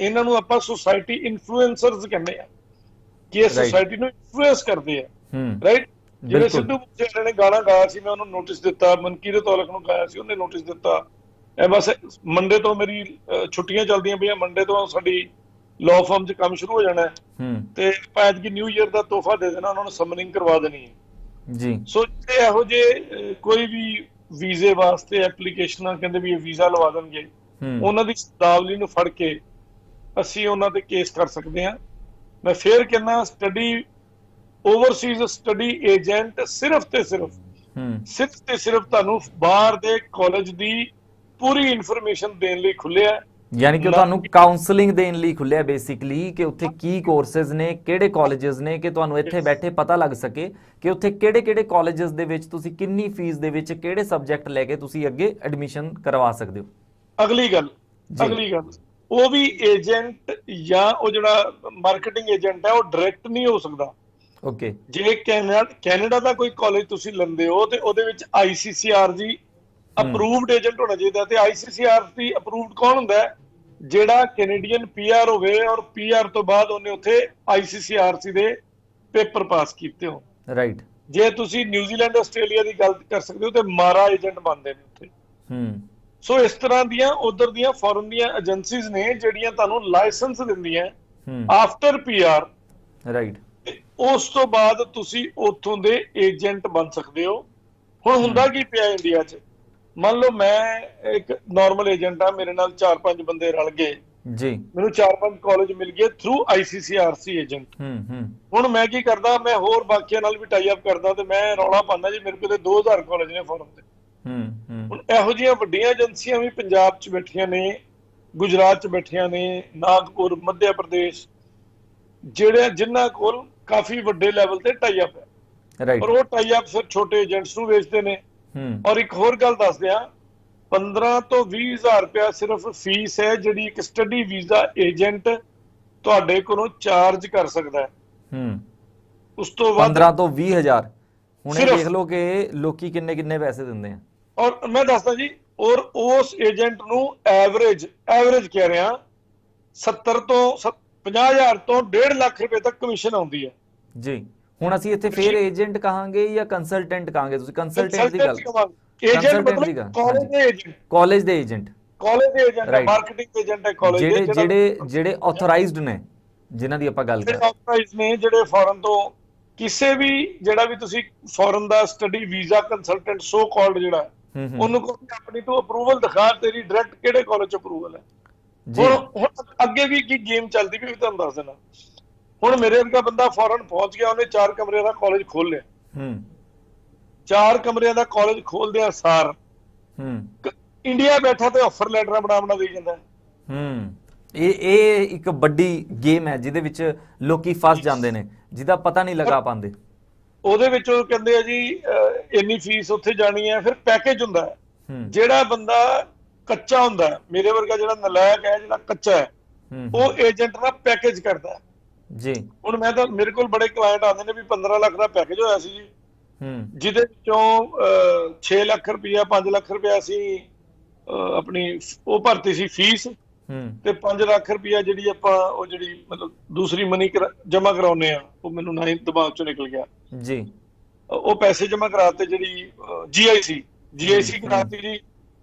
ਇਹਨਾਂ ਨੂੰ ਆਪਾਂ ਸੁਸਾਇਟੀ ਇਨਫਲੂਐਂਸਰਸ ਕਹਿੰਦੇ ਆ ਕਿ ਇਹ ਸੁਸਾਇਟੀ ਨੂੰ ਇਨਫਲੂਐਂਸ ਕਰਦੇ ਆ, ਰਾਈਟ। ਜਿਹੜੇ ਸਿੱਧੂ ਮੂਸੇਵਾਲੇ ਨੇ ਗਾਣਾ ਗਾਇਆ ਸੀ, ਮੈਂ ਉਹਨੂੰ ਨੋਟਿਸ ਦਿੱਤਾ। ਮਨਕੀਰਤ ਔਲਖ ਨੂੰ ਗਾਇਆ ਸੀ, ਉਹਨੇ ਨੋਟਿਸ ਦਿੱਤਾ। ਇਹ ਬਸ ਮੰਡੇ ਤੋਂ ਮੇਰੀ ਛੁੱਟੀਆਂ ਚੱਲਦੀਆਂ ਪਈਆਂ, ਮੰਡੇ ਤੋਂ ਸਾਡੀ ਲਾਅ ਫਰਮ 'ਚ ਕੰਮ ਸ਼ੁਰੂ ਹੋ ਜਾਣਾ ਤੇ ਐਤਕੀ ਨਿਊ ਈਅਰ ਦਾ ਤੋਹਫਾ ਦੇ ਦੇਣਾ, ਉਹਨਾਂ ਨੂੰ ਸਮਨਿੰਗ ਕਰਵਾ ਦੇਣੀ ਹੈ ਜੀ। ਸੋ ਇਹੋ ਜਿਹੇ ਕੋਈ ਵੀ ਵੀਜ਼ੇ ਵਾਸਤੇ ਐਪਲੀਕੇਸ਼ਨਾਂ ਕਹਿੰਦੇ ਵੀ ਇਹ ਵੀਜ਼ਾ ਲਵਾ ਦੇਣਗੇ, ਉਹਨਾਂ ਦੀ ਸ਼ਬਦਾਵਲੀ ਨੂੰ ਫੜ ਕੇ ਅਸੀਂ ਉਹਨਾਂ ਤੇ ਕੇਸ ਕਰ ਸਕਦੇ ਹਾਂ। ਮੈਂ ਫੇਰ ਕਹਿੰਦਾ ਸਟੱਡੀ ਓਵਰਸੀਜ਼ ਸਟੱਡੀ ਏਜੰਟ ਸਿਰਫ ਤੇ ਸਿਰਫ ਤੁਹਾਨੂੰ ਬਾਹਰ ਦੇ ਕਾਲਜ ਦੀ ਪੂਰੀ ਇਨਫੋਰਮੇਸ਼ਨ ਦੇਣ ਲਈ ਖੁੱਲਿਆ, ਯਾਨੀ ਕਿ ਤੁਹਾਨੂੰ ਕਾਉਂਸਲਿੰਗ ਦੇਣ ਲਈ ਖੁੱਲਿਆ ਬੇਸਿਕਲੀ, ਕਿ ਉੱਥੇ ਕੀ ਕੋਰਸਸ ਨੇ, ਕਿਹੜੇ ਕਾਲਜਸ ਨੇ, ਕਿ ਤੁਹਾਨੂੰ ਇੱਥੇ ਬੈਠੇ ਪਤਾ ਲੱਗ ਸਕੇ ਕਿ ਉੱਥੇ ਕਿਹੜੇ ਕਾਲਜਸ ਦੇ ਵਿੱਚ ਤੁਸੀਂ ਕਿੰਨੀ ਫੀਸ ਦੇ ਵਿੱਚ ਕਿਹੜੇ ਸਬਜੈਕਟ ਲੈ ਕੇ ਤੁਸੀਂ ਅੱਗੇ ਐਡਮਿਸ਼ਨ ਕਰਵਾ ਸਕਦੇ ਹੋ। ਅਗਲੀ ਗੱਲ ਉਹ ਵੀ ਏਜੰਟ ਜਾਂ ਉਹ ਜਿਹੜਾ ਮਾਰਕੀਟਿੰਗ ਏਜੰਟ ਹੈ ਉਹ ਡਾਇਰੈਕਟ ਨਹੀਂ ਹੋ ਸਕਦਾ। ਓਕੇ। ਜੇ ਕੈਨੇਡਾ ਦਾ ਕੋਈ ਕਾਲਜ ਤੁਸੀਂ ਲੈਂਦੇ ਹੋ ਤੇ ਉਹਦੇ ਵਿੱਚ ICCR ਜੀ ਅਪਰੂਵਡ ਏਜੰਟ ਹੋਣਾ ਚਾਹੀਦਾ। ਤੇ ICCR ਦੀ ਅਪਰੂਵਡ ਕੌਣ ਹੁੰਦਾ ਹੈ? ਜਿਹੜਾ ਕੈਨੇਡੀਅਨ PR ਹੋਵੇ ਔਰ PR ਤੋਂ ਬਾਅਦ ਉਹਨੇ ਉੱਥੇ ICCRC ਦੇ ਪੇਪਰ ਪਾਸ ਕੀਤੇ ਹੋ, ਰਾਈਟ। ਜੇ ਤੁਸੀਂ ਨਿਊਜ਼ੀਲੈਂਡ ਆਸਟ੍ਰੇਲੀਆ ਦੀ ਗੱਲ ਕਰ ਸਕਦੇ ਹੋ ਤੇ ਮਾਰਾ ਏਜੰਟ ਬਣਦੇ ਨੇ ਉੱਥੇ। ਸੋ ਇਸ ਤਰ੍ਹਾਂ ਦੀਆਂ ਉਧਰ ਦੀਆਂ ਫੋਰਨ ਦੀਆਂ ਏਜੰਸੀਜ਼ ਨੇ ਜਿਹੜੀਆਂ ਤੁਹਾਨੂੰ ਲਾਇਸੈਂਸ ਦਿੰਦੀਆਂ ਆਫਟਰ PR, ਰਾਈਟ। ਉਸ ਤੋਂ ਬਾਅਦ ਤੁਸੀਂ ਉੱਥੋਂ ਦੇ ਏਜੰਟ ਬਣ ਸਕਦੇ ਹੋ। ਹੁਣ ਹੁੰਦਾ ਕੀ ਪਿਆ ਇੰਡੀਆ 'ਚ, ਮੰਨ ਲਓ ਮੈਂ ਇੱਕ ਨਾਰਮਲ ਏਜੰਟ ਆ, ਮੇਰੇ ਨਾਲ 4-5 ਬੰਦੇ ਰਲ ਗਏ ਜੀ, ਮੈਨੂੰ 4-5 ਕਾਲਜ ਮਿਲ ਗਏ ਥਰੂ ICCRC ਏਜੰਟ। ਹੁਣ ਮੈਂ ਕੀ ਕਰਦਾ, ਮੈਂ ਹੋਰ ਬਾਕੀਆਂ ਨਾਲ ਵੀ ਟਾਈ ਅਪ ਕਰਦਾ ਤੇ ਮੈਂ ਰੌਲਾ ਪਾਉਂਦਾ ਜੀ ਮੇਰੇ ਕੋਲ 2000 ਕਾਲਜ ਨੇ ਫੋਰਨ ਤੇ। ਹੁਣ ਇਹੋ ਜਿਹੀਆਂ ਵੱਡੀਆਂ ਏਜੰਸੀਆਂ ਵੀ ਪੰਜਾਬ 'ਚ ਬੈਠੀਆਂ ਨੇ, ਗੁਜਰਾਤ 'ਚ ਬੈਠੀਆਂ ਨੇ, ਨਾਗਪੁਰ, ਮੱਧ ਪ੍ਰਦੇਸ਼, ਜਿਨ੍ਹਾਂ ਕੋਲ ਕਾਫੀ ਵੱਡੇ ਲੈਵਲ ਤੇ ਟਾਈ ਅਪ ਹੈ, ਪਰ ਉਹ ਟਾਈ ਅਪ ਫਿਰ ਛੋਟੇ ਏਜੰਟਸ ਨੂੰ ਵੇਚਦੇ ਨੇ। ਔਰ ਇੱਕ ਹੋਰ ਗੱਲ ਦੱਸ ਦਿਆਂ, 15 ਤੋਂ 20 ਹਜ਼ਾਰ ਰੁਪਇਆ ਸਿਰਫ ਫੀਸ ਹੈ ਜਿਹੜੀ ਇੱਕ ਸਟੱਡੀ ਵੀਜ਼ਾ ਏਜੰਟ ਤੁਹਾਡੇ ਕੋਲੋਂ ਚਾਰਜ ਕਰ ਸਕਦਾ ਹੈ। ਉਸ ਤੋਂ ਬਾਅਦ 15 ਤੋਂ 20,000 ਹੁਣੇ ਸਿਰਫ। ਦੇਖ ਲਓ ਕਿ ਲੋਕੀ ਕਿੰਨੇ ਕਿੰਨੇ ਪੈਸੇ ਦਿੰਦੇ ਆ। ਔਰ ਮੈਂ ਦੱਸਦਾ ਜੀ, ਔਰ ਉਸ ਏਜੰਟ ਨੂੰ ਐਵਰੇਜ ਕਹਿ ਰਿਹਾ 70 ਤੋਂ 50,000 ਤੋਂ 1.5 ਲੱਖ ਰੁਪਏ ਤੱਕ ਕਮਿਸ਼ਨ ਆਉਂਦੀ ਹੈ ਜੀ। ਹੁਣ ਅਸੀਂ ਇੱਥੇ ਫੇਰ ਏਜੰਟ ਕਹਾਂਗੇ ਜਾਂ ਕੰਸਲਟੈਂਟ ਕਹਾਂਗੇ? ਤੁਸੀਂ ਕੰਸਲਟੈਂਟ ਦੀ ਗੱਲ, ਏਜੰਟ consultant ਦੀ ਮਤਲਬ ਗੱਲ, ਕਾਲਜ ਹਾਂਜੀ। ਦੇ ਏਜੰਟ, ਕਾਲਜ ਦੇ ਏਜੰਟ, ਕਾਲਜ ਦੇ ਏਜੰਟ ਹੈ, Right. ਮਾਰਕੀਟਿੰਗ ਏਜੰਟ ਹੈ ਕਾਲਜ ਦੇ, ਜਿਹੜੇ ਆਥੋਰਾਈਜ਼ਡ ਨੇ, ਜਿਨ੍ਹਾਂ ਦੀ ਆਪਾਂ ਗੱਲ ਕਰ ਰਹੇ ਹਾਂ। ਆਥੋਰਾਈਜ਼ ਨੇ, ਜਿਹੜੇ ਫੋਰਨ ਤੋਂ ਕਿਸੇ ਵੀ, ਜਿਹੜਾ ਵੀ ਤੁਸੀਂ ਫੋਰਨ ਦਾ study visa consultant so called ਜਿਹੜਾ ਉਹਨੂੰ ਕੋਈ ਕੰਪਨੀ ਤੋਂ ਅਪਰੂਵਲ ਦਿਖਾ, ਤੇਰੀ ਡਾਇਰੈਕਟ ਕਿਹੜੇ ਕਾਲਜ ਚ ਅਪਰੂਵਲ ਹੈ। ਹੁਣ ਅੱਗੇ ਵੀ ਕੀ ਗੇਮ ਚੱਲਦੀ ਵੀ ਤੁਹਾਨੂੰ ਦੱਸ ਦੇਣਾ। ਹੁਣ ਮੇਰੇ ਵਰਗਾ ਬੰਦਾ ਫੋਰਨ ਪਹੁੰਚ ਗਿਆ, ਉਹਨੇ 4 ਕਮਰਿਆਂ ਦਾ ਕਾਲਜ ਖੋਲ ਲਿਆ, 4 ਕਮਰਿਆਂ ਦਾ ਕਾਲਜ ਖੋਲਦਿਆਂ ਸਾਰ ਇੰਡੀਆ ਬੈਠਾ ਤੇ ਆਫਰ ਲੈਟਰਾਂ ਬਣਾ ਦੇਈ ਜਾਂਦਾ। ਇਹ ਇੱਕ ਵੱਡੀ ਗੇਮ ਹੈ ਜਿਹਦੇ ਵਿੱਚ ਲੋਕੀ ਫਸ ਜਾਂਦੇ ਨੇ, ਜਿਹਦਾ ਪਤਾ ਨਹੀਂ ਲਗਾ ਪਾਉਂਦੇ। ਉਹਦੇ ਵਿੱਚ ਉਹ ਕਹਿੰਦੇ ਆ ਜੀ ਇੰਨੀ ਫੀਸ ਉੱਥੇ ਜਾਣੀ ਹੈ, ਫਿਰ ਪੈਕੇਜ ਹੁੰਦਾ ਹੈ। ਜਿਹੜਾ ਬੰਦਾ ਕੱਚਾ ਹੁੰਦਾ ਹੈ, ਮੇਰੇ ਵਰਗਾ ਜਿਹੜਾ ਨਲਾਇਕ ਹੈ, ਜਿਹੜਾ ਕੱਚਾ ਹੈ, ਉਹ ਏਜੰਟ ਦਾ ਪੈਕੇਜ ਕਰਦਾ ਹੈ ਜੀ। ਹੁਣ ਮੈਂ ਤਾਂ, ਮੇਰੇ ਕੋਲ ਬੜੇ ਕਲਾਇੰਟ ਆਉਂਦੇ ਨੇ ਵੀ 15 ਲੱਖ ਦਾ ਪੈਕੇਜ ਹੋਇਆ ਸੀ ਜੀ, ਜਿਹਦੇ ਵਿੱਚੋਂ 6 ਲੱਖ ਰੁਪਇਆ 5 ਲੱਖ ਰੁਪਇਆ ਅਸੀਂ ਆਪਣੀ ਉਹ ਭਰਤੀ ਸੀ ਫੀਸ, ਤੇ 5 ਲੱਖ ਰੁਪਇਆ ਜਿਹੜੀ ਆਪਾਂ ਉਹ ਜਿਹੜੀ ਮਤਲਬ ਦੂਸਰੀ ਮਨੀ ਜਮਾ ਕਰਾਉਨੇ ਆ, ਉਹ ਮੈਨੂੰ ਨਾ ਹੀ ਦਿਮਾਗ ਚੋਂ ਨਿਕਲ ਗਿਆ ਜੀ। ਉਹ ਪੈਸੇ ਜਮਾ ਕਰਾਤੇ, ਜਿਹੜੀ GIC ਕਰਾਤੀ ਜੀ,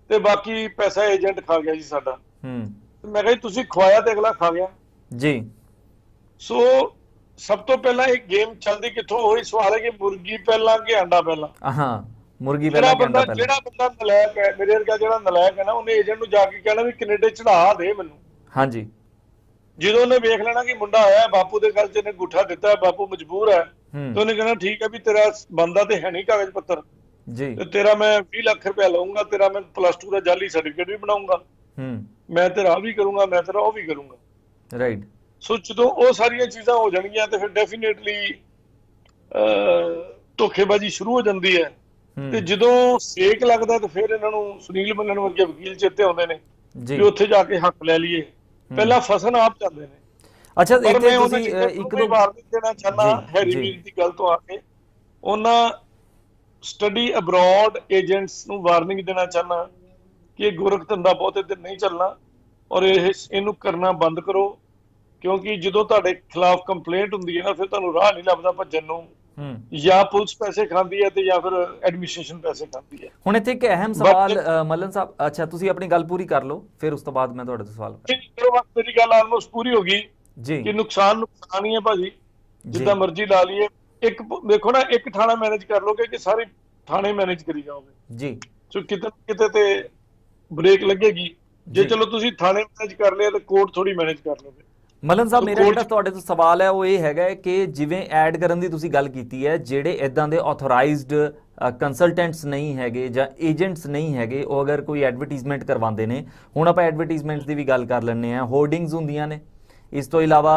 ਤੇ ਬਾਕੀ ਪੈਸਾ ਏਜੰਟ ਖਾ ਗਿਆ ਜੀ ਸਾਡਾ। ਮੈਂ ਕਿਹਾ ਜੀ ਤੁਸੀਂ ਖਵਾਇਆ ਤੇ ਅਗਲਾ ਖਾ ਗਿਆ ਜੀ। ਸੋ ਸਭ ਤੋਂ ਪਹਿਲਾਂ ਇਹ ਗੇਮ ਚੱਲਦੀ ਕਿੱਥੋਂ? ਉਹੀ ਸਵਾਲ ਹੈ ਕਿ ਮੁਰਗੀ ਪਹਿਲਾਂ ਕਿ ਆਂਡਾ ਪਹਿਲਾਂ। ਮੁਰਗੀ ਪਹਿਲਾਂ ਕਿ ਆਂਡਾ ਪਹਿਲਾਂ? ਜਿਹੜਾ ਬੰਦਾ ਨਲਾਇਕ ਹੈ, ਮੇਰੇ ਵਰਗਾ ਜਿਹੜਾ ਨਲਾਇਕ ਹੈ ਨਾ, ਉਹਨੇ ਏਜੰਟ ਨੂੰ ਜਾ ਕੇ ਕਹਿਣਾ ਵੀ ਕੈਨੇਡਾ ਚੜਾ ਦੇ ਮੈਨੂੰ। ਹਾਂਜੀ। ਜਦੋਂ ਉਹਨੇ ਵੇਖ ਲੈਣਾ ਕਿ ਮੁੰਡਾ ਆਇਆ, ਬਾਪੂ ਦੇ ਗੱਲ 'ਚ ਇਹਨੇ ਅੰਗੂਠਾ ਦਿੱਤਾ, ਬਾਪੂ ਮਜਬੂਰ ਹੈ, ਤੇ ਉਹਨੇ ਕਹਿਣਾ ਠੀਕ ਹੈ ਵੀ ਤੇਰਾ ਬੰਦਾ ਤੇ ਹੈ ਨਹੀਂ ਕਾਗਜ਼ ਪੱਤਰ ਜੀ, ਤੇ ਤੇਰਾ ਮੈਂ 20 ਲੱਖ ਰੁਪਇਆ ਲਵਾਂਗਾ, ਤੇਰਾ ਮੈਂ +2 ਦਾ ਜਾਲੀ ਸਰਟੀਫਿਕੇਟ ਵੀ ਬਣਾਉਂਗਾ, ਮੈਂ ਤੇਰਾ ਵੀ ਕਰੂੰਗਾ, ਮੈਂ ਤੇਰਾ ਉਹ ਵੀ ਕਰੂੰਗਾ। ਰਾਈਟ। ਸੋ ਜਦੋਂ ਉਹ ਸਾਰੀਆਂ ਚੀਜ਼ਾਂ ਹੋ ਜਾਣਗੀਆਂ ਤੇ ਫਿਰ ਡੈਫੀਨੇਟਲੀ ਧੋਖੇਬਾਜ਼ੀ ਸ਼ੁਰੂ ਹੋ ਜਾਂਦੀ ਹੈ। ਤੇ ਜਦੋਂ ਸੇਕ ਲੱਗਦਾ ਤੇ ਫਿਰ ਇਹਨਾਂ ਨੂੰ ਸੁਨੀਲ ਮੱਲਣ ਵਰਗੇ ਵਕੀਲ ਚੇਤੇ ਆਉਂਦੇ ਨੇ ਕਿ ਉੱਥੇ ਜਾ ਕੇ ਹੱਕ ਲੈ ਲਈਏ। ਪਹਿਲਾਂ ਫਸਣ ਆਪ ਜਾਂਦੇ ਨੇ। ਅੱਛਾ, ਪਰ ਇੱਥੇ ਮੈਂ ਤੁਸੀਂ ਇੱਕ ਦੋ ਵਾਰ ਦੇਣਾ ਚਾਹੁੰਦਾ ਹੈਰੀ ਵੀਰ ਦੀ ਗੱਲ ਤੋਂ ਆ ਕੇ, ਉਹਨਾਂ ਸਟੱਡੀ ਅਬਰੋਡ ਏਜੰਟਸ ਨੂੰ ਵਾਰਨਿੰਗ ਦੇਣਾ ਚਾਹੁੰਦਾ ਕਿ ਇਹ ਗੋਰਖ ਧੰਦਾ ਬਹੁਤੇ ਦਿਨ ਨਹੀਂ ਚੱਲਣਾ, ਔਰ ਇਹਨੂੰ ਕਰਨਾ ਬੰਦ ਕਰੋ, ਕਿਉਂਕਿ ਜਦੋਂ ਤੁਹਾਡੇ ਖਿਲਾਫ ਕੰਪਲੇਂਟ ਹੁੰਦੀ ਹੈ ਨਾ, ਫਿਰ ਤੁਹਾਨੂੰ ਰਾਹ ਨਹੀਂ ਲੱਭਦਾ ਭੱਜਣ ਨੂੰ। ਜਾਂ ਪੁਲਿਸ ਪੈਸੇ ਖਾਂਦੀ ਹੈ ਤੇ ਜਾਂ ਫਿਰ ਐਡਮਿਨਿਸਟ੍ਰੇਸ਼ਨ ਪੈਸੇ ਖਾਂਦੀ ਹੈ। ਹੁਣ ਇੱਥੇ ਇੱਕ ਅਹਿਮ ਸਵਾਲ ਮੱਲਨ ਸਾਹਿਬ, ਅੱਛਾ ਤੁਸੀਂ ਆਪਣੀ ਗੱਲ ਪੂਰੀ ਕਰ ਲਓ, ਫਿਰ ਉਸ ਤੋਂ ਬਾਅਦ ਮੈਂ ਤੁਹਾਡੇ ਤੋਂ ਸਵਾਲ ਕਰਾਂਗਾ। ਮੇਰੀ ਗੱਲ ਆਲਮੋਸਟ ਪੂਰੀ ਹੋ ਗਈ ਜੀ ਕਿ ਨੁਕਸਾਨ ਹੀ ਹੈ ਭਾਜੀ, ਜਿੱਦਾਂ ਮਰਜ਼ੀ ਲਾ ਲਈਏ। ਇੱਕ ਦੇਖੋ ਨਾ, ਇੱਕ ਥਾਣਾ ਮੈਨੇਜ ਕਰ ਲੋਗੇ ਕਿ ਸਾਰੇ ਥਾਣੇ ਮੈਨੇਜ ਕਰੀ ਜਾਓਗੇ ਜੀ, ਸੋ ਕਿਤੇ ਕਿਤੇ ਤੇ ਬ੍ਰੇਕ ਲੱਗੇਗੀ। ਜੇ ਚਲੋ ਤੁਸੀਂ ਥਾਣੇ ਮੈਨੇਜ ਕਰ ਲਿਆ ਤੇ ਕੋਰਟ ਥੋੜੀ ਮੈਨੇਜ ਕਰ ਲਓਗੇ। ਮੱਲਨ ਸਾਹਿਬ, ਮੇਰਾ ਜਿਹੜਾ ਤੁਹਾਡੇ ਤੋਂ ਸਵਾਲ ਹੈ ਉਹ ਇਹ ਹੈਗਾ ਕਿ ਜਿਵੇਂ ਐਡ ਕਰਨ ਦੀ ਤੁਸੀਂ ਗੱਲ ਕੀਤੀ ਹੈ, ਜਿਹੜੇ ਇਦਾਂ ਦੇ ਆਥੋਰਾਈਜ਼ਡ ਕੰਸਲਟੈਂਟਸ ਨਹੀਂ ਹੈਗੇ ਜਾਂ ਏਜੰਟਸ ਨਹੀਂ ਹੈਗੇ, ਉਹ ਅਗਰ ਕੋਈ ਐਡਵਰਟੀਜ਼ਮੈਂਟ ਕਰਵਾਉਂਦੇ ਨੇ, ਹੁਣ ਆਪਾਂ ਐਡਵਰਟੀਜ਼ਮੈਂਟਸ ਦੀ ਵੀ ਗੱਲ ਕਰ ਲੈਂਦੇ ਹਾਂ, ਹੋਰਡਿੰਗਸ ਹੁੰਦੀਆਂ ਨੇ, ਇਸ ਤੋਂ ਇਲਾਵਾ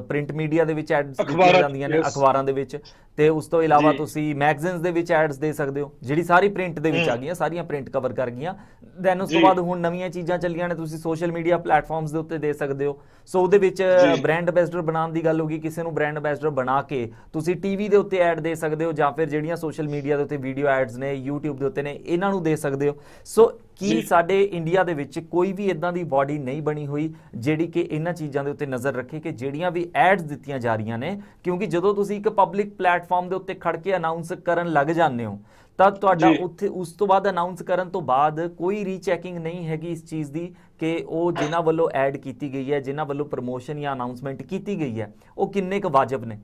ਪ੍ਰਿੰਟ ਮੀਡੀਆ ਦੇ ਵਿੱਚ ਐਡਸ ਦਿੱਤੀਆਂ ਜਾਂਦੀਆਂ ਨੇ, ਅਖਬਾਰਾਂ ਦੇ ਵਿੱਚ, ਤੇ ਉਸ ਤੋਂ ਇਲਾਵਾ ਤੁਸੀਂ ਮੈਗਜ਼ੀਨਸ ਦੇ ਵਿੱਚ ਐਡਸ ਦੇ ਸਕਦੇ ਹੋ, ਜਿਹੜੀ ਸਾਰੀ ਪ੍ਰਿੰਟ ਦੇ ਵਿੱਚ ਆ ਗਈਆਂ, ਸਾਰੀਆਂ ਪ੍ਰਿੰਟ ਕਵਰ ਕਰ ਗਈਆਂ। ਦੈਨ ਉਸ ਤੋਂ ਬਾਅਦ ਹੁਣ ਨਵੀਆਂ ਚੀਜ਼ਾਂ ਚੱਲੀਆਂ ਨੇ, ਤੁਸੀਂ ਸੋਸ਼ਲ ਮੀਡੀਆ ਪਲੇਟਫਾਰਮਸ ਦੇ ਉੱਤੇ ਦੇ ਸਕਦੇ ਹੋ। ਸੋ ਉਹਦੇ ਵਿੱਚ ਬ੍ਰਾਂਡ ਐਂਬੈਸਡਰ ਬਣਾਉਣ ਦੀ ਗੱਲ ਹੋਗੀ, ਕਿਸੇ ਨੂੰ ਬ੍ਰਾਂਡ ਐਂਬੈਸਡਰ ਬਣਾ ਕੇ ਤੁਸੀਂ ਟੀਵੀ ਦੇ ਉੱਤੇ ਐਡ ਦੇ ਸਕਦੇ ਹੋ, ਜਾਂ ਫਿਰ ਜਿਹੜੀਆਂ ਸੋਸ਼ਲ ਮੀਡੀਆ ਦੇ ਉੱਤੇ ਵੀਡੀਓ ਐਡਸ ਨੇ, YouTube ਦੇ ਉੱਤੇ ਨੇ, ਇਹਨਾਂ ਨੂੰ ਦੇ ਸਕਦੇ ਹੋ। ਸੋ ਕੀ ਸਾਡੇ ਇੰਡੀਆ ਦੇ ਵਿੱਚ ਕੋਈ ਵੀ ਇਦਾਂ ਦੀ ਬਾਡੀ ਨਹੀਂ ਬਣੀ ਹੋਈ ਜਿਹੜੀ ਕਿ ਇਹਨਾਂ ਚੀਜ਼ਾਂ ਦੇ ਉੱਤੇ ਨਜ਼ਰ ਰੱਖੇ ਕਿ ਜਿਹੜੀਆਂ ਵੀ ਐਡਸ ਦਿੱਤੀਆਂ ਜਾ ਰਹੀਆਂ ਨੇ, ਕਿਉਂਕਿ ਜਦੋਂ ਤੁਸੀਂ ਇੱਕ ਪਬਲਿਕ ਪਲੇਟਫਾਰਮ ਦੇ ਉੱਤੇ ਖੜ ਕੇ ਅਨਾਉਂਸ ਕਰਨ ਲੱਗ ਜਾਂਦੇ ਹੋ ਤਾਂ ਤੁਹਾਡਾ ਉੱਥੇ ਉਸ ਤੋਂ ਬਾਅਦ ਅਨਾਉਂਸ ਕਰਨ ਤੋਂ ਬਾਅਦ ਕੋਈ ਰੀਚੈਕਿੰਗ ਨਹੀਂ ਹੈਗੀ ਇਸ ਚੀਜ਼ ਦੀ ਕਿ ਉਹ ਜਿਨ੍ਹਾਂ ਵੱਲੋਂ ਐਡ ਕੀਤੀ ਗਈ ਹੈ, ਜਿਨ੍ਹਾਂ ਵੱਲੋਂ ਪ੍ਰਮੋਸ਼ਨ ਜਾਂ ਅਨਾਉਂਸਮੈਂਟ ਕੀਤੀ ਗਈ ਹੈ, ਉਹ ਕਿੰਨੇ ਕੁ ਵਾਜਬ ਨੇ?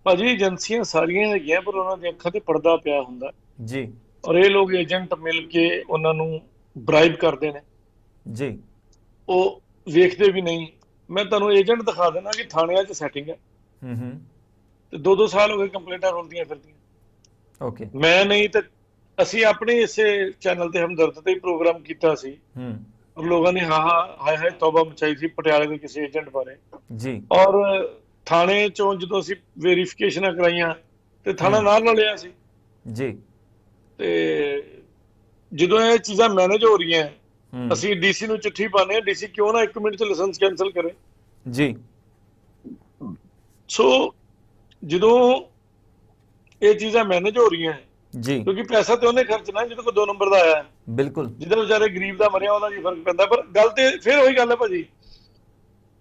ਭਾਜੀ ਏਜੰਸੀਆਂ ਸਾਰੀਆਂ ਹੈਗੀਆਂ, ਪਰ ਉਹਨਾਂ ਦੀਆਂ ਅੱਖਾਂ ਤੇ ਪਰਦਾ ਪਿਆ ਹੁੰਦਾ ਜੀ, ਔਰ ਇਹ ਲੋਕ ਏਜੰਟ ਮਿਲ ਕੇ ਉਹਨਾਂ ਨੂੰ ਬ੍ਰਾਈਬ ਕਰਦੇ ਨੇ ਜੀ, ਉਹ ਵੇਖਦੇ ਵੀ ਨਹੀਂ। ਮੈਂ ਤੁਹਾਨੂੰ ਏਜੰਟ ਦਿਖਾ ਦੇਣਾ ਕਿ ਥਾਣਿਆਂ 'ਚ ਸੈਟਿੰਗ ਹੈ, ਤੇ 2-2 ਸਾਲ ਹੋ ਗਏ ਕੰਪਲੇਂਟਾਂ ਰੁਲਦੀਆਂ ਫਿਰਦੀਆਂ। ਓਕੇ, ਮੈਂ ਨਹੀਂ ਤੇ ਅਸੀਂ ਆਪਣੇ ਇਸੇ ਚੈਨਲ ਤੇ ਹਮਦਰਦ ਤੇ ਪ੍ਰੋਗਰਾਮ ਕੀਤਾ ਸੀ, ਔਰ ਲੋਕਾਂ ਨੇ ਹਾਏ ਹਾਏ ਤੌਬਾ ਮਚਾਈ ਸੀ ਪਟਿਆਲੇ ਦੇ ਕਿਸੇ ਏਜੰਟ ਬਾਰੇ ਜੀ। ਔਰ ਥਾਣੇ ਚੋਂ ਜਦੋਂ ਅਸੀਂ ਵੈਰੀਫਿਕੇਸ਼ਨਾਂ ਕਰਾਈਆਂ ਤੇ ਥਾਣਾ ਨਾਲ ਲਿਆ ਸੀ ਜੀ। ਤੇ ਜਦੋਂ ਇਹ ਚੀਜ਼ਾਂ ਮੈਨੇਜ ਹੋ ਰਹੀਆਂ, ਅਸੀਂ ਡੀਸੀ ਨੂੰ ਚਿੱਠੀ ਪਾਉਂਦੇ ਹਾਂ, ਡੀਸੀ ਕਿਉਂ ਨਾ 1 ਮਿੰਟ 'ਚ ਲਾਇਸੈਂਸ ਕੈਂਸਲ ਕਰੇ। ਜੀ। ਸੋ ਜਦੋਂ ਇਹ ਚੀਜ਼ਾਂ ਮੈਨੇਜ ਹੋ ਰਹੀਆਂ ਜੀ, ਕਿਉਂਕਿ ਪੈਸਾ ਤੇ ਉਹਨੇ ਖਰਚਣਾ ਜਿਹਦੇ ਕੋਲ 2 ਨੰਬਰ ਦਾ ਆਇਆ, ਬਿਲਕੁਲ। ਜਿਹਦੇ ਵਿਚਾਰੇ ਗਰੀਬ ਦਾ ਮਰਿਆ ਉਹਦਾ ਕੀ ਫਰਕ ਪੈਂਦਾ। ਪਰ ਗੱਲ ਤੇ ਫਿਰ ਉਹੀ ਗੱਲ ਹੈ ਭਾਜੀ,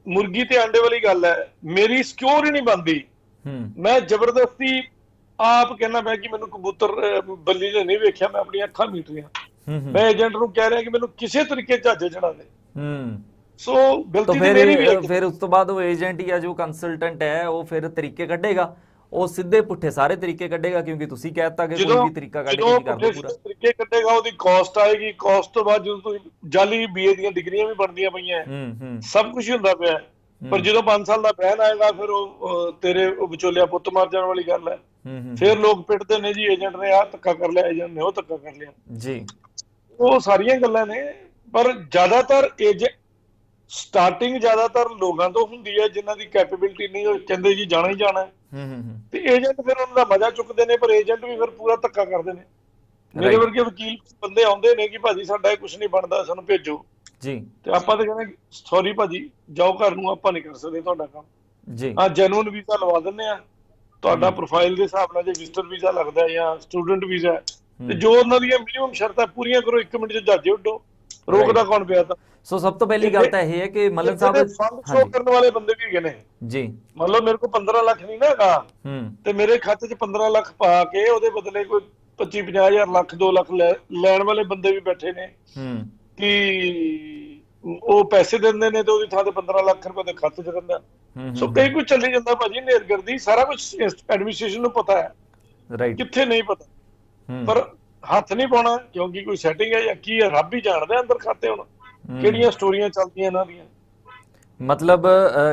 ਮੁਰਗੀ ਤੇ ਆਂਡੇ ਵਾਲੀ ਗੱਲ ਹੈ। ਮੇਰੀ ਸਿਕਿਉਰ ਹੀ ਨਹੀਂ ਬਣਦੀ, ਮੈਂ ਜ਼ਬਰਦਸਤੀ ਆਪ ਕਹਿਣਾ ਪਿਆ ਕਿ ਮੈਨੂੰ ਕਬੂਤਰ ਬੱਲੀ ਨੇ ਨਹੀਂ ਵੇਖਿਆ, ਮੈਂ ਆਪਣੀਆਂ ਅੱਖਾਂ ਮੀਟ ਰਹੀਆਂ, ਮੈਂ ਏਜੰਟ ਨੂੰ ਕਹਿ ਰਿਹਾ ਕਿ ਮੈਨੂੰ ਕਿਸੇ ਤਰੀਕੇ ਜਹਾਜ਼ੇ ਚੜਾ ਦੇ। ਸੋ ਗਲਤੀ ਤੇ ਮੇਰੀ ਵੀ ਹੈ। ਫਿਰ ਉਸ ਤੋਂ ਬਾਅਦ ਉਹ ਏਜੰਟ ਜਾਂ ਜੋ ਕੰਸਲਟੈਂਟ ਹੈ ਉਹ ਫਿਰ ਤਰੀਕੇ ਕੱਢੇਗਾ, ਉਹ ਸਿੱਧੇ ਪੁੱਠੇ ਸਾਰੇ ਤਰੀਕੇ ਕੱਢੇਗਾ, ਕਿਉਂਕਿ ਤੁਸੀਂ ਕਹਿਤਾ ਕਿ ਕੋਈ ਵੀ ਤਰੀਕਾ ਕੱਢ ਕੇ ਨਹੀਂ ਕਰਦੇ ਪੂਰਾ। ਤਰੀਕੇ ਕੱਢੇਗਾ, ਉਹਦੀ ਕਾਸਟ ਆਏਗੀ, ਕਾਸਟ ਤੋਂ ਬਾਅਦ ਜਦੋਂ ਤੁਸੀਂ ਜਾਲੀ BA ਦੀਆਂ ਡਿਗਰੀਆਂ ਵੀ ਬਣਦੀਆਂ ਪਈਆਂ, ਸਭ ਕੁਝ ਹੁੰਦਾ ਪਿਆ, ਪਰ ਜਦੋਂ 5 ਸਾਲ ਦਾ ਬੈਨ ਆਏਗਾ ਫਿਰ ਉਹ ਤੇਰੇ ਵਿਚੋਲਿਆ ਪੁੱਤ ਮਾਰ ਜਾਣ ਵਾਲੀ ਗੱਲ ਹੈ। ਫਿਰ ਲੋਕ ਪਿੱਟਦੇ ਨੇ ਜੀ ਏਜੰਟ ਨੇ ਆਹ ਧੱਕਾ ਕਰ ਲਿਆ, ਏਜੰਟ ਨੇ ਉਹ ਧੱਕਾ ਕਰ ਲਿਆ ਜੀ। ਉਹ ਸਾਰੀਆਂ ਗੱਲਾਂ ਨੇ, ਪਰ ਜ਼ਿਆਦਾਤਰ ਸਟਾਰਟਿੰਗ ਜ਼ਿਆਦਾਤਰ ਲੋਕਾਂ ਤੋਂ ਹੁੰਦੀ ਹੈ ਜਿਨ੍ਹਾਂ ਦੀ ਕੈਪੇਬਿਲਿਟੀ ਨਹੀਂ, ਉਹ ਕਹਿੰਦੇ ਜੀ ਜਾਣਾ ਹੀ ਜਾਣਾ, ਤੇ ਏਜੰਟ ਫਿਰ ਉਹਨਾਂ ਦਾ ਮਜ਼ਾ ਚੁੱਕਦੇ ਨੇ, ਪਰ ਏਜੰਟ ਵੀ ਫਿਰ ਪੂਰਾ ਧੱਕਾ ਕਰਦੇ ਨੇ। ਮੇਰੇ ਵਰਗੇ ਵਕੀਲ ਬੰਦੇ ਆਉਂਦੇ ਨੇ ਕਿ ਭਾਜੀ ਸਾਡਾ ਕੁਝ ਨਹੀਂ ਬਣਦਾ, ਸਾਨੂੰ ਭੇਜੋ ਜੀ, ਤੇ ਆਪਾਂ ਤਾਂ ਕਹਿੰਦੇ ਸੌਰੀ ਭਾਜੀ ਜਾਓ ਘਰ ਨੂੰ, ਆਪਾਂ ਨਹੀਂ ਕਰ ਸਕਦੇ ਤੁਹਾਡਾ ਕੰਮ ਜੀ। ਹਾਂ, ਜੈਨੂਨ ਵੀਜ਼ਾ ਲਵਾ ਦਿੰਦੇ ਆ ਤੁਹਾਡਾ, ਪ੍ਰੋਫਾਈਲ ਦੇ ਹਿਸਾਬ ਨਾਲ ਜੇ ਵਿਜ਼ਟਰ ਵੀਜ਼ਾ ਲੱਗਦਾ ਜਾਂ ਸਟੂਡੈਂਟ ਵੀਜ਼ਾ, ਤੇ ਜੋ ਉਹਨਾਂ ਦੀਆਂ ਮਿਨੀਮਮ ਸ਼ਰਤਾਂ ਪੂਰੀਆਂ ਕਰੋ, 1 ਮਿੰਟ 'ਚ ਜਹਾਜ਼ੇ ਉੱਡੋ, ਰੋਕਦਾ ਕੌਣ ਪਿਆ ਤਾਂ। ਸੋ ਸਭ ਤੋਂ ਪਹਿਲੀ ਗੱਲ ਤਾਂ ਇਹ ਹੈ ਕਿ ਮਲਨ ਸਾਹਿਬ ਫੰਡ ਸ਼ੋ ਕਰਨ ਵਾਲੇ ਬੰਦੇ ਵੀ ਹੈਗੇ ਨੇ ਜੀ। ਮੰਨ ਲਓ ਮੇਰੇ ਕੋਲ 15 ਲੱਖ ਨਹੀਂ ਨਾ ਹੈਗਾ, ਤੇ ਮੇਰੇ ਖਾਤੇ 'ਚ 15 ਲੱਖ ਪਾ ਕੇ ਉਹਦੇ ਬਦਲੇ ਕੋਈ 25-50 ਹਜ਼ਾਰ, ਲੱਖ 2 ਲੱਖ ਲੈਣ ਵਾਲੇ ਬੰਦੇ ਵੀ ਬੈਠੇ ਨੇ ਕਿ ਉਹ ਪੈਸੇ ਦਿੰਦੇ ਨੇ ਤੇ ਉਹਦੀ ਥਾਂ ਤੇ 15 ਲੱਖ ਰੁਪਏ ਦੇ ਖਾਤੇ 'ਚ ਰਹਿੰਦਾ। ਸੋ ਕਈ ਕੁਝ ਚੱਲੀ ਜਾਂਦਾ ਭਾਜੀ, ਨੇਰਗਰਦੀ ਸਾਰਾ ਕੁਝ ਐਡਮਿਨਿਸਟ੍ਰੇਸ਼ਨ ਨੂੰ ਪਤਾ ਹੈ, ਕਿੱਥੇ ਨਹੀਂ ਪਤਾ, ਪਰ ਹੱਥ ਨਹੀਂ ਪਾਉਣਾ ਕਿਉਂਕਿ ਕੋਈ ਸੈਟਿੰਗ ਹੈ ਜਾਂ ਕੀ ਹੈ, ਰੱਬ ਹੀ ਜਾਣਦਾ ਅੰਦਰ ਖਾਤੇ ਹੁਣ ਕਿਹੜੀਆਂ ਸਟੋਰੀਆਂ ਚੱਲਦੀਆਂ ਇਹਨਾਂ ਦੀਆਂ। ਮਤਲਬ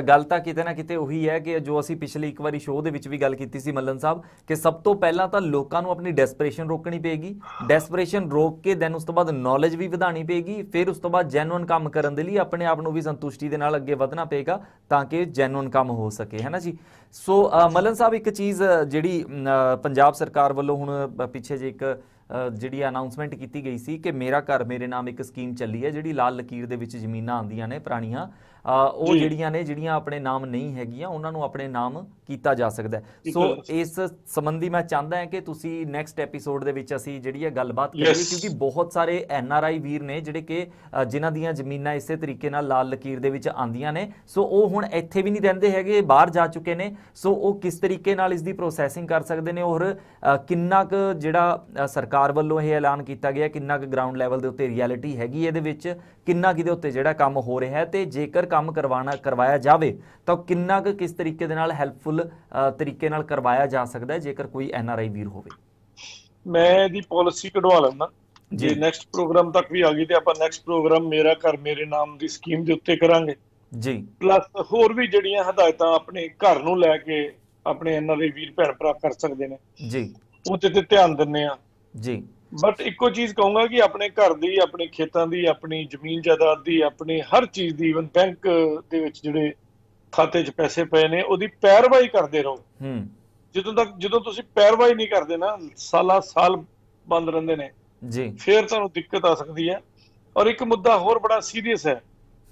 ਗੱਲ ਤਾਂ ਕਿਤੇ ਨਾ ਕਿਤੇ ਉਹੀ ਹੈ ਕਿ ਜੋ ਅਸੀਂ ਪਿਛਲੀ ਇੱਕ ਵਾਰੀ ਸ਼ੋਅ ਦੇ ਵਿੱਚ ਵੀ ਗੱਲ ਕੀਤੀ ਸੀ ਮੱਲਨ ਸਾਹਿਬ, ਕਿ ਸਭ ਤੋਂ ਪਹਿਲਾਂ ਤਾਂ ਲੋਕਾਂ ਨੂੰ ਆਪਣੀ ਡੈਸਪਰੇਸ਼ਨ ਰੋਕਣੀ ਪਏਗੀ, ਡੈਸਪਰੇਸ਼ਨ ਰੋਕ ਕੇ ਦੈਨ ਉਸ ਤੋਂ ਬਾਅਦ ਨੌਲੇਜ ਵੀ ਵਧਾਉਣੀ ਪਏਗੀ, ਫਿਰ ਉਸ ਤੋਂ ਬਾਅਦ ਜੈਨੂਅਨ ਕੰਮ ਕਰਨ ਦੇ ਲਈ ਆਪਣੇ ਆਪ ਨੂੰ ਵੀ ਸੰਤੁਸ਼ਟੀ ਦੇ ਨਾਲ ਅੱਗੇ ਵਧਣਾ ਪਏਗਾ ਤਾਂ ਕਿ ਜੈਨੂਅਨ ਕੰਮ ਹੋ ਸਕੇ, ਹੈ ਨਾ ਜੀ। ਸੋ ਮੱਲਨ ਸਾਹਿਬ, ਇੱਕ ਚੀਜ਼ ਜਿਹੜੀ ਪੰਜਾਬ ਸਰਕਾਰ ਵੱਲੋਂ ਹੁਣ ਪਿੱਛੇ ਜੇ ਇੱਕ ਜਿਹੜੀ ਅਨਾਉਂਸਮੈਂਟ ਕੀਤੀ ਗਈ ਸੀ ਕਿ ਮੇਰਾ ਘਰ ਮੇਰੇ ਨਾਮ ਇੱਕ ਸਕੀਮ ਚੱਲੀ ਹੈ, ਜਿਹੜੀ ਲਾਲ ਲਕੀਰ ਦੇ ਵਿੱਚ ਜ਼ਮੀਨਾਂ ਆਉਂਦੀਆਂ ਨੇ ਪੁਰਾਣੀਆਂ, ਉਹ ਜਿਹੜੀਆਂ ਆਪਣੇ ਨਾਮ ਨਹੀਂ ਹੈਗੀਆਂ ਉਹਨਾਂ ਨੂੰ ਆਪਣੇ ਨਾਮ ਕੀਤਾ ਜਾ ਸਕਦਾ ਹੈ। ਸੋ ਇਸ ਸੰਬੰਧੀ ਮੈਂ ਚਾਹੁੰਦਾ ਹਾਂ ਕਿ ਤੁਸੀਂ ਨੈਕਸਟ ਐਪੀਸੋਡ ਦੇ ਵਿੱਚ ਅਸੀਂ ਜਿਹੜੀ ਹੈ ਗੱਲਬਾਤ ਕਰੀਏ, ਕਿਉਂਕਿ ਬਹੁਤ ਸਾਰੇ NRI ਵੀਰ ਨੇ ਜਿਹੜੇ ਕਿ ਜਿਨ੍ਹਾਂ ਦੀਆਂ ਜ਼ਮੀਨਾਂ ਇਸੇ ਤਰੀਕੇ ਨਾਲ ਲਾਲ ਲਕੀਰ ਦੇ ਵਿੱਚ ਆਉਂਦੀਆਂ ਨੇ, ਸੋ ਉਹ ਹੁਣ ਇੱਥੇ ਵੀ ਨਹੀਂ ਰਹਿੰਦੇ ਹੈਗੇ, ਬਾਹਰ ਜਾ ਚੁੱਕੇ ਨੇ। ਸੋ ਉਹ ਕਿਸ ਤਰੀਕੇ ਨਾਲ ਇਸ ਦੀ ਪ੍ਰੋਸੈਸਿੰਗ ਕਰ ਸਕਦੇ ਨੇ, ਔਰ ਕਿੰਨਾ ਕੁ ਜਿਹੜਾ ਸਰਕਾਰ ਵੱਲੋਂ ਇਹ ਐਲਾਨ ਕੀਤਾ ਗਿਆ, ਕਿੰਨਾ ਕੁ ਗਰਾਊਂਡ ਲੈਵਲ ਦੇ ਉੱਤੇ ਰਿਐਲਿਟੀ ਹੈਗੀ ਇਹਦੇ ਵਿੱਚ, ਕਿੰਨਾ ਕਿਹਦੇ ਉੱਤੇ ਜਿਹੜਾ ਕੰਮ ਹੋ ਰਿਹਾ ਹੈ, ਤੇ ਜੇਕਰ ਕੰਮ ਕਰਵਾਇਆ ਜਾਵੇ ਤਾਂ ਕਿੰਨਾ ਕੁ ਕਿਸ ਤਰੀਕੇ ਦੇ ਨਾਲ ਹੈਲਪਫੁਲ ਤਰੀਕੇ ਨਾਲ ਕਰਵਾਇਆ ਜਾ ਸਕਦਾ ਹੈ ਜੇਕਰ ਕੋਈ NRI ਵੀਰ ਹੋਵੇ। ਮੈਂ ਇਹਦੀ ਪਾਲਿਸੀ ਕਢਵਾ ਲੈਂਦਾ, ਜੇ ਨੈਕਸਟ ਪ੍ਰੋਗਰਾਮ ਤੱਕ ਵੀ ਆ ਗਈ ਤੇ ਆਪਾਂ ਨੈਕਸਟ ਪ੍ਰੋਗਰਾਮ ਮੇਰਾ ਘਰ ਮੇਰੇ ਨਾਮ ਦੀ ਸਕੀਮ ਦੇ ਉੱਤੇ ਕਰਾਂਗੇ ਜੀ। ਪਲੱਸ ਹੋਰ ਵੀ ਜਿਹੜੀਆਂ ਹਦਾਇਤਾਂ ਆਪਣੇ ਘਰ ਨੂੰ ਲੈ ਕੇ ਆਪਣੇ NRI ਵੀਰ ਭੈਣ ਭਰਾ ਕਰ ਸਕਦੇ ਨੇ ਜੀ, ਉਹਦੇ ਤੇ ਧਿਆਨ ਦਿੰਦੇ ਆ ਜੀ। ਬਟ ਇੱਕੋ ਚੀਜ਼ ਕਹੂੰਗਾ ਕਿ ਆਪਣੇ ਘਰ ਦੀ, ਆਪਣੇ ਖੇਤਾਂ ਦੀ, ਆਪਣੀ ਜ਼ਮੀਨ ਜਾਇਦਾਦ ਦੀ, ਆਪਣੀ ਹਰ ਚੀਜ਼ ਦੀ, ਇਵਨ ਬੈਂਕ ਦੇ ਵਿੱਚ ਜਿਹੜੇ ਖਾਤੇ 'ਚ ਪੈਸੇ ਪਏ ਨੇ ਉਹਦੀ ਪੈਰਵਾਈ ਕਰਦੇ ਰਹੋ। ਜਦੋਂ ਤੁਸੀਂ ਪੈਰਵਾਈ ਨਹੀਂ ਕਰਦੇ ਨਾ, ਸਾਲਾਂ ਸਾਲ ਬੰਦ ਰਹਿੰਦੇ ਨੇ ਜੀ, ਫਿਰ ਤੁਹਾਨੂੰ ਦਿੱਕਤ ਆ ਸਕਦੀ ਹੈ। ਔਰ ਇੱਕ ਮੁੱਦਾ ਹੋਰ ਬੜਾ ਸੀਰੀਅਸ ਹੈ,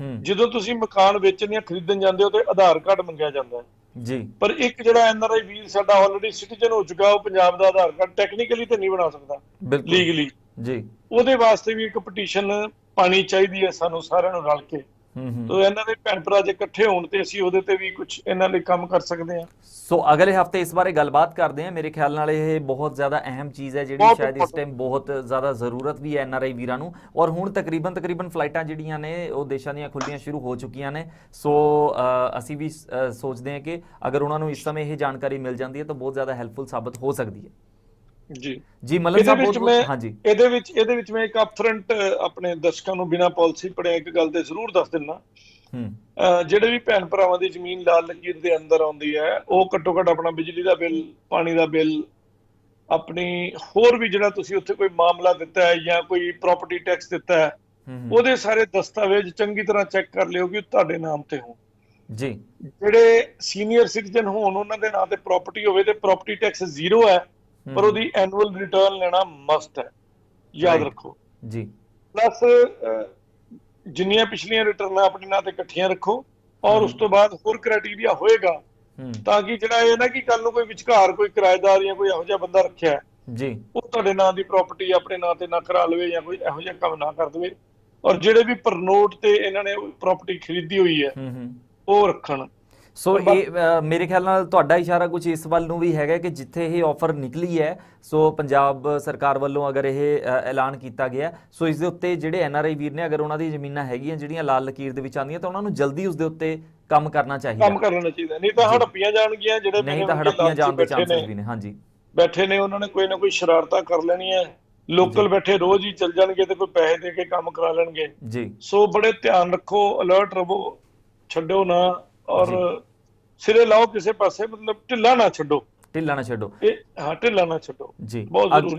ਜਦੋਂ ਤੁਸੀਂ ਮਕਾਨ ਵੇਚਣ ਜਾਂ ਖਰੀਦਣ ਜਾਂਦੇ ਹੋ ਤੇ ਆਧਾਰ ਕਾਰਡ ਮੰਗਿਆ ਜਾਂਦਾ ਹੈ ਜੀ, ਪਰ ਇੱਕ ਜਿਹੜਾ NRI ਵੀਰ ਸਾਡਾ ਆਲਰੇਡੀ ਸਿਟੀਜ਼ਨ ਹੋ ਚੁੱਕਾ, ਉਹ ਪੰਜਾਬ ਦਾ ਆਧਾਰ ਕਾਰਡ ਟੈਕਨੀਕਲੀ ਤੇ ਨਹੀਂ ਬਣਾ ਸਕਦਾ, ਲੀਗਲੀ ਜੀ, ਉਹਦੇ ਵਾਸਤੇ ਵੀ ਇੱਕ ਪਟੀਸ਼ਨ ਪਾਣੀ ਚਾਹੀਦੀ ਹੈ ਸਾਨੂੰ ਸਾਰਿਆਂ ਨੂੰ ਰਲ ਕੇ। ਤੋ ਇਹਨਾਂ ਦੇ ਭੈਣ ਭਰਾ ਜੇ ਇਕੱਠੇ ਹੋਣ ਤੇ ਅਸੀਂ ਉਹਦੇ ਤੇ ਵੀ ਕੁਝ ਇਹਨਾਂ ਲਈ ਕੰਮ ਕਰ ਸਕਦੇ ਹਾਂ। ਸੋ ਅਗਲੇ ਹਫਤੇ ਇਸ ਬਾਰੇ ਗੱਲਬਾਤ ਕਰਦੇ ਹਾਂ। ਮੇਰੇ ਖਿਆਲ ਨਾਲ ਇਹ ਬਹੁਤ ਜ਼ਿਆਦਾ ਅਹਿਮ ਚੀਜ਼ ਹੈ ਜਿਹੜੀ ਸ਼ਾਇਦ ਇਸ ਟਾਈਮ ਬਹੁਤ ਜ਼ਿਆਦਾ ਜ਼ਰੂਰਤ ਵੀ ਹੈ NRI ਵੀਰਾਂ ਨੂੰ, ਔਰ ਹੁਣ ਤਕਰੀਬਨ ਫਲਾਈਟਾਂ ਜਿਹੜੀਆਂ ਨੇ ਉਹ ਦੇਸ਼ਾਂ ਦੀਆਂ ਖੁੱਲ੍ਹੀਆਂ ਸ਼ੁਰੂ ਹੋ ਚੁੱਕੀਆਂ ਨੇ। ਸੋ ਅਸੀਂ ਵੀ ਸੋਚਦੇ ਹਾਂ ਕਿ ਅਗਰ ਉਹਨਾਂ ਨੂੰ ਇਸ ਸਮੇਂ ਇਹ ਜਾਣਕਾਰੀ ਮਿਲ ਜਾਂਦੀ ਹੈ ਤਾਂ ਬਹੁਤ ਜ਼ਿਆਦਾ ਹੈਲਪਫੁਲ ਸਾਬਤ ਹੋ ਸਕਦੀ ਹੈ ਜੀ। ਮੱਲਨ ਸਾਹਿਬ, ਇਹਦੇ ਵਿੱਚ ਮੈਂ ਇੱਕ ਅਪਫਰੰਟ ਆਪਣੇ ਦਰਸ਼ਕਾਂ ਨੂੰ ਬਿਨਾਂ ਪਾਲਿਸੀ ਪੜਿਆ ਇੱਕ ਗੱਲ ਤੇ ਜ਼ਰੂਰ ਦੱਸ ਦਿੰਦਾ, ਜਿਹੜੇ ਵੀ ਭੈਣ ਭਰਾਵਾਂ ਦੀ ਜ਼ਮੀਨ ਲਾਲ ਲਕੀਰ ਦੇ ਅੰਦਰ ਆਉਂਦੀ ਹੈ, ਉਹ ਘੱਟੋ ਘੱਟ ਆਪਣਾ ਬਿਜਲੀ ਦਾ ਬਿੱਲ, ਪਾਣੀ ਦਾ ਬਿੱਲ, ਆਪਣੀ ਹੋਰ ਵੀ ਜਿਹੜਾ ਤੁਸੀਂ ਉੱਥੇ ਕੋਈ ਮਾਮਲਾ ਦਿੱਤਾ ਹੈ ਜਾਂ ਕੋਈ ਪ੍ਰਾਪਰਟੀ ਟੈਕਸ ਦਿੱਤਾ ਹੈ, ਉਹਦੇ ਸਾਰੇ ਦਸਤਾਵੇਜ਼ ਚੰਗੀ ਤਰ੍ਹਾਂ ਚੈੱਕ ਕਰ ਲਿਓ ਕਿ ਤੁਹਾਡੇ ਨਾਮ ਤੇ ਹੋਣ ਜੀ। ਜਿਹੜੇ ਸੀਨੀਅਰ ਸਿਟੀਜ਼ਨ ਹੋਣ ਉਹਨਾਂ ਦੇ ਨਾਂ ਤੇ ਪ੍ਰਾਪਰਟੀ ਹੋਵੇ ਤੇ ਪ੍ਰਾਪਰਟੀ ਟੈਕਸ 0 ਹੈ, ਪਰ ਉਹਦੀ ਐਨੂਅਲ ਰਿਟਰਨ ਲੈਣਾ ਮਸਟ ਹੈ, ਯਾਦ ਰੱਖੋ ਜੀ। ਪਲੱਸ ਜਿੰਨੀਆਂ ਪਿਛਲੀਆਂ ਰਿਟਰਨਾਂ ਆਪਣੇ ਨਾਂ ਤੇ ਇਕੱਠੀਆਂ ਰੱਖੋ, ਔਰ ਉਸ ਤੋਂ ਬਾਅਦ ਹੋਰ ਕ੍ਰਾਈਟੇਰੀਆ ਹੋਏਗਾ ਤਾਂ ਕਿ ਜਿਹੜਾ ਇਹ ਨਾ ਕਿ ਕੱਲ ਨੂੰ ਕੋਈ ਵਿਚਕਾਰ ਕੋਈ ਕਿਰਾਏਦਾਰ ਜਾਂ ਕੋਈ ਇਹੋ ਜਿਹਾ ਬੰਦਾ ਰੱਖਿਆ ਜੀ ਉਹ ਤੁਹਾਡੇ ਨਾਂ ਦੀ ਪ੍ਰਾਪਰਟੀ ਆਪਣੇ ਨਾਂ ਤੇ ਨਾ ਕਰਾ ਲਵੇ ਜਾਂ ਕੋਈ ਇਹੋ ਜਿਹਾ ਕੰਮ ਨਾ ਕਰ ਦੇਵੇ, ਔਰ ਜਿਹੜੇ ਵੀ ਪਰਨੋਟ ਤੇ ਇਹਨਾਂ ਨੇ ਪ੍ਰਾਪਰਟੀ ਖਰੀਦੀ ਹੋਈ ਹੈ ਉਹ ਰੱਖਣ। ਸੋ ਇਹ ਮੇਰੇ ਖਿਆਲ ਨਾਲ ਤੁਹਾਡਾ ਇਸ਼ਾਰਾ ਕੁਝ ਇਸ ਵੱਲ ਨੂੰ ਵੀ ਹੈਗਾ ਕਿ ਜਿੱਥੇ ਇਹ ਆਫਰ ਨਿਕਲੀ ਹੈ, ਸੋ ਪੰਜਾਬ ਸਰਕਾਰ ਵੱਲੋਂ ਅਗਰ ਇਹ ਐਲਾਨ ਕੀਤਾ ਗਿਆ, ਸੋ ਇਸ ਦੇ ਉੱਤੇ ਜਿਹੜੇ NRI ਵੀਰ ਨੇ ਅਗਰ ਉਹਨਾਂ ਦੀ ਜ਼ਮੀਨਾਂ ਹੈਗੀਆਂ ਜਿਹੜੀਆਂ ਲਾਲ ਲਕੀਰ ਦੇ ਵਿੱਚ ਆਉਂਦੀਆਂ ਤਾਂ ਉਹਨਾਂ ਨੂੰ ਜਲਦੀ ਉਸ ਦੇ ਉੱਤੇ ਕੰਮ ਕਰਨਾ ਚਾਹੀਦਾ, ਨਹੀਂ ਤਾਂ ਹੜੱਪੀਆਂ ਜਾਣਗੀਆਂ, ਜਿਹੜੇ ਨਹੀਂ ਤਾਂ ਹੜੱਪੀਆਂ ਜਾਣ ਦੇ ਚਾਂਸਸ ਵੀ ਨੇ। ਹਾਂਜੀ, ਬੈਠੇ ਨੇ ਉਹਨਾਂ ਨੇ ਕੋਈ ਨਾ ਕੋਈ ਸ਼ਰਾਰਤਾਂ ਕਰ ਲੈਣੀਆਂ, ਲੋਕਲ ਬੈਠੇ ਰੋਜ਼ ਹੀ ਚੱਲ ਜਾਣਗੇ ਤੇ ਕੋਈ ਪੈਸੇ ਦੇ ਕੇ ਕੰਮ ਕਰਾ ਲੈਣਗੇ ਜੀ। ਸੋ ਬੜੇ ਧਿਆਨ ਰੱਖੋ, ਅਲਰਟ ਰਹੋ, ਛੱਡੋ ਨਾ ਔਰ ਸਿਰੇ ਲਾਓ ਕਿਸੇ ਪਾਸੇ, ਮਤਲਬ ਢਿੱਲਾ ਨਾ ਛੱਡੋ, ਢਿੱਲਾ ਨਾ ਛੱਡੋ ਜੀ।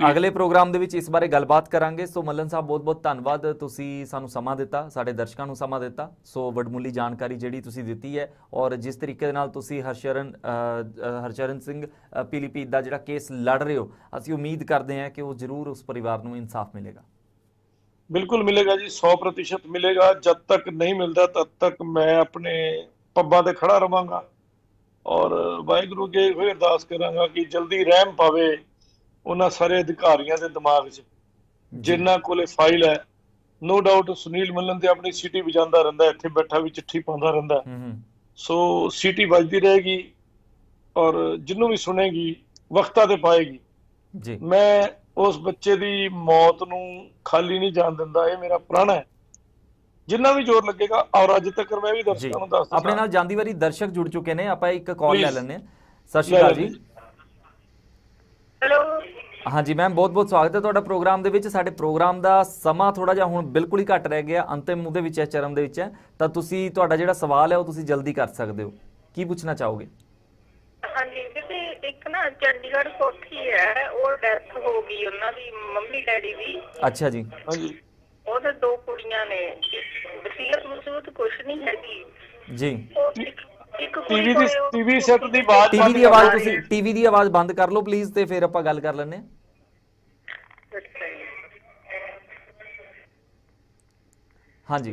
ਅਗਲੇ ਪ੍ਰੋਗਰਾਮ ਦੇ ਵਿੱਚ ਇਸ ਬਾਰੇ ਗੱਲਬਾਤ ਕਰਾਂਗੇ। ਸੋ ਮੱਲਨ ਸਾਹਿਬ ਬਹੁਤ ਬਹੁਤ ਧੰਨਵਾਦ, ਤੁਸੀਂ ਸਾਨੂੰ ਸਮਾਂ ਦਿੱਤਾ, ਸਾਡੇ ਦਰਸ਼ਕਾਂ ਨੂੰ ਸਮਾਂ ਦਿੱਤਾ। ਸੋ ਵੱਡਮੁੱਲੀ ਜਾਣਕਾਰੀ ਜਿਹੜੀ ਤੁਸੀਂ ਦਿੱਤੀ ਹੈ ਔਰ ਜਿਸ ਤਰੀਕੇ ਦੇ ਨਾਲ ਤੁਸੀਂ ਹਰਚਰਨ ਸਿੰਘ ਪੀਲੀਭੀਤ ਦਾ ਜਿਹੜਾ ਕੇਸ ਲੜ ਰਹੇ ਹੋ, ਅਸੀਂ ਉਮੀਦ ਕਰਦੇ ਹਾਂ ਕਿ ਉਹ ਜ਼ਰੂਰ ਉਸ ਪਰਿਵਾਰ ਨੂੰ ਇਨਸਾਫ ਮਿਲੇਗਾ। ਬਿਲਕੁਲ ਮਿਲੇਗਾ ਜੀ, 100% ਮਿਲੇਗਾ। ਜਦ ਤੱਕ ਨਹੀਂ ਮਿਲਦਾ ਤਦ ਤੱਕ ਮੈਂ ਆਪਣੇ ਪੱਬਾਂ ਤੇ ਖੜਾ ਰਵਾਂਗਾ ਔਰ ਵਾਹਿਗੁਰੂ ਅੱਗੇ ਇਹੋ ਅਰਦਾਸ ਕਰਾਂਗਾ ਕਿ ਜਲਦੀ ਰਹਿਮ ਪਾਵੇ ਉਹਨਾਂ ਸਾਰੇ ਅਧਿਕਾਰੀਆਂ ਦੇ ਦਿਮਾਗ 'ਚ ਜਿਨ੍ਹਾਂ ਕੋਲੇ ਫਾਈਲ ਹੈ। ਨੋ ਡਾਊਟ ਸੁਨੀਲ ਮੱਲਨ ਤੇ ਆਪਣੀ ਸਿਟੀ ਵਜਾਉਂਦਾ ਰਹਿੰਦਾ, ਇੱਥੇ ਬੈਠਾ ਵੀ ਚਿੱਠੀ ਪਾਉਂਦਾ ਰਹਿੰਦਾ, ਸੋ ਸਿਟੀ ਵੱਜਦੀ ਰਹੇਗੀ ਔਰ ਜਿਹਨੂੰ ਵੀ ਸੁਣੇਗੀ ਵਕਤਾਂ ਤੇ ਪਾਏਗੀ ਜੀ। ਮੈਂ ਉਸ ਬੱਚੇ ਦੀ ਮੌਤ ਨੂੰ ਖਾਲੀ ਨਹੀਂ ਜਾਣ ਦਿੰਦਾ, ਇਹ ਮੇਰਾ ਪ੍ਰਣ ਹੈ, ਜਿੰਨਾ ਵੀ ਜ਼ੋਰ ਲੱਗੇਗਾ। ਔਰ ਅੱਜ ਤੱਕ ਮੈਂ ਵੀ ਦਰਸ਼ਕਾਂ ਨੂੰ ਦੱਸਦਾ, ਆਪਣੇ ਨਾਲ ਜਾਂਦੀ ਵਾਰੀ ਦਰਸ਼ਕ ਜੁੜ ਚੁੱਕੇ ਨੇ, ਆਪਾਂ ਇੱਕ ਕਾਲ ਲੈ ਲੈਂਦੇ ਹਾਂ। ਸਤਿ ਸ਼੍ਰੀ ਅਕਾਲ ਜੀ। ਹੈਲੋ, ਹਾਂਜੀ ਮੈਮ, ਬਹੁਤ ਬਹੁਤ ਸਵਾਗਤ ਹੈ ਤੁਹਾਡਾ ਪ੍ਰੋਗਰਾਮ ਦੇ ਵਿੱਚ। ਸਾਡੇ ਪ੍ਰੋਗਰਾਮ ਦਾ ਸਮਾਂ ਥੋੜਾ ਜਿਹਾ ਹੁਣ ਬਿਲਕੁਲ ਹੀ ਘੱਟ ਰਹਿ ਗਿਆ, ਅੰਤਿਮ ਉਹਦੇ ਵਿੱਚ ਹੈ, ਚਰਮ ਦੇ ਵਿੱਚ ਹੈ, ਤਾਂ ਤੁਸੀਂ ਤੁਹਾਡਾ ਜਿਹੜਾ ਸਵਾਲ ਹੈ ਉਹ ਤੁਸੀਂ ਜਲਦੀ ਕਰ ਸਕਦੇ ਹੋ। ਕੀ ਪੁੱਛਣਾ ਚਾਹੋਗੇ? ਹਾਂਜੀ ਬੀਬੀ, ਇੱਕ ਨਾ ਚੰਡੀਗੜ੍ਹ ਕੋਠੀ ਹੈ, ਉਹ ਡੈਥ ਹੋ ਗਈ ਉਹਨਾਂ ਦੀ ਮੰਮੀ ਡੈਡੀ ਦੀ। ਅੱਛਾ ਜੀ। ਹਾਂਜੀ, ਉਹਦੇ 2 ਕੁੜੀਆਂ ਨੇ, ਵਸੀਅਤ ਵਸੂਤ ਕੁਛ ਨਹੀਂ ਹੈਗੀ ਜੀ। ਇੱਕ ਟੀਵੀ ਸੈੱਟ ਦੀ ਆਵਾਜ਼, ਟੀਵੀ ਦੀ ਆਵਾਜ਼ ਬੰਦ ਕਰ ਲਓ ਪਲੀਜ਼, ਤੇ ਫਿਰ ਆਪਾਂ ਗੱਲ ਕਰ ਲੈਂਦੇ ਹਾਂ। ਹਾਂਜੀ,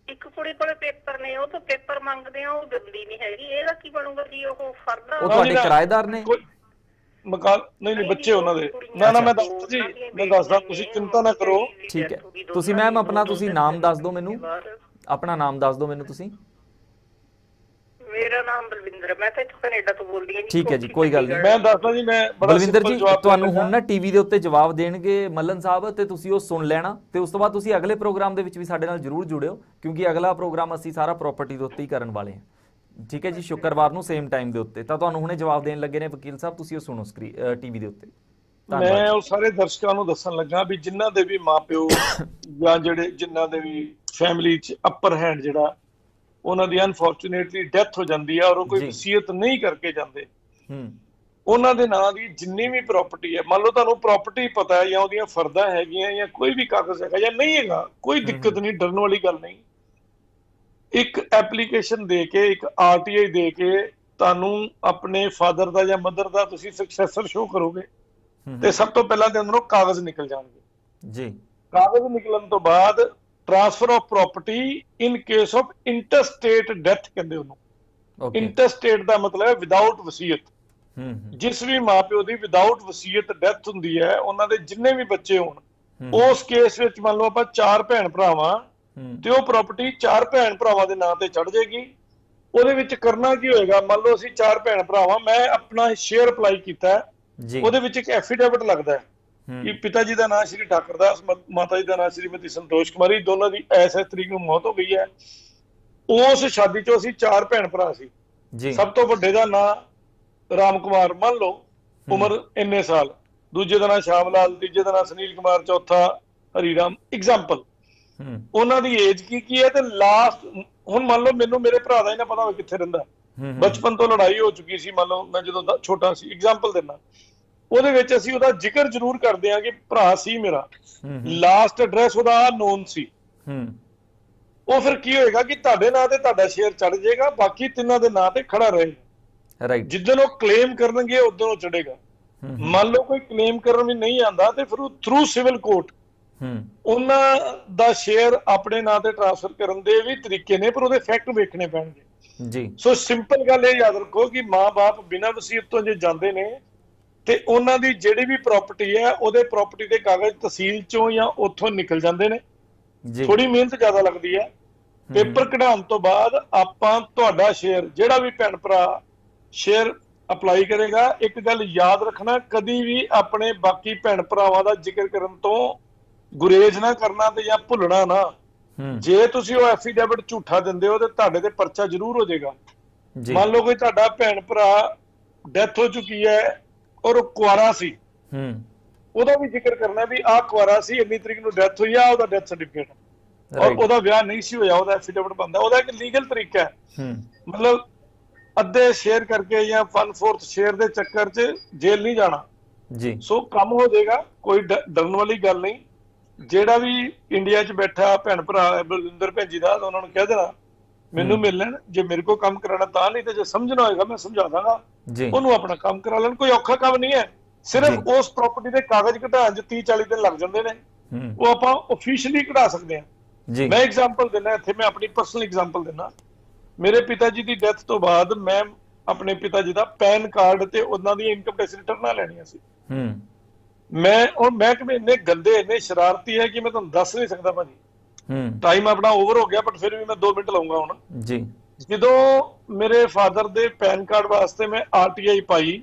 ਇੱਕ ਕੁੜੀ ਕੋਲੇ ਪੇਪਰ ਨੇ, ਉਹ ਤਾਂ ਪੇਪਰ ਮੰਗਦੇ ਆ, ਉਹ ਦਿੰਦੀ ਨਹੀਂ ਹੈਗੀ, ਇਹਦਾ ਕੀ ਬਣੂਗਾ ਜੀ? ਉਹ ਫਰਦਾ ਉਹ ਤੁਹਾਡੇ ਕਿਰਾਏਦਾਰ ਨੇ? ਮਕਾਨ ਨਹੀਂ ਬੱਚੇ ਉਹਨਾਂ ਦੇ। ਨਾ ਮੈਂ ਦੱਸਦਾ ਜੀ, ਮੈਂ ਦੱਸਦਾ, ਤੁਸੀਂ ਚਿੰਤਾ ਨਾ ਕਰੋ। ਠੀਕ ਹੈ, ਤੁਸੀਂ ਮੈਮ ਆਪਣਾ ਤੁਸੀਂ ਨਾਮ ਦੱਸ ਦਿਓ ਮੈਨੂੰ, ਆਪਣਾ ਨਾਮ ਦੱਸ ਦਿਓ ਮੈਨੂੰ ਤੁਸੀਂ। ਮੇਰਾ ਨਾਮ ਬਲਵਿੰਦਰ, ਮੈਂ ਤਾਂ ਕੈਨੇਡਾ ਤੋਂ ਬੋਲਦੀ ਹਾਂ ਜੀ। ਠੀਕ ਹੈ ਜੀ, ਕੋਈ ਗੱਲ ਨਹੀਂ। ਮੈਂ ਦੱਸਦਾ ਜੀ, ਮੈਂ ਬਲਵਿੰਦਰ ਜੀ ਤੁਹਾਨੂੰ ਹੁਣ ਨਾ ਟੀਵੀ ਦੇ ਉੱਤੇ ਜਵਾਬ ਦੇਣਗੇ ਮੱਲਨ ਸਾਹਿਬ, ਤੇ ਤੁਸੀਂ ਉਹ ਸੁਣ ਲੈਣਾ, ਤੇ ਉਸ ਤੋਂ ਬਾਅਦ ਤੁਸੀਂ ਅਗਲੇ ਪ੍ਰੋਗਰਾਮ ਦੇ ਵਿੱਚ ਵੀ ਸਾਡੇ ਨਾਲ ਜ਼ਰੂਰ ਜੁੜਿਓ, ਕਿਉਂਕਿ ਅਗਲਾ ਪ੍ਰੋਗਰਾਮ ਅਸੀਂ ਸਾਰਾ ਪ੍ਰਾਪਰਟੀ ਦੇ ਉੱਤੇ ਹੀ ਕਰਨ ਵਾਲੇ ਹਾਂ। ਠੀਕ ਹੈ ਜੀ, ਸ਼ੁੱਕਰਵਾਰ ਨੂੰ ਸੇਮ ਟਾਈਮ ਦੇ ਉੱਤੇ। ਤਾਂ ਤੁਹਾਨੂੰ ਹੁਣੇ ਜਵਾਬ ਦੇਣ ਲੱਗੇ ਨੇ ਵਕੀਲ ਸਾਹਿਬ, ਤੁਸੀਂ ਉਹ ਸੁਣੋ ਟੀਵੀ ਦੇ ਉੱਤੇ। ਮੈਂ ਉਹ ਸਾਰੇ ਦਰਸ਼ਕਾਂ ਨੂੰ ਦੱਸਣ ਲੱਗਾ ਵੀ ਜਿਨ੍ਹਾਂ ਦੇ ਵੀ ਮਾਪਿਓ ਜਾਂ ਜਿਹੜੇ ਜਿਨ੍ਹਾਂ ਦੇ ਵੀ ਫੈਮਿਲੀ 'ਚ ਅਪਰ ਹੈਂਡ ਜਿਹੜਾ ਉਹਨਾਂ ਦੀ ਅਨਫੋਰਚੂਨੇਟਲੀ ਡੈਥ ਹੋ ਜਾਂਦੀ ਹੈ ਔਰ ਉਹ ਕੋਈ ਵਸੀਅਤ ਨਹੀਂ ਕਰਕੇ ਜਾਂਦੇ, ਉਹਨਾਂ ਦੇ ਨਾਂ ਦੀ ਜਿੰਨੀ ਵੀ ਪ੍ਰਾਪਰਟੀ ਹੈ, ਮੰਨ ਲਓ ਤੁਹਾਨੂੰ ਪ੍ਰਾਪਰਟੀ ਪਤਾ ਹੈ ਜਾਂ ਉਹਦੀਆਂ ਫਰਦਾਂ ਹੈਗੀਆਂ ਜਾਂ ਕੋਈ ਵੀ ਕਾਗਜ਼ ਹੈਗਾ ਜਾਂ ਨਹੀਂ ਹੈਗਾ, ਕੋਈ ਦਿੱਕਤ ਨਹੀਂ, ਡਰਨ ਵਾਲੀ ਗੱਲ ਨਹੀਂ। ਇੱਕ ਐਪਲੀਕੇਸ਼ਨ ਦੇ ਕੇ, ਇੱਕ RTI ਦੇ ਕੇ ਤੁਹਾਨੂੰ ਆਪਣੇ ਫਾਦਰ ਦਾ ਜਾਂ ਮਦਰ ਦਾ ਤੁਸੀਂ ਸਕਸੈਸਰ ਸ਼ੋ ਕਰੋਗੇ ਤੇ ਸਭ ਤੋਂ ਪਹਿਲਾਂ ਦੇ ਅੰਦਰੋਂ ਕਾਗਜ਼ ਨਿਕਲ ਜਾਣਗੇ ਜੀ। ਕਾਗਜ਼ ਨਿਕਲਣ ਤੋਂ ਬਾਅਦ transfer of property in case of interstate death ਕਹਿੰਦੇ ਉਹਨੂੰ। ਇੰਟਰਸਟੇਟ ਦਾ ਮਤਲਬ ਹੈ ਵਿਦਆਊਟ ਵਸੀਅਤ। ਜਿਸ ਵੀ ਮਾਪਿਓ ਦੀ ਵਿਦਆਊਟ ਵਸੀਅਤ ਡੈਥ ਹੁੰਦੀ ਹੈ, ਉਹਨਾਂ ਦੇ ਜਿੰਨੇ ਵੀ ਬੱਚੇ ਹੋਣ, ਉਸ ਕੇਸ ਵਿੱਚ ਮੰਨ ਲਓ ਆਪਾਂ 4 ਭੈਣ ਭਰਾਵਾਂ ਤੇ ਉਹ ਪ੍ਰਾਪਰਟੀ 4 ਭੈਣ ਭਰਾਵਾਂ ਦੇ ਨਾਂ ਤੇ ਚੜ ਜਾਏਗੀ। ਉਹਦੇ ਵਿੱਚ ਕਰਨਾ ਕੀ ਹੋਏਗਾ, ਮੰਨ ਲਓ ਅਸੀਂ 4 ਭੈਣ ਭਰਾਵਾਂ, ਮੈਂ ਆਪਣਾ ਸ਼ੇਅਰ ਅਪਲਾਈ ਕੀਤਾ, ਉਹਦੇ ਵਿੱਚ ਇੱਕ ਐਫੀਡੇਵਿਟ ਲੱਗਦਾ ਹੈ ਕਿ ਪਿਤਾ ਜੀ ਦਾ ਨਾਮ ਸ਼੍ਰੀ ਠਾਕਰ ਦਾਸ, ਮਾਤਾ ਜੀ ਦਾ ਨਾਮ ਸ਼੍ਰੀਮਤੀ ਸੰਤੋਸ਼ ਕੁਮਾਰੀ, ਦੋਨਾਂ ਦੀ ਇਸ ਤਰੀਕ ਨੂੰ ਮੌਤ ਹੋ ਗਈ ਹੈ। ਉਸ ਸ਼ਾਦੀ ਚੋਂ ਅਸੀਂ 4 ਭੈਣ ਭਰਾ ਸੀ। ਸਭ ਤੋਂ ਵੱਡੇ ਦਾ ਨਾਮ ਰਾਮ ਕੁਮਾਰ, ਮੰਨ ਲਓ ਉਮਰ ਇੰਨੇ ਸਾਲ, ਦੂਜੇ ਦਾ ਨਾਮ ਸ਼ਾਮ ਲਾਲ, ਤੀਜੇ ਦਾ ਨਾਮ ਸੁਨੀਲ ਕੁਮਾਰ, ਚੌਥਾ ਹਰੀ ਰਾਮ, ਐਗਜ਼ਾਮਪਲ। ਉਹਨਾਂ ਦੀ ਏਜ ਕੀ ਹੈ ਤੇ ਲਾਸਟ, ਹੁਣ ਮੰਨ ਲਓ ਮੈਨੂੰ ਮੇਰੇ ਭਰਾ ਦਾ ਹੀ ਨਾ ਪਤਾ ਹੋਵੇ ਕਿੱਥੇ ਰਹਿੰਦਾ, ਬਚਪਨ ਤੋਂ ਲੜਾਈ ਹੋ ਚੁੱਕੀ ਸੀ, ਮੰਨ ਲਓ ਮੈਂ ਜਦੋਂ ਛੋਟਾ ਸੀ, ਐਗਜ਼ਾਮਪਲ ਦਿੰਦਾ। ਉਹਦੇ ਵਿੱਚ ਅਸੀਂ ਉਹਦਾ ਜ਼ਿਕਰ ਜ਼ਰੂਰ ਕਰਦੇ ਹਾਂ ਕਿ ਭਰਾ ਸੀ ਮੇਰਾ, ਲਾਸਟ ਐਡਰੈਸ ਉਹਦਾ ਨੋਨ ਸੀ। ਉਹ ਫਿਰ ਕੀ ਹੋਏਗਾ ਕਿ ਤੁਹਾਡੇ ਨਾਂ ਤੇ ਤੁਹਾਡਾ ਸ਼ੇਅਰ ਚੜ ਜਾਏਗਾ, ਬਾਕੀ ਤਿੰਨਾਂ ਦੇ ਨਾਂ ਤੇ ਖੜਾ ਰਹੇਗਾ। ਜਿੱਦਣ ਉਹ ਕਲੇਮ ਕਰਨਗੇ ਉਦੋਂ ਉਹ ਚੜੇਗਾ। ਮੰਨ ਲਓ ਕੋਈ ਕਲੇਮ ਕਰਨ ਵੀ ਨਹੀਂ ਆਉਂਦਾ ਤੇ ਫਿਰ ਉਹ ਥਰੂ ਸਿਵਲ ਕੋਰਟ ਉਹਨਾਂ ਦਾ ਸ਼ੇਅਰ ਆਪਣੇ ਨਾਂ ਤੇ ਟ੍ਰਾਂਸਫਰ ਕਰਨ ਦੇ ਵੀ ਤਰੀਕੇ ਨੇ, ਪਰ ਉਹਦੇ ਫੈਕਟ ਵੇਖਣੇ ਪੈਣਗੇ ਜੀ। ਸੋ ਸਿੰਪਲ ਗੱਲ ਇਹ ਯਾਦ ਰੱਖੋ ਕਿ ਮਾਂ-ਬਾਪ ਬਿਨਾਂ ਵਸੀਅਤ ਤੋਂ ਜੇ ਜਾਂਦੇ ਨੇ ਤੇ ਉਹਨਾਂ ਦੀ ਜਿਹੜੀ ਵੀ ਪ੍ਰਾਪਰਟੀ ਹੈ ਉਹਦੇ ਪ੍ਰਾਪਰਟੀ ਦੇ ਕਾਗਜ਼ ਤਹਿਸੀਲ ਚੋਂ ਜਾਂ ਉੱਥੋਂ ਨਿਕਲ ਜਾਂਦੇ ਨੇ। ਥੋੜੀ ਮਿਹਨਤ ਜ਼ਿਆਦਾ ਲੱਗਦੀ ਹੈ। ਪੇਪਰ ਕਢਾਉਣ ਤੋਂ ਬਾਅਦ ਆਪਾਂ ਤੁਹਾਡਾ ਸ਼ੇਅਰ, ਜਿਹੜਾ ਵੀ ਭੈਣ ਭਰਾ ਸ਼ੇਅਰ ਅਪਲਾਈ ਕਰੇਗਾ, ਇੱਕ ਗੱਲ ਯਾਦ ਰੱਖਣਾ, ਕਦੀ ਵੀ ਆਪਣੇ ਬਾਕੀ ਭੈਣ ਭਰਾਵਾਂ ਦਾ ਜ਼ਿਕਰ ਕਰਨ ਤੋਂ ਗੁਰੇਜ਼ ਨਾ ਕਰਨਾ ਤੇ ਜਾਂ ਭੁੱਲਣਾ ਨਾ। ਜੇ ਤੁਸੀਂ ਉਹ ਐਫੀਡੇਵਿਟ ਝੂਠਾ ਦਿੰਦੇ ਹੋ ਤੇ ਤੁਹਾਡੇ ਤੇ ਪਰਚਾ ਜ਼ਰੂਰ ਹੋ ਜਾਏਗਾ। ਮੰਨ ਲਓ ਕੋਈ ਤੁਹਾਡਾ ਭੈਣ ਭਰਾ ਡੈਥ ਹੋ ਚੁੱਕੀ ਹੈ ਔਰ ਉਹ ਕੁਆਰਾ ਸੀ, ਉਹਦਾ ਵੀ ਜ਼ਿਕਰ ਕਰਨਾ ਵੀ ਆਹ ਕੁਆਰਾ ਸੀ, ਇੰਨੀ ਤਰੀਕ ਨੂੰ ਡੈਥ ਹੋਈ ਆ, ਉਹਦਾ ਡੈਥ ਸਰਟੀਫਿਕੇਟ, ਔਰ ਉਹਦਾ ਵਿਆਹ ਨਹੀਂ ਸੀ ਹੋਇਆ, ਉਹਦਾ ਐਫੀਡੇਵਿਟ ਬਣਦਾ। ਉਹਦਾ ਇੱਕ ਲੀਗਲ ਤਰੀਕਾ ਹੈ, ਮਤਲਬ ਅੱਧੇ ਸ਼ੇਅਰ ਕਰਕੇ ਜਾਂ 1/4 ਸ਼ੇਅਰ ਦੇ ਚੱਕਰ 'ਚ ਜੇਲ੍ਹ ਨਹੀਂ ਜਾਣਾ ਜੀ। ਸੋ ਕੰਮ ਹੋ ਜਾਏਗਾ, ਕੋਈ ਡਰਨ ਵਾਲੀ ਗੱਲ ਨਹੀਂ। ਜਿਹੜਾ ਵੀ ਇੰਡੀਆ 'ਚ ਬੈਠਾ ਭੈਣ ਭਰਾ ਬਲਵਿੰਦਰ ਭੈਣ ਜੀ ਦਾ, ਉਹਨਾਂ ਨੂੰ ਕਹਿ ਦੇਣਾ ਮੈਨੂੰ ਮਿਲ ਲੈਣ, ਜੇ ਮੇਰੇ ਕੋਲ ਕੰਮ ਕਰਾਉਣਾ ਤਾਂ, ਨਹੀਂ ਤੇ ਜੇ ਸਮਝਣਾ ਹੋਏਗਾ ਮੈਂ ਸਮਝਾ ਦਾਂਗਾ, ਉਹਨੂੰ ਆਪਣਾ ਕੰਮ ਕਰਾ ਲੈਣ। ਕੋਈ ਔਖਾ ਕੰਮ ਨਹੀਂ ਹੈ, ਸਿਰਫ ਉਸ ਪ੍ਰਾਪਰਟੀ ਦੇ ਕਾਗਜ਼ ਕਢਾਉਣ 'ਚ 30-40 ਦਿਨ ਲੱਗ ਜਾਂਦੇ ਨੇ, ਉਹ ਆਪਾਂ ਆਫੀਸ਼ੀਅਲੀ ਕਢਾ ਸਕਦੇ ਹਾਂ। ਮੈਂ ਐਗਜ਼ਾਮਪਲ ਦਿੰਦਾ ਇੱਥੇ, ਮੈਂ ਆਪਣੀ ਪਰਸਨਲ ਐਗਜ਼ਾਮਪਲ ਦਿੰਦਾ। ਮੇਰੇ ਪਿਤਾ ਜੀ ਦੀ ਡੈਥ ਤੋਂ ਬਾਅਦ ਮੈਂ ਆਪਣੇ ਪਿਤਾ ਜੀ ਦਾ ਪੈਨ ਕਾਰਡ ਤੇ ਉਹਨਾਂ ਦੀ ਇਨਕਮ ਟੈਕਸ ਰਿਟਰਨਾਂ ਲੈਣੀਆਂ ਸੀ। ਉਹ ਮਹਿਕਮੇ ਇੰਨੇ ਗੰਦੇ, ਇੰਨੇ ਸ਼ਰਾਰਤੀ ਹੈ ਕਿ ਮੈਂ ਤੁਹਾਨੂੰ ਦੱਸ ਨਹੀਂ ਸਕਦਾ ਭਾਜੀ। ਟਾਈਮ ਆਪਣਾ ਓਵਰ ਹੋ ਗਿਆ, ਬਟ ਫਿਰ ਵੀ ਮੈਂ 2 ਮਿੰਟ ਲਾਉਂਗਾ ਹੁਣ ਜੀ। ਜਦੋਂ ਮੇਰੇ ਫਾਦਰ ਦੇ ਪੈਨ ਕਾਰਡ ਵਾਸਤੇ ਮੈਂ RTI ਪਾਈ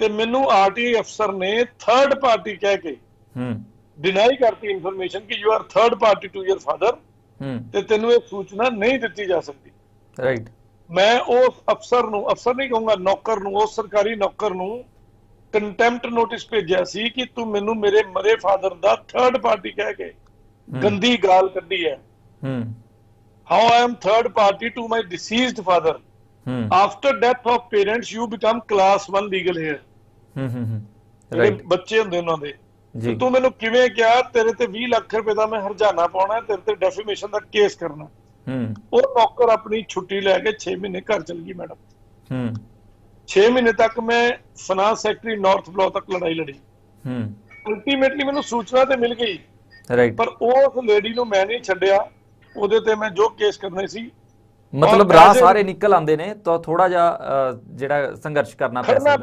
ਤੇ ਮੈਨੂੰ RTI ਅਫਸਰ ਨੇ ਥਰਡ ਪਾਰਟੀ ਕਹਿ ਕੇ ਡਿਨਾਈ ਕਰਤੀ ਇਨਫੋਰਮੇਸ਼ਨ ਕਿ you are third party to your father, ਤੇ ਤੈਨੂੰ ਇਹ ਸੂਚਨਾ ਨਹੀਂ ਦਿੱਤੀ ਜਾ ਸਕਦੀ। ਰਾਈਟ। ਮੈਂ ਉਸ ਅਫਸਰ ਨੂੰ, ਅਫਸਰ ਨਹੀਂ ਕਹੂੰਗਾ, ਨੌਕਰ ਨੂੰ, ਉਸ ਸਰਕਾਰੀ ਨੌਕਰ ਨੂੰ ਕੰਟੈਂਪਟ ਨੋਟਿਸ ਭੇਜਿਆ ਸੀ ਕਿ ਤੂੰ ਮੈਨੂੰ ਮੇਰੇ ਮਰੇ ਫਾਦਰ ਦਾ ਥਰਡ ਪਾਰਟੀ ਕਹਿ ਕੇ ਗੰਦੀ ਗਾਲ ਕੱਢੀ ਹੈ। How I am third party to my deceased father, after death of parents you become class 1 legal heir. ਜਿਹੜੇ ਬੱਚੇ ਹੁੰਦੇ ਉਹਨਾਂ ਦੇ, ਤੂੰ ਮੈਨੂੰ ਕਿਵੇਂ ਕਿਹਾ ਤੇਰੇ ਤੇ 20 ਲੱਖ ਰੁਪਏ ਦਾ ਮੈਂ ਹਰਜਾਨਾ ਪਾਉਣਾ, ਤੇਰੇ ਤੇ ਡੈਫੀਮੇਸ਼ਨ ਦਾ ਕੇਸ ਕਰਨਾ। ਉਹ ਨੌਕਰ ਆਪਣੀ ਛੁੱਟੀ ਲੈ ਕੇ 6 ਮਹੀਨੇ ਘਰ ਚਲ ਗਈ ਮੈਡਮ। 6 ਮਹੀਨੇ ਤੱਕ ਮੈਂ ਫਾਈਨਾਂਸ ਸੈਕਟਰੀ ਨਾਰਥ ਬਲਾਕ ਤੱਕ ਲੜਾਈ ਲੜੀ। ਅਲਟੀਮੇਟਲੀ ਮੈਨੂੰ ਸੂਚਨਾ ਤੇ ਮਿਲ ਗਈ, ਪਰ ਉਸ ਲੇਡੀ ਨੂੰ ਮੈਂ ਨਹੀਂ ਛੱਡਿਆ, ਉਹਦੇ ਤੇ ਮੈਂ ਜੋ ਕੇਸ ਕਰਨੇ ਸੀ। ਮਤਲਬ ਰਾਹ ਸਾਰੇ ਨਿਕਲ ਆਉਂਦੇ ਨੇ ਤਾਂ ਥੋੜਾ ਜਿਹਾ ਜਿਹੜਾ ਸੰਘਰਸ਼ ਕਰਨਾ ਪੈਂਦਾ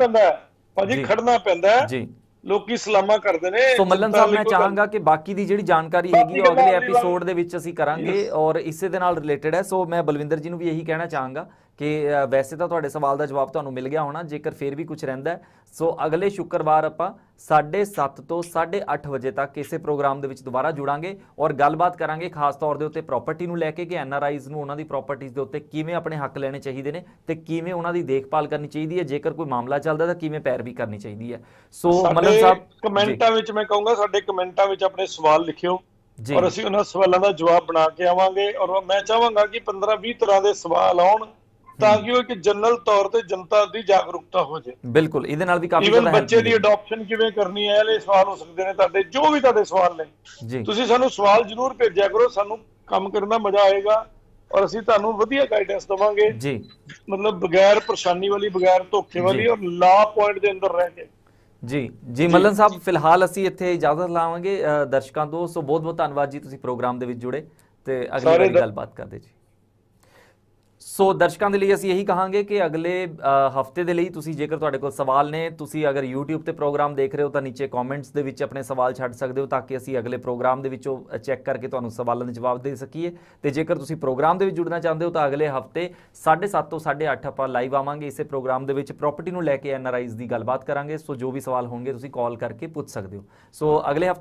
ਭਾਜੀ, ਖੜਨਾ ਪੈਂਦਾ ਜੀ। ਲੋਕੀ ਸਲਾਮਾ ਕਰਦੇ ਨੇ। ਸੋ ਮੱਲਨ ਸਾਹਿਬ, ਮੈਂ ਚਾਹਾਂਗਾ ਕਿ ਬਾਕੀ ਦੀ ਜਿਹੜੀ ਜਾਣਕਾਰੀ ਹੈਗੀ ਉਹ ਅਗਲੇ ਐਪੀਸੋਡ ਦੇ ਵਿੱਚ ਅਸੀਂ ਕਰਾਂਗੇ ਔਰ ਇਸੇ ਦੇ ਨਾਲ ਰਿਲੇਟਡ ਹੈ। ਸੋ ਮੈਂ ਬਲਵਿੰਦਰ ਜੀ ਨੂੰ ਵੀ ਇਹੀ ਕਹਿਣਾ ਚਾਹਾਂਗਾ ਕਿ ਵੈਸੇ ਤਾਂ ਤੁਹਾਡੇ ਸਵਾਲ ਦਾ ਜਵਾਬ ਤੁਹਾਨੂੰ ਮਿਲ ਗਿਆ ਹੋਣਾ, ਜੇਕਰ ਫਿਰ ਵੀ ਕੁਝ ਰਹਿੰਦਾ ਸੋ ਅਗਲੇ ਸ਼ੁੱਕਰਵਾਰ ਆਪਾਂ 7:30 ਤੋਂ 8:30 ਵਜੇ ਤੱਕ ਇਸੇ ਪ੍ਰੋਗਰਾਮ ਦੇ ਵਿੱਚ ਦੁਬਾਰਾ ਜੁੜਾਂਗੇ ਔਰ ਗੱਲਬਾਤ ਕਰਾਂਗੇ ਖਾਸ ਤੌਰ ਦੇ ਉੱਤੇ ਪ੍ਰਾਪਰਟੀ ਨੂੰ ਲੈ ਕੇ ਕਿ NRIs ਨੂੰ ਉਹਨਾਂ ਦੀ ਪ੍ਰਾਪਰਟੀਜ਼ ਦੇ ਉੱਤੇ ਕਿਵੇਂ ਆਪਣੇ ਹੱਕ ਲੈਣੇ ਚਾਹੀਦੇ ਨੇ ਤੇ ਕਿਵੇਂ ਉਹਨਾਂ ਦੀ ਦੇਖਭਾਲ ਕਰਨੀ ਚਾਹੀਦੀ ਹੈ, ਜੇਕਰ ਕੋਈ ਮਾਮਲਾ ਚੱਲਦਾ ਤਾਂ ਕਿਵੇਂ ਪੈਰਵੀ ਕਰਨੀ ਚਾਹੀਦੀ ਹੈ। ਸੋ ਮੱਲਨ ਸਾਹਿਬ, ਕਮੈਂਟਾਂ ਵਿੱਚ ਮੈਂ ਕਹੂੰਗਾ ਸਾਡੇ ਕਮੈਂਟਾਂ ਵਿੱਚ ਆਪਣੇ ਸਵਾਲ ਲਿਖਿਓ ਔਰ ਅਸੀਂ ਉਹਨਾਂ ਸਵਾਲਾਂ ਦਾ ਜਵਾਬ ਬਣਾ ਕੇ ਆਵਾਂਗੇ। ਔਰ ਮੈਂ ਚਾਹਾਂਗਾ ਕਿ 15-20 ਤਰ੍ਹਾਂ ਦੇ ਸਵਾਲ ਆਉਣ ਤਾਂ ਕਿ ਉਹ ਇੱਕ ਜਨਰਲ ਤੌਰ ਤੇ ਜਨਤਾ ਦੀ ਜਾਗਰੂਕਤਾ ਹੋ ਜਾਏ। ਬਿਲਕੁਲ, ਇਹਦੇ ਨਾਲ ਵੀ ਕਾਫੀ ਜ਼ਿਆਦਾ ਬੱਚੇ ਦੀ ਅਡਾਪਸ਼ਨ ਕਿਵੇਂ ਕਰਨੀ ਹੈ, ਇਹ ਸਵਾਲ ਹੋ ਸਕਦੇ ਨੇ ਤੁਹਾਡੇ, ਜੋ ਵੀ ਤੁਹਾਡੇ ਸਵਾਲ ਨੇ ਜੀ, ਤੁਸੀਂ ਸਾਨੂੰ ਸਵਾਲ ਜ਼ਰੂਰ ਭੇਜਿਆ ਕਰੋ। ਸਾਨੂੰ ਕੰਮ ਕਰਨ ਦਾ ਮਜ਼ਾ ਆਏਗਾ ਔਰ ਅਸੀਂ ਤੁਹਾਨੂੰ ਵਧੀਆ ਗਾਈਡੈਂਸ ਦਵਾਂਗੇ ਜੀ, ਮਤਲਬ ਬਗੈਰ ਪਰੇਸ਼ਾਨੀ ਵਾਲੀ, ਬਗੈਰ ਧੋਖੇ ਵਾਲੀ ਔਰ ਲਾ ਪੁਆਇੰਟ ਦੇ ਅੰਦਰ ਰਹਿ ਕੇ ਜੀ। ਮੱਲਨ ਸਾਹਿਬ, ਫਿਲਹਾਲ ਅਸੀਂ ਇੱਥੇ ਇਜਾਜ਼ਤ ਲਾਵਾਂਗੇ ਦਰਸ਼ਕਾਂ ਤੋਂ। ਸੋ ਬਹੁਤ ਬਹੁਤ ਧੰਨਵਾਦ ਜੀ, ਤੁਸੀਂ ਪ੍ਰੋਗਰਾਮ ਦੇ ਵਿੱਚ ਜੁੜੇ ਤੇ ਅਗਲੀ ਵਾਰੀ ਗੱਲਬਾਤ ਕਰਦੇ ਜੀ। ਸੋ ਦਰਸ਼ਕਾਂ ਦੇ ਲਈ ਅਸੀਂ ਇਹੀ ਕਹਾਂਗੇ ਕਿ ਅਗਲੇ ਹਫਤੇ ਦੇ ਲਈ ਤੁਸੀਂ, ਜੇਕਰ ਤੁਹਾਡੇ ਕੋਲ ਸਵਾਲ ਨੇ, ਤੁਸੀਂ ਅਗਰ YouTube ਤੇ ਪ੍ਰੋਗਰਾਮ ਦੇਖ ਰਹੇ ਹੋ ਤਾਂ ਨੀਚੇ ਕਮੈਂਟਸ ਦੇ ਵਿੱਚ ਆਪਣੇ ਸਵਾਲ ਛੱਡ ਸਕਦੇ ਹੋ ਤਾਂ ਕਿ ਅਸੀਂ ਅਗਲੇ ਪ੍ਰੋਗਰਾਮ ਦੇ ਵਿੱਚੋਂ ਚੈੱਕ ਕਰਕੇ ਤੁਹਾਨੂੰ ਸਵਾਲਾਂ ਦੇ ਜਵਾਬ ਦੇ ਸਕੀਏ। ਤੇ ਜੇਕਰ ਤੁਸੀਂ ਪ੍ਰੋਗਰਾਮ ਦੇ ਵਿੱਚ ਜੁੜਨਾ ਚਾਹੁੰਦੇ ਹੋ ਤਾਂ ਅਗਲੇ ਹਫਤੇ 7:30 ਤੋਂ 8:30 ਆਪਾਂ ਲਾਈਵ ਆਵਾਂਗੇ। ਇਸੇ ਪ੍ਰੋਗਰਾਮ ਦੇ ਵਿੱਚ ਪ੍ਰਾਪਰਟੀ ਨੂੰ ਲੈ ਕੇ NRIs ਦੀ ਗੱਲਬਾਤ ਕਰਾਂਗੇ। ਸੋ ਜੋ ਵੀ ਸਵਾਲ ਹੋਣਗੇ ਤੁਸੀਂ ਕਾਲ ਕਰਕੇ ਪੁੱਛ ਸਕਦੇ ਹੋ। ਸੋ ਅਗਲੇ ਹਫਤੇ